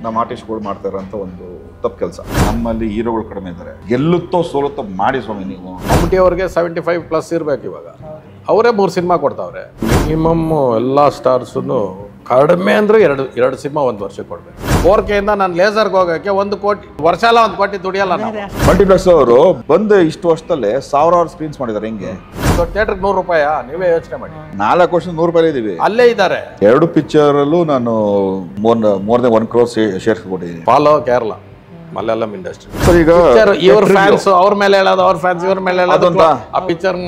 ನಮ್ಮ ಆರ್ಟಿಸ್ಟ್ಗಳು ಮಾಡ್ತಾ ಇರೋಂಥ ಒಂದು ತಪ್ಪು ಕೆಲಸ. ನಮ್ಮಲ್ಲಿ ಹೀರೋಗಳು ಕಡಿಮೆ ಇದ್ದಾರೆ. ಗೆಲ್ಲುತ್ತೋ ಸೋಲುತ್ತೋ ಮಾಡಿ ಸ್ವಾಮಿ ನೀವು. ಮಮ್ಮೂಟಿ ಅವ್ರಿಗೆ 75+ ಇರಬೇಕು. ಇವಾಗ ಅವರೇ 3 ಸಿನಿಮಾ ಕೊಡ್ತಾವ್ರೆ. ಮಿನಿಮಮ್ ಎಲ್ಲ ಸ್ಟಾರ್ಸು ಕಡಿಮೆ ಅಂದರೆ ಎರಡು ಸಿನಿಮಾ ಒಂದು ವರ್ಷಕ್ಕೆ ಕೊಡ್ಬೇಕು. 4K ಇಂದ ನಾನು ಲೇಸರ್ಗೆ ಹೋಗೋಕ್ಕೆ 1 ಕೋಟಿ ವರ್ಷ ಅಲ್ಲ, 1 ಕೋಟಿ ದುಡಿಯಲ್ಲ. ಮಲ್ಟಿಪ್ಲೆಕ್ಸ್ ಅವರು ಬಂದು ಇಷ್ಟು ವರ್ಷದಲ್ಲೇ ಸಾವಿರಾರು ಸ್ಕ್ರೀನ್ಸ್ ಮಾಡಿದ್ದಾರೆ. ಹೆಂಗೆ ಥಿಯೇಟ್ರಿಗೆ ₹100? ನೀವೇ ಯೋಚನೆ ಮಾಡಿ. 4 ವರ್ಷ ₹100 ಇದೀವಿ. ಅಲ್ಲೇ ಇದ್ದಾರೆ. 2 ಪಿಕ್ಚರಲ್ಲೂ ನಾನು ಮೋರ್ ದೆನ್ 1 crore ಶೇರ್ಸ್ ಕೊಟ್ಟಿದ್ದೀನಿ. Follow Kerala Malayalam industry. Sir ಈಗ ಇವ್ರ ಫ್ಯಾನ್ಸ್ ಅವ್ರ ಮೇಲೆ ಹೇಳೋದು, ಅವ್ರ ಫ್ಯಾನ್ಸ್ ಇವ್ರ ಮೇಲೆ ಹೇಳೋದು, ಆ ಪಿಕ್ಚರ್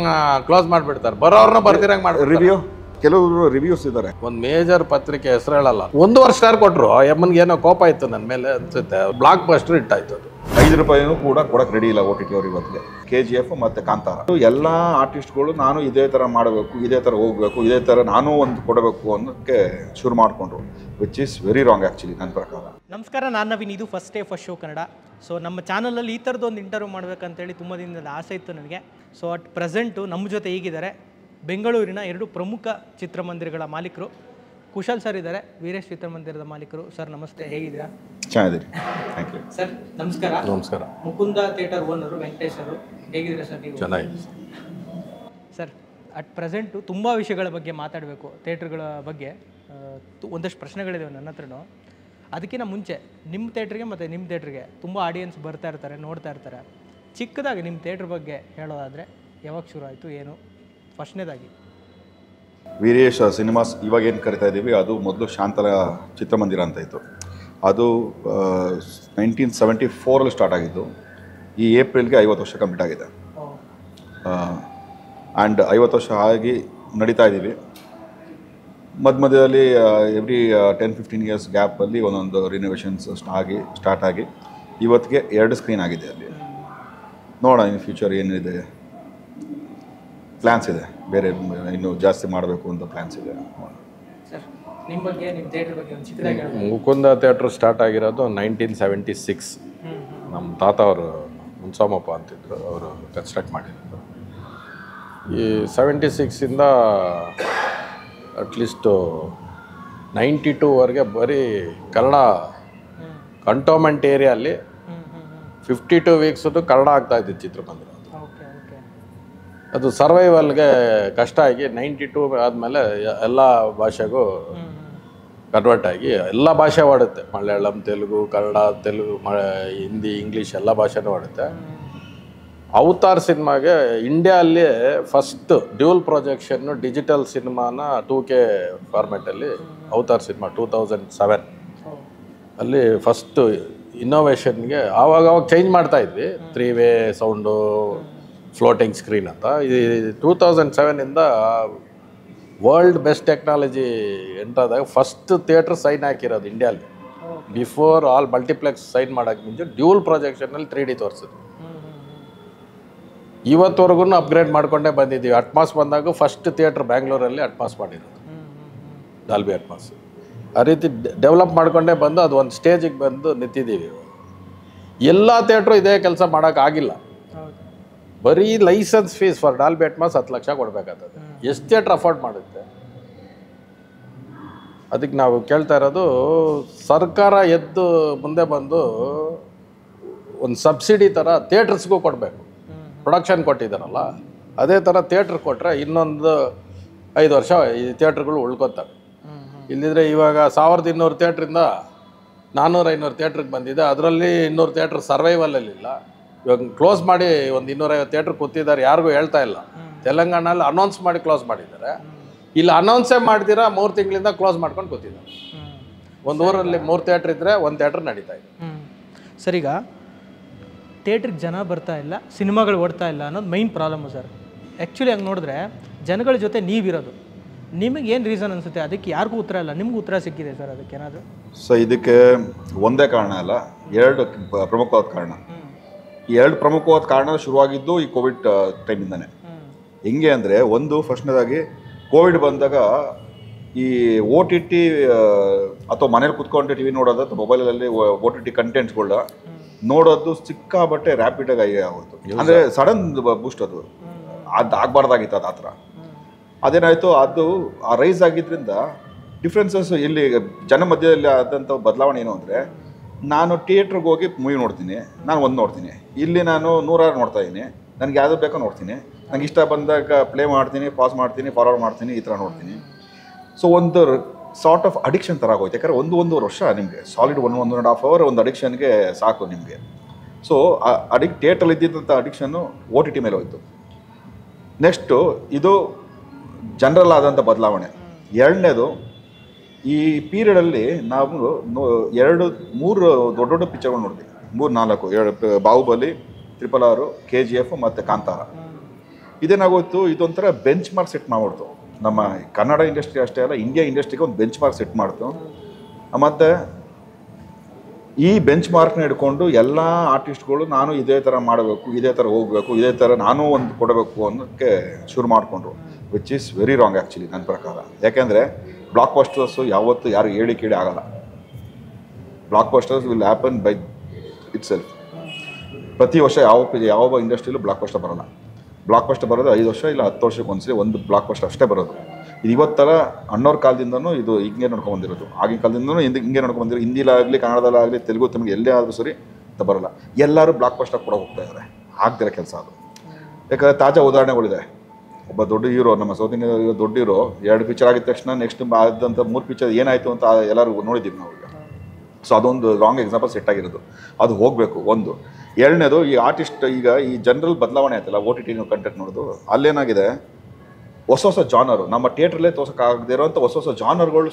ಕ್ಲೋಸ್ ಮಾಡ್ಬಿಡ್ತಾರೆ. ಬರೋರ್ನ ಬರ್ದಿರಂಗ್ ಮಾಡಿ ರಿವ್ಯೂ. ಕೆಲವರು ರಿವ್ಯೂಸ್ ಇದ್ದಾರೆ. ಒಂದು ಮೇಜರ್ ಪತ್ರಿಕೆ ಹೆಸರು ಹೇಳಲ್ಲ, 1 ವರ್ಷ ಸ್ಟಾರ್ ಕೊಟ್ಟರು. ಎಮ್ಮನ್ಗೆ ಏನೋ ಕೋಪ ಇತ್ತು ನನ್ನ ಮೇಲೆ ಅನ್ಸುತ್ತೆ. ಬ್ಲಾಕ್ ಬಸ್ಟರ್ ಇಟ್ಟಾಯ್ತು ಅದು. ₹5 ಕೂಡ ಕೊಡಕ್ಕೆ ರೆಡಿ ಇಲ್ಲ OTT ಅವ್ರು ಇವತ್ತಿಗೆ. KGF ಮತ್ತು ಕಾಂತಾರ ಎಲ್ಲ ಆರ್ಟಿಸ್ಟ್ಗಳು ನಾನು ಇದೇ ಥರ ಮಾಡಬೇಕು, ಇದೇ ಥರ ಹೋಗಬೇಕು, ಇದೇ ಥರ ನಾನು ಒಂದು ಕೊಡಬೇಕು ಅನ್ನೋಕ್ಕೆ ಶುರು ಮಾಡಿಕೊಂಡ್ರು, which is very wrong actually ನನ್ನ ಪ್ರಕಾರ. ನಮಸ್ಕಾರ, ನಾನು ನವೀನ್. ಇದು first day first show Kannada. So ನಮ್ಮ ಚಾನಲಲ್ಲಿ ಈ ಥರದೊಂದು ಇಂಟರ್ವ್ಯೂ ಮಾಡಬೇಕಂತೇಳಿ ತುಂಬ ದಿನದ ಆಸೆ ಇತ್ತು ನನಗೆ. ಸೊ ಅಟ್ ಪ್ರೆಸೆಂಟು ನಮ್ಮ ಜೊತೆ ಈಗಿದ್ದಾರೆ ಬೆಂಗಳೂರಿನ 2 ಪ್ರಮುಖ ಚಿತ್ರಮಂದಿರಗಳ ಮಾಲೀಕರು ಕುಶಲ್ ಸರ್ ಇದ್ದಾರೆ, ವೀರೇಶ್ ಚಿತ್ರಮಂದಿರದ ಮಾಲೀಕರು. ಸರ್ ನಮಸ್ತೆ, ಹೇಗಿದ್ದೀರಾ? ಚೆನ್ನಾಗಿದ್ದೀರಿ, ಥ್ಯಾಂಕ್ ಯು. ಸರ್ ನಮಸ್ಕಾರ. ನಮಸ್ಕಾರ. ಮುಕುಂದ ಥಿಯೇಟರ್ ಓನರು ವೆಂಕಟೇಶ್ ಅವರು, ಹೇಗಿದ್ದೀರಾ ಸರ್ ನೀವು? ಚೆನ್ನಾಗಿದೆ ಸರ್. ಅಟ್ ಪ್ರೆಸೆಂಟು ತುಂಬ ವಿಷಯಗಳ ಬಗ್ಗೆ ಮಾತಾಡಬೇಕು, ಥಿಯೇಟ್ರ್ಗಳ ಬಗ್ಗೆ ಒಂದಷ್ಟು ಪ್ರಶ್ನೆಗಳಿದ್ದಾವೆ ನನ್ನ ಹತ್ರನೂ. ಅದಕ್ಕಿಂತ ಮುಂಚೆ ನಿಮ್ಮ ಥಿಯೇಟ್ರಿಗೆ ಮತ್ತು ನಿಮ್ಮ ಥಿಯೇಟ್ರಿಗೆ ತುಂಬ ಆಡಿಯನ್ಸ್ ಬರ್ತಾ ಇರ್ತಾರೆ, ನೋಡ್ತಾ ಇರ್ತಾರೆ. ಚಿಕ್ಕದಾಗಿ ನಿಮ್ಮ ಥಿಯೇಟ್ರ್ ಬಗ್ಗೆ ಹೇಳೋದಾದರೆ ಯಾವಾಗ ಶುರು ಆಯಿತು, ಏನು? ಫಸ್ಟ್ನೇದಾಗಿ ವೀರೇಶ್ ಸಿನಿಮಾಸ್ ಇವಾಗ ಏನು ಕರಿತಾ ಇದ್ದೀವಿ, ಅದು ಮೊದಲು ಶಾಂತರ ಚಿತ್ರಮಂದಿರ ಅಂತ ಇತ್ತು. ಅದು 1974 ಸ್ಟಾರ್ಟ್ ಆಗಿದ್ದು. ಈ ಏಪ್ರಿಲ್ಗೆ 50 ವರ್ಷ ಕಂಪ್ಲೀಟ್ ಆಗಿದೆ. ಆ್ಯಂಡ್ 50 ವರ್ಷ ಆಗಿ ನಡೀತಾ ಇದ್ದೀವಿ. ಮಧ್ಯದಲ್ಲಿ ಎವ್ರಿ 10-15 ಇಯರ್ಸ್ ಗ್ಯಾಪಲ್ಲಿ ಒಂದೊಂದು ರಿನೋವೇಷನ್ಸ್ ಸ್ಟಾರ್ಟ್ ಆಗಿ ಇವತ್ತಿಗೆ 2 ಸ್ಕ್ರೀನ್ ಆಗಿದೆ ಅಲ್ಲಿ. ನೋಡೋಣ ಇನ್ ಫ್ಯೂಚರ್ ಏನಿದೆ, ಪ್ಲ್ಯಾನ್ಸ್ ಇದೆ, ಬೇರೆ ಇನ್ನೂ ಜಾಸ್ತಿ ಮಾಡಬೇಕು ಅಂತ ಪ್ಲ್ಯಾನ್ಸ್ ಇದೆ. ಸರ್ ನಿಮ್ಮ ಬಗ್ಗೆ, ನಿಮ್ಮ ಥಿಯೇಟ್ರ್ ಬಗ್ಗೆ ಒಂದು ಚಿಕ್ಕದಾಗಿ. ಮುಕುಂದ ಥಿಯೇಟ್ರ್ ಸ್ಟಾರ್ಟ್ ಆಗಿರೋದು 1976. ನಮ್ಮ ತಾತ ಅವರು ಮುನ್ಸಾಮಪ್ಪ ಅಂತಿದ್ರು, ಅವರು ಕನ್ಸ್ಟ್ರಕ್ಟ್ ಮಾಡಿದ್ರು. ಈ 76ಇಂದ ಅಟ್ಲೀಸ್ಟು 92ವರೆಗೆ ಬರೀ ಕನ್ನಡ ಕಂಟೋನ್ಮೆಂಟ್ ಏರಿಯಲ್ಲಿ 52 ವೀಕ್ಸು ಕನ್ನಡ ಆಗ್ತಾಯಿದ್ದು ಚಿತ್ರಮಂದಿರ. ಅದು ಸರ್ವೈವಲ್ಗೆ ಕಷ್ಟ ಆಗಿ 92 ಆದಮೇಲೆ ಎಲ್ಲ ಭಾಷೆಗೂ ಕನ್ವರ್ಟ್ ಆಗಿ ಎಲ್ಲ ಭಾಷೆ ಓಡುತ್ತೆ. ಮಲಯಾಳಂ, ತೆಲುಗು, ಕನ್ನಡ, ಹಿಂದಿ, ಇಂಗ್ಲೀಷ್ ಎಲ್ಲ ಭಾಷೆನೂ ಓಡುತ್ತೆ. ಅವತಾರ್ ಸಿನಿಮಾಗೆ ಇಂಡಿಯಾಲ್ಲಿ ಫಸ್ಟ್ ಡ್ಯೂಲ್ ಪ್ರೊಜೆಕ್ಷನ್ನು ಡಿಜಿಟಲ್ ಸಿನಿಮಾನ 2K ಫಾರ್ಮೆಟಲ್ಲಿ ಅವತಾರ್ ಸಿನಿಮಾ 2007 ಅಲ್ಲಿ ಫಸ್ಟು ಇನ್ನೋವೇಷನ್ಗೆ ಆವಾಗ ಚೇಂಜ್ ಮಾಡ್ತಾಯಿದ್ವಿ. 3-ವೇ ಸೌಂಡು, ಫ್ಲೋಟಿಂಗ್ ಸ್ಕ್ರೀನ್ ಅಂತ. ಈ 2007ಇಂದ ವರ್ಲ್ಡ್ ಬೆಸ್ಟ್ ಟೆಕ್ನಾಲಜಿ ಎಂಟ್ರಾದಾಗ ಫಸ್ಟ್ ಥಿಯೇಟ್ರ್ ಸೈನ್ ಹಾಕಿರೋದು ಇಂಡಿಯಾಲಿ. ಬಿಫೋರ್ ಆಲ್ ಮಲ್ಟಿಪ್ಲೆಕ್ಸ್ ಸೈನ್ ಮಾಡೋಕ್ಕೆ ಮುಂಚೆ ಡ್ಯೂಲ್ ಪ್ರೊಜೆಕ್ಷನಲ್ಲಿ 3D ತೋರಿಸಿದ್ರು. ಇವತ್ತವರೆಗೂ ಅಪ್ಗ್ರೇಡ್ ಮಾಡಿಕೊಂಡೇ ಬಂದಿದ್ದೀವಿ. ಅಟ್ಮಾಸ್ ಬಂದಾಗ ಫಸ್ಟ್ ಥಿಯೇಟ್ರ್ ಬ್ಯಾಂಗ್ಳೂರಲ್ಲಿ ಅಟ್ಮಾಸ್ ಮಾಡಿರೋದು, ಡಾಲ್ಬಿ ಅಟ್ಮಾಸ್. ಆ ರೀತಿ ಡೆವಲಪ್ ಮಾಡಿಕೊಂಡೇ ಬಂದು ಅದು ಒಂದು ಸ್ಟೇಜಿಗೆ ಬಂದು ನಿಂತಿದ್ದೀವಿ. ಎಲ್ಲ ಥಿಯೇಟ್ರು ಇದೇ ಕೆಲಸ ಮಾಡೋಕ್ಕಾಗಿಲ್ಲ. ಬರೀ licence fees for Dolby Atmos 10 lakh ಕೊಡಬೇಕಾಗ್ತದೆ. ಎಷ್ಟು ಥಿಯೇಟ್ರ್ ಅಫೋರ್ಡ್ ಮಾಡುತ್ತೆ? ಅದಕ್ಕೆ ನಾವು ಕೇಳ್ತಾ ಇರೋದು, ಸರ್ಕಾರ ಎದ್ದು ಮುಂದೆ ಬಂದು ಒಂದು ಸಬ್ಸಿಡಿ ಥರ ಥಿಯೇಟ್ರಸ್ಗೂ ಕೊಡಬೇಕು. ಪ್ರೊಡಕ್ಷನ್ ಕೊಟ್ಟಿದ್ದಾರಲ್ಲ, ಅದೇ ಥರ ಥಿಯೇಟ್ರ್ ಕೊಟ್ಟರೆ ಇನ್ನೊಂದು 5 ವರ್ಷ ಈ ಥಿಯೇಟ್ರ್ಗಳು ಉಳ್ಕೊತವೆ. ಇಲ್ಲಿದ್ರೆ ಇವಾಗ 1200 ಥಿಯೇಟ್ರಿಂದ 400-500 ಥಿಯೇಟ್ರಿಗೆ ಬಂದಿದೆ. ಅದರಲ್ಲಿ 200 ಥಿಯೇಟ್ರ್ ಸರ್ವೈವಲಲ್ಲಿಲ್ಲ. ಇವಾಗ ಕ್ಲೋಸ್ ಮಾಡಿ ಒಂದು 250 ಥಿಯೇಟ್ರ್ ಕೂತಿದ್ದಾರೆ, ಯಾರಿಗೂ ಹೇಳ್ತಾ ಇಲ್ಲ. ತೆಲಂಗಾಣಲ್ಲಿ ಅನೌನ್ಸ್ ಮಾಡಿ ಕ್ಲೋಸ್ ಮಾಡಿದ್ದಾರೆ. ಇಲ್ಲಿ ಅನೌನ್ಸೇ ಮಾಡ್ತೀರಾ 3 ತಿಂಗಳಿಂದ ಕ್ಲೋಸ್ ಮಾಡ್ಕೊಂಡು ಕೂತಿದ್ದಾರೆ. ಒಂದು ಊರಲ್ಲಿ 3 ಥಿಯೇಟ್ರ್ ಇದ್ದರೆ 1 ಥಿಯೇಟ್ರ್ ನಡೀತಾ ಇದೆ. ಸರ್, ಈಗ ಥಿಯೇಟ್ರಿಗೆ ಜನ ಬರ್ತಾ ಇಲ್ಲ, ಸಿನಿಮಾಗಳು ಓಡ್ತಾ ಇಲ್ಲ ಅನ್ನೋದು ಮೈನ್ ಪ್ರಾಬ್ಲಮ್ಮು ಸರ್. ಆ್ಯಕ್ಚುಲಿ ಹಂಗೆ ನೋಡಿದ್ರೆ ಜನಗಳ ಜೊತೆ ನೀವಿರೋದು, ನಿಮಗೆ ಏನು ರೀಸನ್ ಅನಿಸುತ್ತೆ? ಅದಕ್ಕೆ ಯಾರಿಗೂ ಉತ್ತರ ಇಲ್ಲ, ನಿಮಗೂ ಉತ್ತರ ಸಿಕ್ಕಿದೆ ಸರ್ ಅದಕ್ಕೇನಾದರೂ? ಸೊ ಇದಕ್ಕೆ ಒಂದೇ ಕಾರಣ ಅಲ್ಲ, 2 ಪ್ರಮುಖವಾದ ಕಾರಣ. ಈ 2 ಪ್ರಮುಖವಾದ ಕಾರಣ ಶುರುವಾಗಿದ್ದು ಈ ಕೋವಿಡ್ ಟೈಮಿಂದನೇ. ಹೆಂಗೆ ಅಂದರೆ, ಒಂದು ಫಸ್ಟ್ನೇದಾಗಿ ಕೋವಿಡ್ ಬಂದಾಗ ಈ OTT ಅಥವಾ ಮನೇಲಿ ಕುತ್ಕೊಂಡು TV ನೋಡೋದು ಅಥವಾ ಮೊಬೈಲಲ್ಲಿ OTT ಕಂಟೆಂಟ್ಸ್ಗಳನ್ನ ನೋಡೋದು ಸಿಕ್ಕಾಬಟ್ಟೆ ರ್ಯಾಪಿಡಾಗಿ ಆಗೋದು. ಅಂದರೆ ಸಡನ್ ಬೂಸ್ಟ್ ಅದು ಆಗಬಾರ್ದಾಗಿತ್ತು. ಅದು ಆ ಥರ ಅದೇನಾಯಿತು, ಅದು ಆ ರೈಸ್ ಆಗಿದ್ದರಿಂದ ಡಿಫ್ರೆನ್ಸಸ್ ಇಲ್ಲಿ ಜನ ಮಧ್ಯದಲ್ಲಿ ಆದಂಥ ಬದಲಾವಣೆ ಏನು ಅಂದರೆ, ನಾನು ಥಿಯೇಟ್ರಿಗೆ ಹೋಗಿ ಮೂವಿ ನೋಡ್ತೀನಿ, ನಾನು ಒಂದು ನೋಡ್ತೀನಿ. ಇಲ್ಲಿ ನಾನು 100 ನೋಡ್ತಾ ಇದ್ದೀನಿ, ನನಗೆ ಯಾವುದು ಬೇಕೋ ನೋಡ್ತೀನಿ. ನನಗೆ ಇಷ್ಟ ಬಂದಾಗ ಪ್ಲೇ ಮಾಡ್ತೀನಿ, ಪಾಸ್ ಮಾಡ್ತೀನಿ, ಫಾರ್ವರ್ಡ್ ಮಾಡ್ತೀನಿ, ಈ ಥರ ನೋಡ್ತೀನಿ. ಸೊ ಒಂದು ಸಾರ್ಟ್ ಆಫ್ ಅಡಿಕ್ಷನ್ ಥರ ಆಗೋಯ್ತು. ಯಾಕಂದರೆ ಒಂದೂವರೆ ವರ್ಷ ನಿಮಗೆ ಸಾಲಿಡ್ 1.5 ಅವರ್ ಒಂದು ಅಡಿಕ್ಷನ್ಗೆ ಸಾಕು ನಿಮಗೆ. ಸೊ ಥಿಯೇಟ್ರಲ್ಲಿ ಇದ್ದಿದ್ದಂಥ ಅಡಿಕ್ಷನ್ನು OTT ಮೇಲೆ ಹೋಯಿತು. ನೆಕ್ಸ್ಟು ಇದು ಜನರಲ್ ಆದಂಥ ಬದಲಾವಣೆ. ಎರಡನೇದು, ಈ ಪೀರಿಯಡಲ್ಲಿ ನಾವು 2-3 ದೊಡ್ಡ ದೊಡ್ಡ ಪಿಕ್ಚರ್ಗಳು ನೋಡಿದ್ವಿ. 3-4 ಬಾಹುಬಲಿ, RRR, KGF ಮತ್ತು ಕಾಂತಾರ. ಇದೇನಾಗೋಯ್ತು, ಇದೊಂಥರ ಬೆಂಚ್ ಮಾರ್ಕ್ ಸೆಟ್ ಮಾಡ್ಬಿಡ್ತು. ನಮ್ಮ ಕನ್ನಡ ಇಂಡಸ್ಟ್ರಿ ಅಷ್ಟೇ ಅಲ್ಲ, ಇಂಡಿಯಾ ಇಂಡಸ್ಟ್ರಿಗೆ ಒಂದು ಬೆಂಚ್ ಮಾರ್ಕ್ ಸೆಟ್ ಮಾಡ್ತು. ಮತ್ತು ಈ ಬೆಂಚ್ ಮಾರ್ಕ್ನ ಹಿಡ್ಕೊಂಡು ಎಲ್ಲ ಆರ್ಟಿಸ್ಟ್ಗಳು ನಾನು ಇದೇ ಥರ ಮಾಡಬೇಕು, ಇದೇ ಥರ ಹೋಗಬೇಕು, ಇದೇ ಥರ ನಾನು ಒಂದು ಕೊಡಬೇಕು ಅನ್ನೋಕ್ಕೆ ಶುರು ಮಾಡಿಕೊಂಡ್ರು. Which is very wrong actually ನನ್ನ ಪ್ರಕಾರ. ಯಾಕೆಂದರೆ ಬ್ಲಾಕ್ ಬಸ್ಟರ್ಸು ಯಾವತ್ತೂ ಯಾರು ಹೇಳಿ ಕೇಳಿ ಆಗಲ್ಲ. Blockbusters will happen by itself. ಪ್ರತಿ ವರ್ಷ ಯಾವ ಇಂಡಸ್ಟ್ರಿಯಲ್ಲೂ ಬ್ಲಾಕ್ ಬಸ್ಟರ್ ಬರೋಲ್ಲ. ಬ್ಲಾಕ್ ಬಸ್ಟರ್ ಬರೋದು 5 ವರ್ಷ ಇಲ್ಲ 10 ವರ್ಷಕ್ಕೆ ಒಂದ್ಸರಿ ಒಂದು ಬ್ಲಾಕ್ ಬಸ್ಟರ್ ಅಷ್ಟೇ ಬರೋದು. ಇದು ಇವತ್ತರ ಅಣ್ಣವ್ರ ಕಾಲದಿಂದನೂ ಇದು ಹಿಂಗೆ ನೋಡ್ಕೊಂಡ್ಬಂದಿರೋದು. ಆಗಿನ ಕಾಲದಿಂದನೂ ಹಿಂಗೆ ನೋಡ್ಕೊಂಡ್ಬಂದಿರೋ. ಹಿಂದಿಲಾಗಲಿ, ಕನ್ನಡದಲ್ಲಾಗಲಿ, ತೆಲುಗು, ತಮಿಳು ಎಲ್ಲೇ ಆದರೂ ಸರಿ ಅಂತ ಬರೋಲ್ಲ. ಎಲ್ಲರೂ ಬ್ಲಾಕ್ ಬಸ್ಟರ್ ಕೂಡ ಹೋಗ್ತಾ ಇದ್ದಾರೆ. ಆಗ್ತಿರೋ ಕೆಲಸ ಅದು. ಯಾಕಂದರೆ ತಾಜಾ ಉದಾಹರಣೆಗಳಿದೆ. ಒಬ್ಬ ದೊಡ್ಡ ಹೀರೋ, ನಮ್ಮ ಸೌತ್ ಇಂಡಿಯಾ ದೊಡ್ಡ ಹೀರೋ 2 ಪಿಕ್ಚರ್ ಆಗಿದ ತಕ್ಷಣ ನೆಕ್ಸ್ಟ್ ಆದಂಥ 3 ಪಿಕ್ಚರ್ ಏನಾಯಿತು ಅಂತ ಎಲ್ಲರೂ ನೋಡಿದ್ದೀವಿ ನಾವು ಈಗ. ಸೊ ಅದೊಂದು ರಾಂಗ್ ಎಕ್ಸಾಂಪಲ್ ಸೆಟ್ ಆಗಿರೋದು. ಅದು ಹೋಗಬೇಕು ಒಂದು. ಎರಡನೇದು, ಈ ಆರ್ಟಿಸ್ಟ್ ಈಗ ಈ ಜನರಲ್ ಬದಲಾವಣೆ ಆಯ್ತಲ್ಲ, OTT ಕಂಟೆಂಟ್ ನೋಡೋದು. ಅಲ್ಲೇನಾಗಿದೆ, ಹೊಸ ಜಾನರು ನಮ್ಮ ಥಿಯೇಟ್ರಲ್ಲೇ ತೋರ್ಸೋಕ್ಕಾಗದೇ ಇರೋಂಥ ಹೊಸ ಜಾನರ್ಗಳು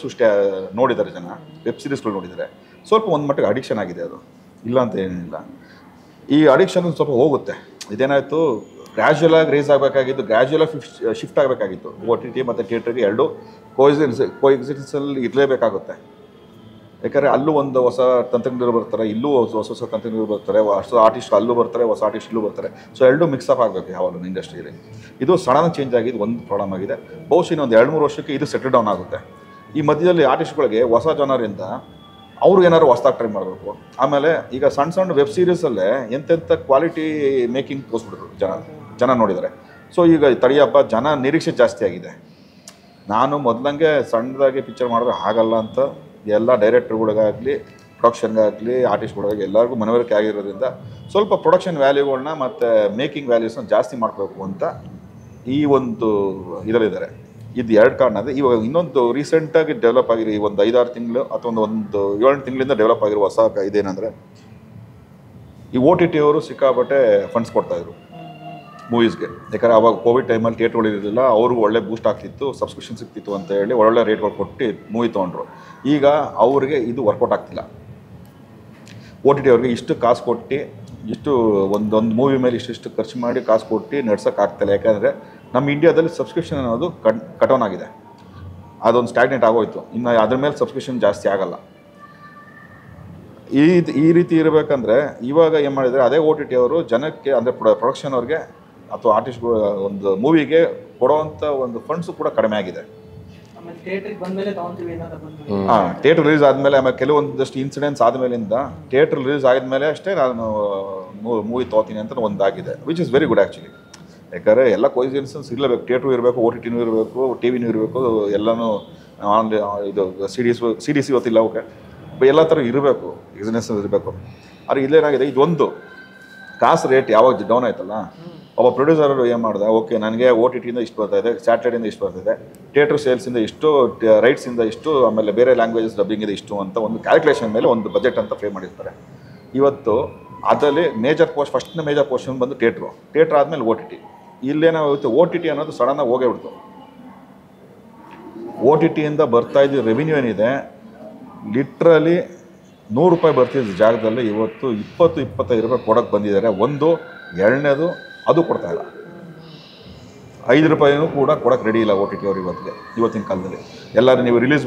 ನೋಡಿದ್ದಾರೆ ಜನ. ವೆಬ್ ಸೀರೀಸ್ಗಳು ನೋಡಿದ್ದಾರೆ. ಸ್ವಲ್ಪ ಒಂದು ಮಟ್ಟಿಗೆ ಅಡಿಕ್ಷನ್ ಆಗಿದೆ ಅದು, ಇಲ್ಲ ಅಂತ ಏನಿಲ್ಲ. ಈ ಅಡಿಕ್ಷನ್ ಸ್ವಲ್ಪ ಹೋಗುತ್ತೆ. ಇದೇನಾಯಿತು, ಗ್ರ್ಯಾಜುಯಲ್ ಆಗಿ ರೇಸ್ ಆಗಬೇಕಾಗಿತ್ತು, ಗ್ರ್ಯಾಜುಯಲ್ ಆಗಿ ಶಿಫ್ಟ್ ಆಗಬೇಕಾಗಿತ್ತು. OTT ಮತ್ತು ಥಿಯೇಟ್ರಿಗೆ ಎರಡು ಕೋಎಕ್ಸಿಸ್ಟೆನ್ಸಲ್ಲಿ ಇರಲೇಬೇಕಾಗುತ್ತೆ. ಯಾಕಂದರೆ ಅಲ್ಲೂ ಒಂದು ಹೊಸ ತಂತ್ರಜ್ಞರು ಬರ್ತಾರೆ, ಇಲ್ಲೂ ಹೊಸ ತಂತ್ರಜ್ಞರು ಬರ್ತಾರೆ, ಹೊಸ ಆರ್ಟಿಸ್ಟ್ ಅಲ್ಲೂ ಬರ್ತಾರೆ, ಹೊಸ ಆರ್ಟಿಸ್ಟ್ ಇಲ್ಲೂ ಬರ್ತಾರೆ. ಸೊ ಎರಡೂ ಮಿಕ್ಸಪ್ ಆಗಬೇಕು ಯಾವಾಗಲೂ ಇಂಡಸ್ಟ್ರಿಯಲ್ಲಿ. ಇದು ಸಡನ್ ಚೇಂಜ್ ಆಗಿದ್ದು ಒಂದು ಪ್ರಾಬ್ಲಮ್ ಆಗಿದೆ. ಬಹುಶಃ ಇನ್ನೊಂದು 2-3 ವರ್ಷಕ್ಕೆ ಇದು ಸೆಟಲ್ ಡೌನ್ ಆಗುತ್ತೆ. ಈ ಮಧ್ಯದಲ್ಲಿ ಆರ್ಟಿಸ್ಟ್ಗಳಿಗೆ ಹೊಸ ಜನರಿಂದ ಅವರು ಏನಾದ್ರು ಹೊಸದಾಗಿ ಟ್ರೈ ಮಾಡಬೇಕು. ಆಮೇಲೆ ಈಗ ಸಣ್ಣ ವೆಬ್ ಸೀರೀಸಲ್ಲೇ ಎಂತೆಂಥ ಕ್ವಾಲಿಟಿ ಮೇಕಿಂಗ್ ತೋರಿಸ್ಬಿಟ್ರು ಜನ ನೋಡಿದ್ದಾರೆ. ಸೊ ಈಗ ತಡಿಯಪ್ಪ, ಜನ ನಿರೀಕ್ಷೆ ಜಾಸ್ತಿ ಆಗಿದೆ. ನಾನು ಮೊದಲಂಗೆ ಸಣ್ಣದಾಗಿ ಪಿಕ್ಚರ್ ಮಾಡಿದ್ರೆ ಆಗಲ್ಲ ಅಂತ ಎಲ್ಲ ಡೈರೆಕ್ಟರ್ಗಳಿಗಾಗಲಿ, ಪ್ರೊಡಕ್ಷನ್ಗಾಗಲಿ, ಆರ್ಟಿಸ್ಟ್ಗಳಿಗಾಗಲಿ ಎಲ್ಲರಿಗೂ ಮನವರಿಕೆ ಆಗಿರೋದ್ರಿಂದ ಸ್ವಲ್ಪ ಪ್ರೊಡಕ್ಷನ್ ವ್ಯಾಲ್ಯೂಗಳನ್ನ ಮತ್ತು ಮೇಕಿಂಗ್ ವ್ಯಾಲ್ಯೂಸ್ನ ಜಾಸ್ತಿ ಮಾಡಬೇಕು ಅಂತ ಈ ಒಂದು ಇದರಲ್ಲಿದ್ದಾರೆ. ಇದು 2 ಕಾರಣ ಇದೆ. ಇವಾಗ ಇನ್ನೊಂದು ರೀಸೆಂಟಾಗಿ ಡೆವಲಪ್ ಆಗಿರೋ ಈ ಒಂದು 5-6 ತಿಂಗಳು ಅಥವಾ ಒಂದು 7 ತಿಂಗಳಿಂದ ಡೆವಲಪ್ ಆಗಿರೋ ಹೊಸ ಇದೇನೆಂದರೆ, ಈ OTT ಅವರು ಸಿಕ್ಕಾಪಟ್ಟೆ ಫಂಡ್ಸ್ ಕೊಡ್ತಾಯಿದ್ರು ಮೂವೀಸ್ಗೆ. ಯಾಕಂದರೆ ಅವಾಗ ಕೋವಿಡ್ ಟೈಮಲ್ಲಿ ಥಿಯೇಟ್ರ್ಗಳು ಇರಲಿಲ್ಲ, ಅವ್ರಿಗೂ ಒಳ್ಳೆ ಬೂಸ್ಟ್ ಆಗ್ತಿತ್ತು, ಸಬ್ಸ್ಕ್ರಿಪ್ಷನ್ ಸಿಗ್ತಿತ್ತು ಅಂತ ಹೇಳಿ ಒಳ್ಳೆ ರೇಟ್ಗಳು ಕೊಟ್ಟು ಮೂವಿ ತೊಗೊಂಡ್ರು. ಈಗ ಅವ್ರಿಗೆ ಇದು ವರ್ಕೌಟ್ ಆಗ್ತಿಲ್ಲ. OTT ಅವ್ರಿಗೆ ಇಷ್ಟು ಕಾಸು ಕೊಟ್ಟು, ಇಷ್ಟು ಒಂದು ಮೂವಿ ಮೇಲೆ ಇಷ್ಟು ಖರ್ಚು ಮಾಡಿ ಕಾಸು ಕೊಟ್ಟು ನಡ್ಸೋಕ್ಕಾಗ್ತಿಲ್ಲ. ಯಾಕಂದರೆ ನಮ್ಮ ಇಂಡಿಯಾದಲ್ಲಿ ಸಬ್ಸ್ಕ್ರಿಪ್ಷನ್ ಅನ್ನೋದು ಕಟ್ ಆಗಿದೆ. ಅದೊಂದು ಸ್ಟ್ಯಾಗ್ನೆಂಟ್ ಆಗೋಯ್ತು. ಇನ್ನು ಅದ್ರ ಮೇಲೆ ಸಬ್ಸ್ಕ್ರಿಪ್ಷನ್ ಜಾಸ್ತಿ ಆಗಲ್ಲ. ಈ ರೀತಿ ಇರಬೇಕಂದ್ರೆ ಇವಾಗ ಏನು ಮಾಡಿದರೆ, ಅದೇ OTT ಅವರು ಜನಕ್ಕೆ ಅಂದರೆ ಪ್ರೊಡಕ್ಷನ್ ಅವ್ರಿಗೆ ಅಥವಾ ಆರ್ಟಿಸ್ಟ್ಗಳು ಒಂದು ಮೂವಿಗೆ ಕೊಡೋವಂಥ ಒಂದು ಫಂಡ್ಸು ಕೂಡ ಕಡಿಮೆ ಆಗಿದೆ. ಥಿಯೇಟ್ರ್ ರಿಲೀಸ್ ಆದಮೇಲೆ, ಆಮೇಲೆ ಕೆಲವೊಂದಷ್ಟು ಇನ್ಸಿಡೆಂಟ್ಸ್ ಆದಮೇಲಿಂದ ಥಿಯೇಟ್ರ್ ರಿಲೀಸ್ ಆಗಿದ್ಮೇಲೆ ಅಷ್ಟೇ ನಾನು ಮೂವಿ ತೊಗೋತೀನಿ ಅಂತ ಒಂದಾಗಿದೆ. Which is very good actually. ಯಾಕಂದರೆ ಎಲ್ಲ ಕೋಇನ್ಸಿಡೆನ್ಸ್ ಇರಲೇಬೇಕು. ಥಿಯೇಟ್ರು ಇರಬೇಕು, OTTನೂ ಇರಬೇಕು, TVನೂ ಇರಬೇಕು, ಎಲ್ಲನೂ ಇದು ಸಿಡಿಸ್ ಇವತ್ತಿಲ್ಲ. ಓಕೆ, ಎಲ್ಲ ಥರ ಇರಬೇಕು, ಬಿಸ್ನೆಸ್ ಇರಬೇಕು. ಆದರೆ ಇಲ್ಲೇನಾಗಿದೆ, ಇದೊಂದು ಕಾಸು ರೇಟ್ ಯಾವಾಗ ಡೌನ್ ಆಯ್ತಲ್ಲ, ಒಬ್ಬ ಪ್ರೊಡ್ಯೂಸರ್ ಏನು ಮಾಡಿದೆ, ಓಕೆ ನನಗೆ OTTಯಿಂದ ಇಷ್ಟು ಬರ್ತಾಯಿದೆ, ಸ್ಯಾಟರ್ಡೇಯಿಂದ ಇಷ್ಟು ಬರ್ತಾಯಿದೆ, ಥಿಯೇಟ್ರ್ ಸೇಲ್ಸಿಂದ ಇಷ್ಟು, ರೈಟ್ಸಿಂದ ಇಷ್ಟು, ಆಮೇಲೆ ಬೇರೆ ಲ್ಯಾಂಗ್ವೇಜಸ್ ಡಬ್ಬಿಂಗಿದೆ ಇಷ್ಟು ಅಂತ ಒಂದು ಕ್ಯಾಲ್ಕುಲೇಷನ್ ಮೇಲೆ ಒಂದು ಬಜೆಟ್ ಅಂತ ಪೇ ಮಾಡಿರ್ತಾರೆ. ಇವತ್ತು ಅದರಲ್ಲಿ ಫಸ್ಟ್ನ ಮೇಜರ್ ಪೋರ್ಷನ್ ಬಂದು ಥಿಯೇಟ್ರ್ ಆದಮೇಲೆ OTT. ಇಲ್ಲೇನಾಗುತ್ತೆ, OTT ಅನ್ನೋದು ಸಡನ್ನಾಗಿ ಹೋಗೇ ಬಿಡ್ತು. OTTಯಿಂದ ಬರ್ತಾ ಇದ್ದ ರೆವಿನ್ಯೂ ಏನಿದೆ, ಲಿಟ್ರಲಿ ₹100 ಬರ್ತಿದ್ದ ಜಾಗದಲ್ಲಿ ಇವತ್ತು 20-25 ರೂಪಾಯಿ ಕೊಡೋಕ್ಕೆ ಬಂದಿದ್ದಾರೆ. ಒಂದು. ಎರಡನೇದು, ಅದು ಕೊಡ್ತಾಯಿಲ್ಲ. ₹5 ಕೂಡ ಕೊಡೋಕ್ಕೆ ರೆಡಿ ಇಲ್ಲ OTT ಅವರು ಇವತ್ತಿನ ಕಾಲದಲ್ಲಿ. ಎಲ್ಲರೂ ನೀವು ರಿಲೀಸ್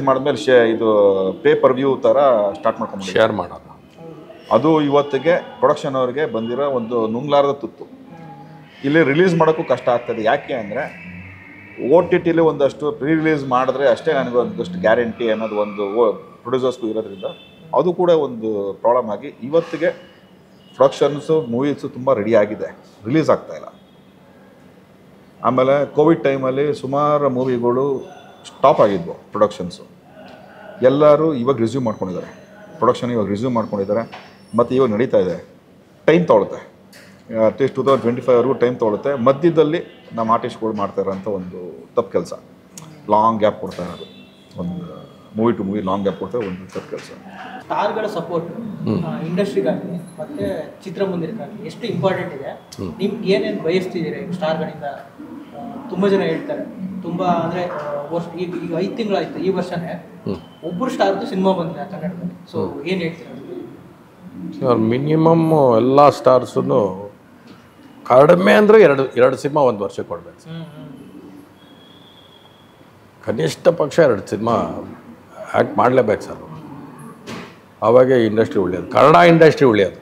ಮಾಡಿದ್ಮೇಲೆ ಇದು ಪೇಪರ್ ವ್ಯೂ ಥರ ಸ್ಟಾರ್ಟ್ ಮಾಡ್ಕೊಂಡು ಶೇರ್ ಮಾಡೋದು. ಅದು ಇವತ್ತಿಗೆ ಪ್ರೊಡಕ್ಷನ್ ಅವ್ರಿಗೆ ಬಂದಿರೋ ಒಂದು ನುಂಗ್ಲಾರದ ತುತ್ತು. ಇಲ್ಲಿ ರಿಲೀಸ್ ಮಾಡೋಕ್ಕೂ ಕಷ್ಟ ಆಗ್ತದೆ. ಯಾಕೆ ಅಂದರೆ OTTಲಿ ಒಂದಷ್ಟು ರಿಲೀಸ್ ಮಾಡಿದ್ರೆ ಅಷ್ಟೇ ನನಗೆ ಒಂದಷ್ಟು ಗ್ಯಾರಂಟಿ ಅನ್ನೋದು ಒಂದು ಪ್ರೊಡ್ಯೂಸರ್ಸ್ಗೂ ಇರೋದ್ರಿಂದ ಅದು ಕೂಡ ಒಂದು ಪ್ರಾಬ್ಲಮ್ ಆಗಿ ಇವತ್ತಿಗೆ ಪ್ರೊಡಕ್ಷನ್ಸು, ಮೂವೀಸು ತುಂಬ ರೆಡಿ ಆಗಿದೆ, ರಿಲೀಸ್ ಆಗ್ತಾಯಿಲ್ಲ. ಆಮೇಲೆ ಕೋವಿಡ್ ಟೈಮಲ್ಲಿ ಸುಮಾರು ಮೂವಿಗಳು ಸ್ಟಾಪ್ ಆಗಿದ್ವು ಪ್ರೊಡಕ್ಷನ್ಸು. ಎಲ್ಲರೂ ಇವಾಗ ರಿಸ್ಯೂಮ್ ಮಾಡ್ಕೊಂಡಿದ್ದಾರೆ, ಪ್ರೊಡಕ್ಷನ್ ಇವಾಗ ರಿಸ್ಯೂಮ್ ಮಾಡ್ಕೊಂಡಿದ್ದಾರೆ ಮತ್ತು ಇವಾಗ ನಡೀತಾ ಇದೆ. ಟೈಮ್ ತೊಗೊಳುತ್ತೆ, ಅಟ್ಲೀಸ್ಟ್ 2025ವರೆಗೂ ಟೈಮ್ ತೊಗೊಳುತ್ತೆ. ಮಧ್ಯದಲ್ಲಿ ನಮ್ಮ ಆರ್ಟಿಸ್ಟ್ಗಳು ಮಾಡ್ತಾ ಇರೋಂಥ ಒಂದು ತಪ್ಪು ಕೆಲಸ, ಲಾಂಗ್ ಗ್ಯಾಪ್ ಕೊಡ್ತಾ ಇರೋದು. ಒಂದು movie to movie long gap ಕೊಡ್ತಾರೆ, ಒಂದು ತಪ್ಪು ಕೆಲಸ. ಸ್ಟಾರ್ಗಳ ಸಪೋರ್ಟ್ ಇಂಡಸ್ಟ್ರಿಗಾಗಲಿ ಮತ್ತು ಚಿತ್ರಮಂದಿರಕ್ಕಾಗಲಿ ಎಷ್ಟು ಇಂಪಾರ್ಟೆಂಟ್ ಇದೆ? ನಿಮ್ಗೆ ಏನೇನು ಬಯಸ್ತಿದ್ದೀರಿ ಸ್ಟಾರ್ಗಳಿಂದ? ತುಂಬ ಜನ ಹೇಳ್ತಾರೆ, ತುಂಬ ಅಂದರೆ ವರ್ಷ ಈಗ 5 ತಿಂಗಳಾಯ್ತು, ಈ ವರ್ಷನೇ ಒಬ್ಬರು ಸ್ಟಾರ್ದು ಸಿನಿಮಾ ಬಂದಿದೆ ಕನ್ನಡದಲ್ಲಿ. ಸೊ ಏನು ಹೇಳ್ತೀರಾ ಸರ್? ಮಿನಿಮಮ್ ಎಲ್ಲ ಸ್ಟಾರ್ಸೂ ಕಡಿಮೆ ಅಂದರೆ ಎರಡು ಸಿನಿಮಾ ಒಂದು ವರ್ಷ ಕೊಡ್ಬೇಕು ಸರ್. ಕನಿಷ್ಠ ಪಕ್ಷ 2 ಸಿನಿಮಾ ಆ್ಯಕ್ಟ್ ಮಾಡಲೇಬೇಕು ಸರ್. ಆವಾಗ ಇಂಡಸ್ಟ್ರಿ ಉಳಿಯೋದು, ಕನ್ನಡ ಇಂಡಸ್ಟ್ರಿ ಉಳಿಯೋದು.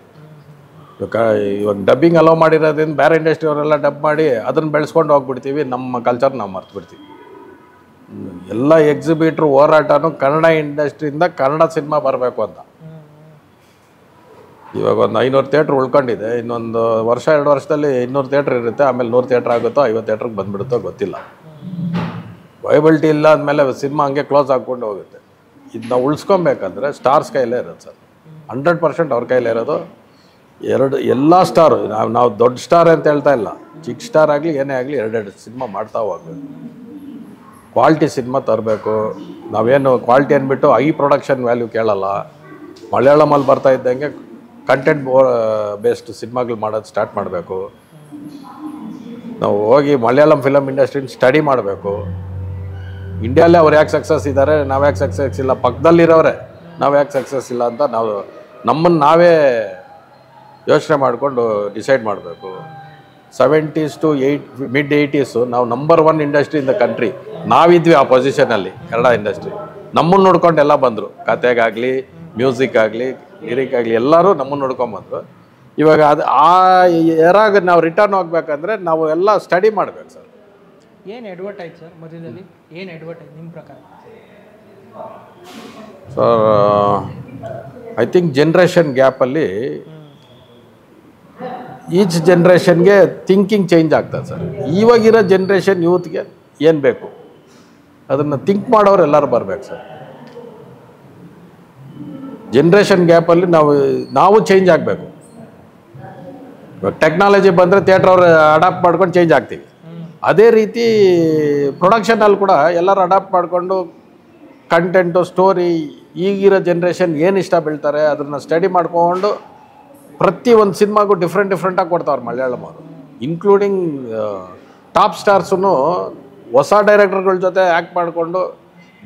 ಇವಾಗ ಡಬ್ಬಿಂಗ್ ಅಲೋ ಮಾಡಿರೋದ್ರಿಂದ ಬೇರೆ ಇಂಡಸ್ಟ್ರಿ ಅವರೆಲ್ಲ ಡಬ್ ಮಾಡಿ ಅದನ್ನು ಬೆಳೆಸ್ಕೊಂಡು ಹೋಗ್ಬಿಡ್ತೀವಿ, ನಮ್ಮ ಕಲ್ಚರ್ ನಾವು ಮರ್ತು ಬಿಡ್ತೀವಿ. ಎಲ್ಲ ಎಕ್ಸಿಬಿಟ್ರು ಹೋರಾಟನೂ ಕನ್ನಡ ಇಂಡಸ್ಟ್ರಿಯಿಂದ ಕನ್ನಡ ಸಿನಿಮಾ ಬರಬೇಕು ಅಂತ. ಇವಾಗ ಒಂದು 500 ಥಿಯೇಟ್ರ್ ಉಳ್ಕೊಂಡಿದೆ, ಇನ್ನೊಂದು ವರ್ಷ 2 ವರ್ಷದಲ್ಲಿ 200 ಥಿಯೇಟ್ರ್ ಇರುತ್ತೆ, ಆಮೇಲೆ 100 ಥಿಯೇಟ್ರ್ ಆಗುತ್ತೋ 50 ಥಿಯೇಟ್ರಿಗೆ ಬಂದುಬಿಡುತ್ತೋ ಗೊತ್ತಿಲ್ಲ. ವೈಬಿಲಿಟಿ ಇಲ್ಲ ಅಂದಮೇಲೆ ಸಿನಿಮಾ ಹಂಗೆ ಕ್ಲೋಸ್ ಹಾಕ್ಕೊಂಡು ಹೋಗುತ್ತೆ. ಇದನ್ನ ಉಳಿಸ್ಕೊಬೇಕಂದ್ರೆ ಸ್ಟಾರ್ಸ್ ಕೈಲೇ ಇರೋದು ಸರ್, 100% ಅವ್ರ ಕೈಲೇ ಇರೋದು. ಎಲ್ಲ ಸ್ಟಾರು, ನಾವು ದೊಡ್ಡ ಸ್ಟಾರ್ ಅಂತ ಹೇಳ್ತಾ ಇಲ್ಲ, ಚಿಕ್ಕ ಸ್ಟಾರ್ ಆಗಲಿ ಏನೇ ಆಗಲಿ 2 ಸಿನಿಮಾ ಮಾಡ್ತಾ ಹೋಗ್ಬೇಕು. ಕ್ವಾಲಿಟಿ ಸಿನಿಮಾ ತರಬೇಕು. ನಾವೇನು ಕ್ವಾಲಿಟಿ ಅಂದ್ಬಿಟ್ಟು ಪ್ರೊಡಕ್ಷನ್ ವ್ಯಾಲ್ಯೂ ಕೇಳಲ್ಲ. ಮಲಯಾಳಮಲ್ಲಿ ಬರ್ತಾ ಇದ್ದಂಗೆ ಕಂಟೆಂಟ್ ಬೇಸ್ಡ್ ಸಿನಿಮಾಗಳು ಮಾಡೋದು ಸ್ಟಾರ್ಟ್ ಮಾಡಬೇಕು. ನಾವು ಹೋಗಿ ಮಲಯಾಳಂ ಫಿಲಮ್ ಇಂಡಸ್ಟ್ರಿನ ಸ್ಟಡಿ ಮಾಡಬೇಕು. ಇಂಡಿಯಾಲೇ ಅವ್ರು ಯಾಕೆ ಸಕ್ಸಸ್ ಇದ್ದಾರೆ, ನಾವು ಯಾಕೆ ಸಕ್ಸಸ್ ಇಲ್ಲ, ಪಕ್ಕದಲ್ಲಿರೋರೆ ನಾವು ಯಾಕೆ ಸಕ್ಸಸ್ ಇಲ್ಲ ಅಂತ ನಮ್ಮನ್ನು ನಾವೇ ಯೋಚನೆ ಮಾಡಿಕೊಂಡು ಡಿಸೈಡ್ ಮಾಡಬೇಕು. 70s to mid-80s ನಾವು number 1 industry in the country ನಾವಿದ್ವಿ. ಆ ಪೊಸಿಷನಲ್ಲಿ ಕನ್ನಡ ಇಂಡಸ್ಟ್ರಿ ನಮ್ಮನ್ನು ನೋಡ್ಕೊಂಡು ಎಲ್ಲ ಬಂದರು. ಕತೆಗಾಗಲಿ, ಮ್ಯೂಸಿಕ್ ಆಗಲಿ, ಲಿರಿಕ್ ಆಗಲಿ ಎಲ್ಲರೂ ನಮ್ಮನ್ನು ನೋಡ್ಕೊಂಬಂದರು. ಇವಾಗ ಎರಾಗ ನಾವು ರಿಟರ್ನ್ ಹೋಗ್ಬೇಕಂದ್ರೆ ನಾವು ಎಲ್ಲ ಸ್ಟಡಿ ಮಾಡಬೇಕು ಸರ್. ಏನು ಅಡ್ವರ್ಟೈಸ್ ಸರ್ ಮಧ್ಯದಲ್ಲಿ, ಏನು ಅಡ್ವರ್ಟೈಸ್ ನಿಮ್ಮ ಪ್ರಕಾರ? ಸರ್ ಐ ಥಿಂಕ್ ಜನ್ರೇಷನ್ ಗ್ಯಾಪಲ್ಲಿ ಈಚ್ ಜನ್ರೇಷನ್ಗೆ ಥಿಂಕಿಂಗ್ ಚೇಂಜ್ ಆಗ್ತದೆ ಸರ್. ಇವಾಗಿರೋ ಜನ್ರೇಷನ್ ಯೂತ್ಗೆ ಏನು ಬೇಕು ಅದನ್ನು ಥಿಂಕ್ ಮಾಡೋರು ಎಲ್ಲರೂ ಬರಬೇಕು ಸರ್. ಜನ್ರೇಷನ್ ಗ್ಯಾಪಲ್ಲಿ ನಾವು ಚೇಂಜ್ ಆಗಬೇಕು. ಇವಾಗ ಟೆಕ್ನಾಲಜಿ ಬಂದರೆ ಥಿಯೇಟ್ರ್ ಅವ್ರು ಅಡಾಪ್ಟ್ ಮಾಡ್ಕೊಂಡು ಚೇಂಜ್ ಆಗ್ತೀವಿ. ಅದೇ ರೀತಿ ಪ್ರೊಡಕ್ಷನಲ್ಲಿ ಕೂಡ ಎಲ್ಲರೂ ಅಡಾಪ್ಟ್ ಮಾಡಿಕೊಂಡು ಕಂಟೆಂಟು, ಸ್ಟೋರಿ, ಈಗಿರೋ ಜನ್ರೇಷನ್ ಏನು ಇಷ್ಟ ಬೀಳ್ತಾರೆ ಅದನ್ನು ಸ್ಟಡಿ ಮಾಡ್ಕೊಂಡು ಪ್ರತಿ ಒಂದು ಸಿನಿಮಾಗೂ ಡಿಫ್ರೆಂಟಾಗಿ ಕೊಡ್ತಾವ್ರು ಮಲಯಾಳಂ ಅವರು. ಇನ್ಕ್ಲೂಡಿಂಗ್ ಟಾಪ್ ಸ್ಟಾರ್ಸೂ ಹೊಸ ಡೈರೆಕ್ಟರ್ಗಳ ಜೊತೆ ಆ್ಯಕ್ಟ್ ಮಾಡಿಕೊಂಡು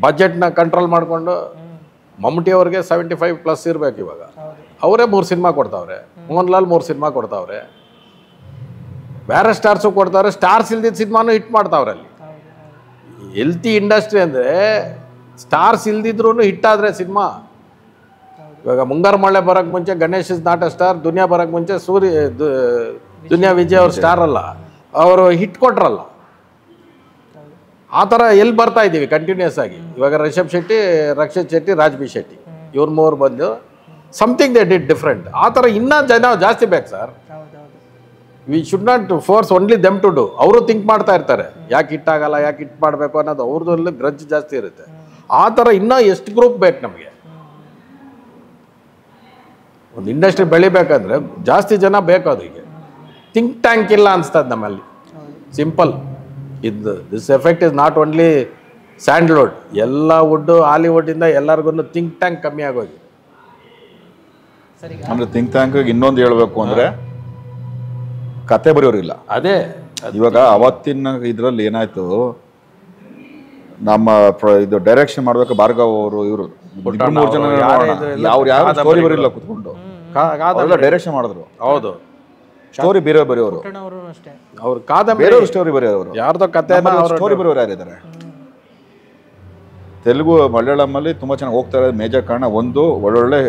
ಬಜೆಟ್ನ ಕಂಟ್ರೋಲ್ ಮಾಡಿಕೊಂಡು, ಮಮ್ಮೂಟಿ ಅವ್ರಿಗೆ 75+ ಇರಬೇಕು ಇವಾಗ, ಅವರೇ 3 ಸಿನಿಮಾ ಕೊಡ್ತಾವ್ರೆ. ಮೋಹನ್ ಲಾಲ್ 3 ಸಿನಿಮಾ ಕೊಡ್ತಾವ್ರೆ. ಬೇರೆ ಸ್ಟಾರ್ಸು ಕೊಡ್ತಾವ್ರೆ. ಸ್ಟಾರ್ಸ್ ಇಲ್ದಿದ್ದ ಸಿನಿಮಾನು ಹಿಟ್ ಮಾಡ್ತಾವ್ರೆ. ಅಲ್ಲಿ ಹೆಲ್ತಿ ಇಂಡಸ್ಟ್ರಿ ಅಂದರೆ ಸ್ಟಾರ್ಸ್ ಇಲ್ದಿದ್ರೂ ಹಿಟ್ಟಾದರೆ ಸಿನಿಮಾ. ಇವಾಗ ಮುಂಗಾರು ಮಳೆ ಬರೋಕ್ಕೆ ಮುಂಚೆ Ganesh is not a star, Duniya ಬರೋಕ್ಕೆ ಮುಂಚೆ ದುನಿಯಾ ವಿಜಯ್ ಅವ್ರ ಸ್ಟಾರ್ ಅಲ್ಲ, ಅವರು ಹಿಟ್ ಕೊಟ್ರಲ್ಲ. ಆ ಥರ ಎಲ್ಲಿ ಬರ್ತಾ ಇದ್ದೀವಿ ಕಂಟಿನ್ಯೂಸ್ ಆಗಿ. ಇವಾಗ ರಿಷಬ್ ಶೆಟ್ಟಿ, ರಕ್ಷಿತ್ ಶೆಟ್ಟಿ, ರಾಜ್ ಬಿ ಶೆಟ್ಟಿ ಇವ್ರು 3 ಬಂದು ಸಮಥಿಂಗ್ ದೇ ಡಿಡ್ ಡಿಫ್ರೆಂಟ್. ಆ ಥರ ಇನ್ನೂ ಜನ ಜಾಸ್ತಿ ಬೇಕು sir. We should not force only them to do. ಅವರು ಥಿಂಕ್ ಮಾಡ್ತಾ ಇರ್ತಾರೆ, ಯಾಕೆ ಹಿಟ್ ಆಗಲ್ಲ, ಯಾಕೆ ಹಿಟ್ ಮಾಡಬೇಕು ಅನ್ನೋದು ಅವ್ರದ್ರಲ್ಲಿ ಗ್ರಜ್ ಜಾಸ್ತಿ ಇರುತ್ತೆ. ಆ ಥರ ಇನ್ನೂ ಎಷ್ಟು ಗ್ರೂಪ್ ಬೇಕು ನಮಗೆ? ಒಂದು ಇಂಡಸ್ಟ್ರಿ ಬೆಳಿಬೇಕಂದ್ರೆ ಜಾಸ್ತಿ ಜನ ಬೇಕು. ಅದಕ್ಕೆ ಥಿಂಕ್ ಟ್ಯಾಂಕ್ ಇಲ್ಲ ಅನಿಸ್ತದೆ ನಮ್ಮಲ್ಲಿ. Simple this effect is not only sandalwood, ಎಲ್ಲ ವುಡ್ಡು ಹಾಲಿವುಡ್ಡಿಂದ ಎಲ್ಲರಿಗೂ ಥಿಂಕ್ ಟ್ಯಾಂಕ್ ಕಮ್ಮಿ ಆಗೋಗಿ. ಅಂದರೆ ಥಿಂಕ್ ಟ್ಯಾಂಕ್ ಇನ್ನೊಂದು ಹೇಳಬೇಕು ಅಂದರೆ ಕತೆ ಬರೆಯೋರಿಲ್ಲ. ಅದೇ ಇವಾಗ ಅವತ್ತಿನ ಇದರಲ್ಲಿ ಏನಾಯ್ತು, ನಮ್ಮ ಇದು ಡೈರೆಕ್ಷನ್ ಮಾಡ್ಬೇಕು ಭಾರ್ಗವ್ ಅವರು, ಇವರು 3 ಜನ ಯಾರು ಸ್ಟೋರಿ ಬರೀಲ್ಲ ಕುತ್ಕೊಂಡು ಡೈರೆಕ್ಷನ್ ಮಾಡಿದ್ರು. ಹೌದು, ಸ್ಟೋರಿ ಬೇರೆ ಬರೆಯೋರು, ಅವ್ರು ಕಾದಂಬರಿ ಬೇರೆಯವರು ಸ್ಟೋರಿ ಬರೆಯೋರು, ಯಾರ್ದೋ ಕತೆ ಸ್ಟೋರಿ ಬರೆಯೋರು ಯಾರಿದ್ದಾರೆ? ತೆಲುಗು ಮಲಯಾಳಮಲ್ಲಿ ತುಂಬ ಚೆನ್ನಾಗಿ ಹೋಗ್ತಾ ಇರೋದು ಮೇಜರ್ ಕಾರಣ ಒಂದು ಒಳ್ಳೊಳ್ಳೆ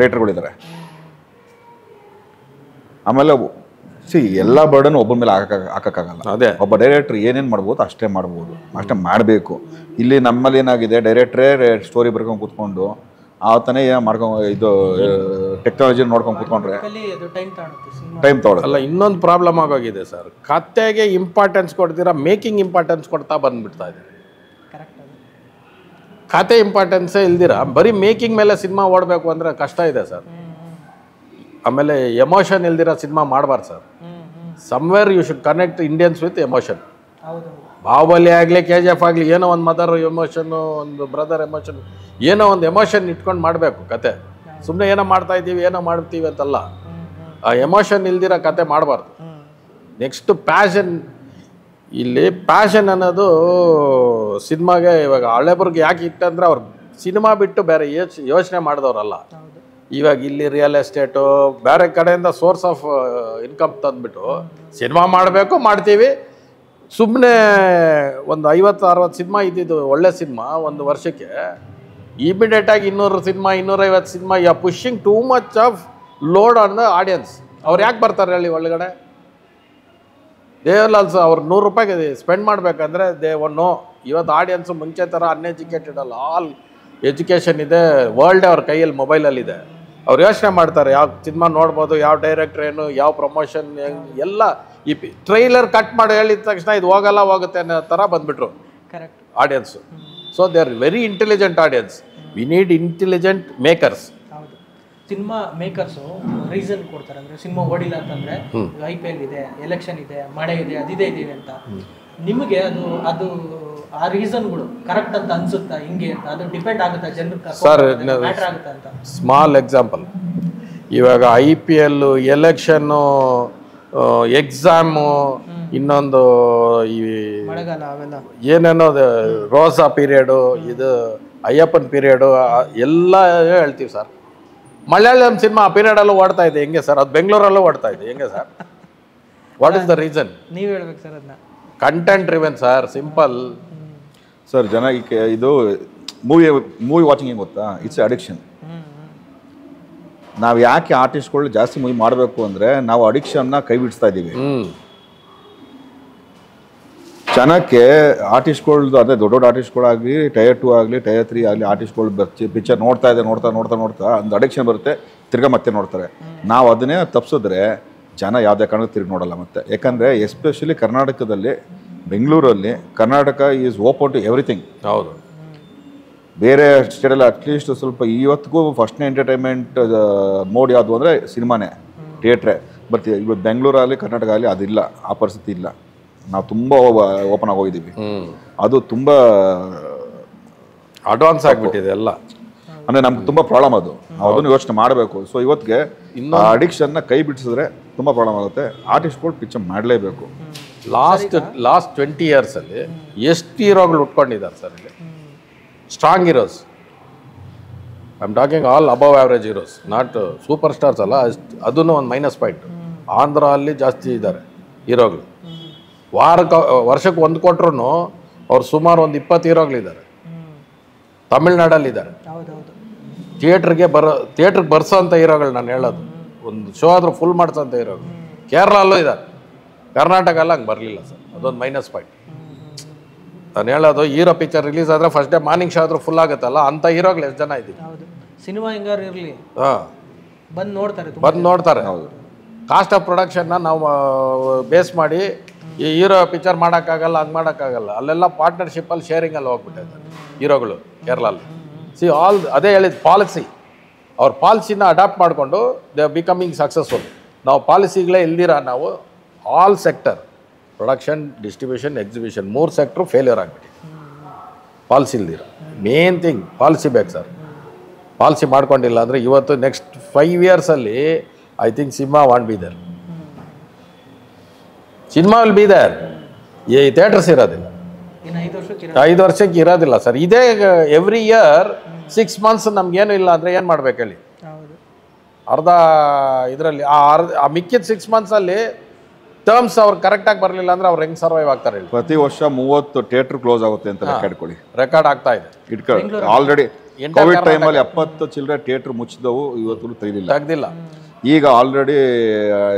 ರೈಟರ್ಗಳಿದ್ದಾರೆ. ಆಮೇಲೆ ಎಲ್ಲ ಬರ್ಡನ್ ಒಬ್ಬನ ಮೇಲೆ ಹಾಕಕ್ಕಾಗಲ್ಲ. ಅದೇ ಒಬ್ಬ ಡೈರೆಕ್ಟರ್ ಏನೇನು ಮಾಡ್ಬೋದು ಅಷ್ಟೇ ಮಾಡ್ಬೋದು, ಅಷ್ಟೇ ಮಾಡಬೇಕು. ಇಲ್ಲಿ ನಮ್ಮಲ್ಲಿ ಏನಾಗಿದೆ, ಡೈರೆಕ್ಟ್ರೇ ಸ್ಟೋರಿ ಬರ್ಕೊಂಡು ಕೂತ್ಕೊಂಡು ಆತನೇ ಮಾಡ್ಕೊಂಡು ಇದು ಟೆಕ್ನಾಲಜಿ ನೋಡ್ಕೊಂಡು ಕೂತ್ಕೊಂಡ್ರೆ ಟೈಮ್ ತೊಗೊಳಲ್ಲ. ಅಲ್ಲ, ಇನ್ನೊಂದು ಪ್ರಾಬ್ಲಮ್ ಆಗೋಗಿದೆ ಸರ್, ಕತೆಗೆ ಇಂಪಾರ್ಟೆನ್ಸ್ ಕೊಡ್ತೀರಾ ಮೇಕಿಂಗ್ ಇಂಪಾರ್ಟೆನ್ಸ್ ಕೊಡ್ತಾ ಬಂದ್ಬಿಡ್ತಾ ಇದೆ. ಕತೆ ಇಂಪಾರ್ಟೆನ್ಸೇ ಇಲ್ದಿರ ಬರೀ ಮೇಕಿಂಗ್ ಮೇಲೆ ಸಿನಿಮಾ ಓಡಬೇಕು ಅಂದರೆ ಕಷ್ಟ ಇದೆ ಸರ್. ಆಮೇಲೆ ಎಮೋಷನ್ ಇಲ್ದಿರ ಸಿನಿಮಾ ಮಾಡಬಾರ್ದು sir. Somewhere you should connect Indians with emotion. Baahubali ಆಗಲಿ KGF ಆಗಲಿ ಏನೋ ಒಂದು ಮದರ್ ಎಮೋಷನ್ನು, ಒಂದು ಬ್ರದರ್ ಎಮೋಷನ್, ಏನೋ ಒಂದು ಎಮೋಷನ್ ಇಟ್ಕೊಂಡು ಮಾಡಬೇಕು ಕತೆ. ಸುಮ್ಮನೆ ಏನೋ ಮಾಡ್ತಾ ಇದ್ದೀವಿ ಏನೋ ಮಾಡ್ತೀವಿ ಅಂತಲ್ಲ, ಆ ಎಮೋಷನ್ ಇಲ್ದಿರ ಕತೆ ಮಾಡಬಾರ್ದು. Next passion. ಇಲ್ಲಿ ಪ್ಯಾಷನ್ ಅನ್ನೋದು ಸಿನಿಮಾಗೆ ಇವಾಗ ಹಳೆಬ್ರಿಗೆ ಯಾಕೆ ಇಟ್ಟಂದ್ರೆ ಅವ್ರು ಸಿನಿಮಾ ಬಿಟ್ಟು ಬೇರೆ ಯೋಚನೆ ಮಾಡಿದವ್ರಲ್ಲ. ಇವಾಗ ಇಲ್ಲಿ ರಿಯಲ್ ಎಸ್ಟೇಟು ಬೇರೆ ಕಡೆಯಿಂದ ಸೋರ್ಸ್ ಆಫ್ ಇನ್ಕಮ್ ತಂದುಬಿಟ್ಟು ಸಿನಿಮಾ ಮಾಡಬೇಕು, ಮಾಡ್ತೀವಿ. ಸುಮ್ಮನೆ ಒಂದು 50-60 ಸಿನಿಮಾ ಇದ್ದಿದ್ದು ಒಳ್ಳೆ ಸಿನಿಮಾ ಒಂದು ವರ್ಷಕ್ಕೆ ಇಮಿಡಿಯೇಟಾಗಿ 200 cinema 250 cinema you are pushing too much of load on the audience. ಅವ್ರು ಯಾಕೆ ಬರ್ತಾರೆ ಹೇಳಿ ಒಳಗಡೆ? ದೇ ವಿಲ್ ಆಲ್ಸೋ ಅವ್ರು ₹100 ಸ್ಪೆಂಡ್ ಮಾಡಬೇಕಂದ್ರೆ ದೇ ನೋ. ಇವತ್ತು ಆಡಿಯನ್ಸು ಮುಂಚೆ ಥರ ಅನ್ಎಜುಕೇಟೆಡ್ ಅಲ್ಲ, ಆಲ್ ಎಜುಕೇಷನ್ ಇದೆ, ವರ್ಲ್ಡ್ ಅವ್ರ ಕೈಯಲ್ಲಿ ಮೊಬೈಲಲ್ಲಿದೆ. ಅವ್ರು ಯೋಚನೆ ಮಾಡ್ತಾರೆ ಯಾವ ಸಿನಿಮಾ ನೋಡ್ಬೋದು, ಯಾವ ಡೈರೆಕ್ಟ್ರ್ ಏನು, ಯಾವ ಪ್ರಮೋಷನ್ ಎಲ್ಲ. ಈ ಟ್ರೈಲರ್ ಕಟ್ ಮಾಡಿ ಹೇಳಿದ ತಕ್ಷಣ ಇದು ಹೋಗುತ್ತೆ ಅನ್ನೋ ಥರ ಬಂದುಬಿಟ್ರು correct audience. So they are very intelligent audience. We need intelligent makers. ಹೌದು, ಸಿನಿಮಾ ಮೇಕರ್ಸು ರೀಸನ್ ಕೊಡ್ತಾರೆ. ಅಂದರೆ ಸಿನಿಮಾ ಓಡಿಲ್ಲ ಅಂತಂದರೆ IPL ಇದೆ, ಎಲೆಕ್ಷನ್ ಇದೆ, ಮಳೆ ಇದೆ, ಅದಿದೆ ಇದೆ ಅಂತ. ನಿಮಗೆ ಅದು ಆ ರೀಸನ್ಗಳು ಕರೆಕ್ಟ್ ಅಂತ ಅನ್ಸುತ್ತಾ ಹಿಂಗೆ ಅಂತ? ಅದು ಡಿಪೆಂಡ್ ಆಗುತ್ತಾ ಜನರಿಗೆ? ಸರ್ ಮ್ಯಾಟರ್ ಆಗುತ್ತಾ ಅಂತ ಸ್ಮಾಲ್ ಎಕ್ಸಾಂಪಲ್. ಇವಾಗ IPL, ಎಲೆಕ್ಷನ್ನು, ಎಕ್ಸಾಮು, ಇನ್ನೊಂದು ಈ ಮಳೆಗಾಲ ಅವೆಲ್ಲ ಏನೇನೋ ರೋಸಾ ಪೀರಿಯಡು, ಇದು ಅಯ್ಯಪ್ಪನ ಪೀರಿಯಡು ಎಲ್ಲ ಹೇಳ್ತೀವಿ ಸರ್. ಮಲಯಾಳಂ ಸಿನಿಮಾ ಆ ಪೀರಿಯಡಲ್ಲೂ ಓಡ್ತಾ ಇದೆ ಹೆಂಗೆ ಸರ್? ಅದು ಬೆಂಗಳೂರಲ್ಲೂ ಓಡ್ತಾ ಇದೆ ಹೆಂಗೆ sir? What is the reason? ನೀವು ಹೇಳ್ಬೇಕು ಸರ್ ಅದನ್ನ. Content driven sir, simple sir. ಜನ ಇದು ಮೂವಿ ವಾಚಿಂಗ್ ಹೆಂಗೆ ಗೊತ್ತಾ? It's addiction. ನಾವು ಯಾಕೆ ಆರ್ಟಿಸ್ಟ್ಗಳು ಜಾಸ್ತಿ ಮೂವಿ ಮಾಡಬೇಕು ಅಂದರೆ ನಾವು ಅಡಿಕ್ಷನ್ನ ಕೈ ಬಿಡಿಸ್ತಾ ಇದ್ದೀವಿ. ಜನಕ್ಕೆ ಆರ್ಟಿಸ್ಟ್ಗಳ್ದು ಅಂದರೆ ದೊಡ್ಡ ದೊಡ್ಡ ಆರ್ಟಿಸ್ಟ್ಗಳಾಗಲಿ, ಟೈರ್ 2 ಆಗಲಿ, ಟೈರ್ 3 ಆಗಲಿ, ಆರ್ಟಿಸ್ಟ್ಗಳು ಪಿಕ್ಚರ್ ನೋಡ್ತಾ ಒಂದು ಅಡಿಕ್ಷನ್ ಬರುತ್ತೆ, ತಿರ್ಗಾ ಮತ್ತೆ ನೋಡ್ತಾರೆ. ನಾವು ಅದನ್ನೇ ತಪ್ಪಿಸಿದ್ರೆ ಜನ ಯಾವುದೇ ಕಾರಣಕ್ಕೂ ತಿರುಗಿ ನೋಡಲ್ಲ ಮತ್ತೆ. ಯಾಕಂದರೆ ಎಸ್ಪೆಷಲಿ ಕರ್ನಾಟಕದಲ್ಲಿ, ಬೆಂಗಳೂರಲ್ಲಿ Karnataka is open to everything. ಹೌದು. ಬೇರೆ ಸ್ಟೇಟಲ್ಲಿ ಅಟ್ಲೀಸ್ಟ್ ಸ್ವಲ್ಪ ಇವತ್ತಿಗೂ ಫಸ್ಟ್ನೇ ಎಂಟರ್ಟೈನ್ಮೆಂಟ್ ಮೋಡ್ ಯಾವುದು ಅಂದರೆ ಸಿನಿಮಾನೇ, ಥಿಯೇಟ್ರೇ. ಬಟ್ ಇವತ್ತು ಬೆಂಗಳೂರಲ್ಲಿ, ಕರ್ನಾಟಕ ಆಗಲಿ ಅದಿಲ್ಲ, ಆ ಪರಿಸ್ಥಿತಿ ಇಲ್ಲ. ನಾವು ತುಂಬ ಓಪನ್ ಆಗೋಗಿದ್ದೀವಿ. ಅದು ತುಂಬ ಅಡ್ವಾನ್ಸ್ ಆಗಿಬಿಟ್ಟಿದೆ ಎಲ್ಲ. ಅಂದರೆ ನಮ್ಗೆ ತುಂಬ ಪ್ರಾಬ್ಲಮ್ ಅದು. ನಾವು ಅದನ್ನು ಯೋಚನೆ ಮಾಡಬೇಕು. ಸೊ ಇವತ್ತಿಗೆ ಅಡಿಕ್ಷನ್ನ ಕೈ ಬಿಡಿಸಿದ್ರೆ ತುಂಬ ಪ್ರಾಬ್ಲಮ್ ಆಗುತ್ತೆ. ಆರ್ಟಿಸ್ಟ್ಗಳು ಪಿಕ್ಚರ್ ಮಾಡಲೇಬೇಕು. ಲಾಸ್ಟ್ 20 ಇಯರ್ಸಲ್ಲಿ ಎಷ್ಟು ಹೀರೋಗಳು ಉಟ್ಕೊಂಡಿದ್ದಾರೆ ಸರ್ ಇಲ್ಲಿ? Strong heroes. I am talking all above average heroes, not super stars ಅಲ್ಲ. ಅದನ್ನು ಒಂದು ಮೈನಸ್ ಪಾಯಿಂಟ್. ಆಂಧ್ರ ಅಲ್ಲಿ ಜಾಸ್ತಿ ಇದ್ದಾರೆ ಹೀರೋಗಳು. ವರ್ಷಕ್ಕೆ ಒಂದು ಕೊಟ್ರು ಅವ್ರು ಸುಮಾರು ಒಂದು 20 ಹೀರೋಗಳಿದ್ದಾರೆ. ತಮಿಳ್ನಾಡಲ್ಲಿದ್ದಾರೆ. ಥಿಯೇಟ್ರಿಗೆ ಬರ್ಸೋ ಅಂಥ ಹೀರೋಗಳು ನಾನು ಹೇಳೋದು. ಒಂದು ಶೋ ಆದರೂ ಫುಲ್ ಮಾಡ್ಸೋಂಥ ಹೀರೋಗಳು ಕೇರಳಲ್ಲೂ ಇದ್ದಾರೆ. ಕರ್ನಾಟಕ ಎಲ್ಲ ಹಂಗೆ ಬರಲಿಲ್ಲ ಸರ್. ಅದೊಂದು ಮೈನಸ್ ಪಾಯಿಂಟ್. ನಾನು ಹೇಳೋದು ಹೀರೋ ಪಿಕ್ಚರ್ ರಿಲೀಸ್ ಆದರೆ ಫಸ್ಟ್ ಡೇ ಮಾರ್ನಿಂಗ್ ಶೋ ಆದರೂ ಫುಲ್ ಆಗುತ್ತಲ್ಲ, ಅಂಥ ಹೀರೋಗಳು ಎಷ್ಟು ಜನ ಇದ್ದೀವಿ. ಸಿನಿಮಾ ಹೆಂಗಾರು ಇರಲಿ ಬಂದು ನೋಡ್ತಾರೆ. ಹೌದು. ಕಾಸ್ಟ್ ಆಫ್ ಪ್ರೊಡಕ್ಷನ್ನ ನಾವು ಬೇಸ್ ಮಾಡಿ ಈ ಹೀರೋ ಪಿಕ್ಚರ್ ಮಾಡೋಕ್ಕಾಗಲ್ಲ, ಹಂಗೆ ಮಾಡೋಕ್ಕಾಗಲ್ಲ. ಅಲ್ಲೆಲ್ಲ ಪಾರ್ಟ್ನರ್ಶಿಪ್ಪಲ್ಲಿ ಶೇರಿಂಗಲ್ಲಿ ಹೋಗ್ಬಿಟ್ಟಿದ್ದಾರೆ ಹೀರೋಗಳು ಕೇರಳಲ್ಲಿ. ಅದೇ ಹೇಳಿದ ಪಾಲಿಸಿ. ಅವ್ರ ಪಾಲಿಸಿನ ಅಡಾಪ್ಟ್ ಮಾಡಿಕೊಂಡು ದೇ ಆರ್ ಬಿಕಮಿಂಗ್ ಸಕ್ಸಸ್ಫುಲ್. ನಾವು ಪಾಲಿಸಿಗಳೇ ಇಲ್ದಿರ ನಾವು all sector, production, distribution, exhibition 3 sector failure ಆಗಿಬಿಟ್ಟು ಪಾಲಿಸಿ ಇಲ್ದಿರ. ಮೇನ್ ಥಿಂಗ್ ಪಾಲಿಸಿ ಬೇಕು ಸರ್. ಪಾಲಿಸಿ ಮಾಡ್ಕೊಂಡಿಲ್ಲ ಅಂದರೆ ಇವತ್ತು ನೆಕ್ಸ್ಟ್ 5 ಇಯರ್ಸಲ್ಲಿ I think cinema won't be there. Cinema will be there. ಈ ಥಿಯೇಟರ್ಸ್ ಇರೋದಿಲ್ಲ, 5 ವರ್ಷಕ್ಕೆ ಇರೋದಿಲ್ಲ ಸರ್. ಇದೇ ಎವ್ರಿ ಇಯರ್ 6 ಮಂತ್ಸ್ ನಮ್ಗೇನು ಇಲ್ಲ ಅಂದರೆ ಏನು ಮಾಡ್ಬೇಕು ಹೇಳಿ? ಅರ್ಧ ಇದರಲ್ಲಿ ಆ ಮಿಕ್ಕಿದ 6 ಮಂತ್ಸಲ್ಲಿ ಟರ್ಮ್ಸ್ ಅವ್ರು ಕರೆಕ್ಟಾಗಿ ಬರಲಿಲ್ಲ ಅಂದರೆ ಅವ್ರು ಹೆಂಗೆ ಸರ್ವೈವ್ ಆಗ್ತಾರೆ ಹೇಳಿ? ಪ್ರತಿ ವರ್ಷ 30 ಥಿಯೇಟ್ರ್ ಕ್ಲೋಸ್ ಆಗುತ್ತೆ ಅಂತ ಲೆಕ್ಕ ಇಟ್ಕೊಳ್ಳಿ. ರೆಕಾರ್ಡ್ ಆಗ್ತಾ ಇದೆ. ಆಲ್ರೆಡಿ ಕೋವಿಡ್ ಟೈಮಲ್ಲಿ 70 ಚಿಲ್ಲರೆ ಥಿಯೇಟ್ರ್ ಮುಚ್ಚಿದವು, ಇವತ್ತು ತೆಗೆದಿಲ್ಲ. ಈಗ ಆಲ್ರೆಡಿ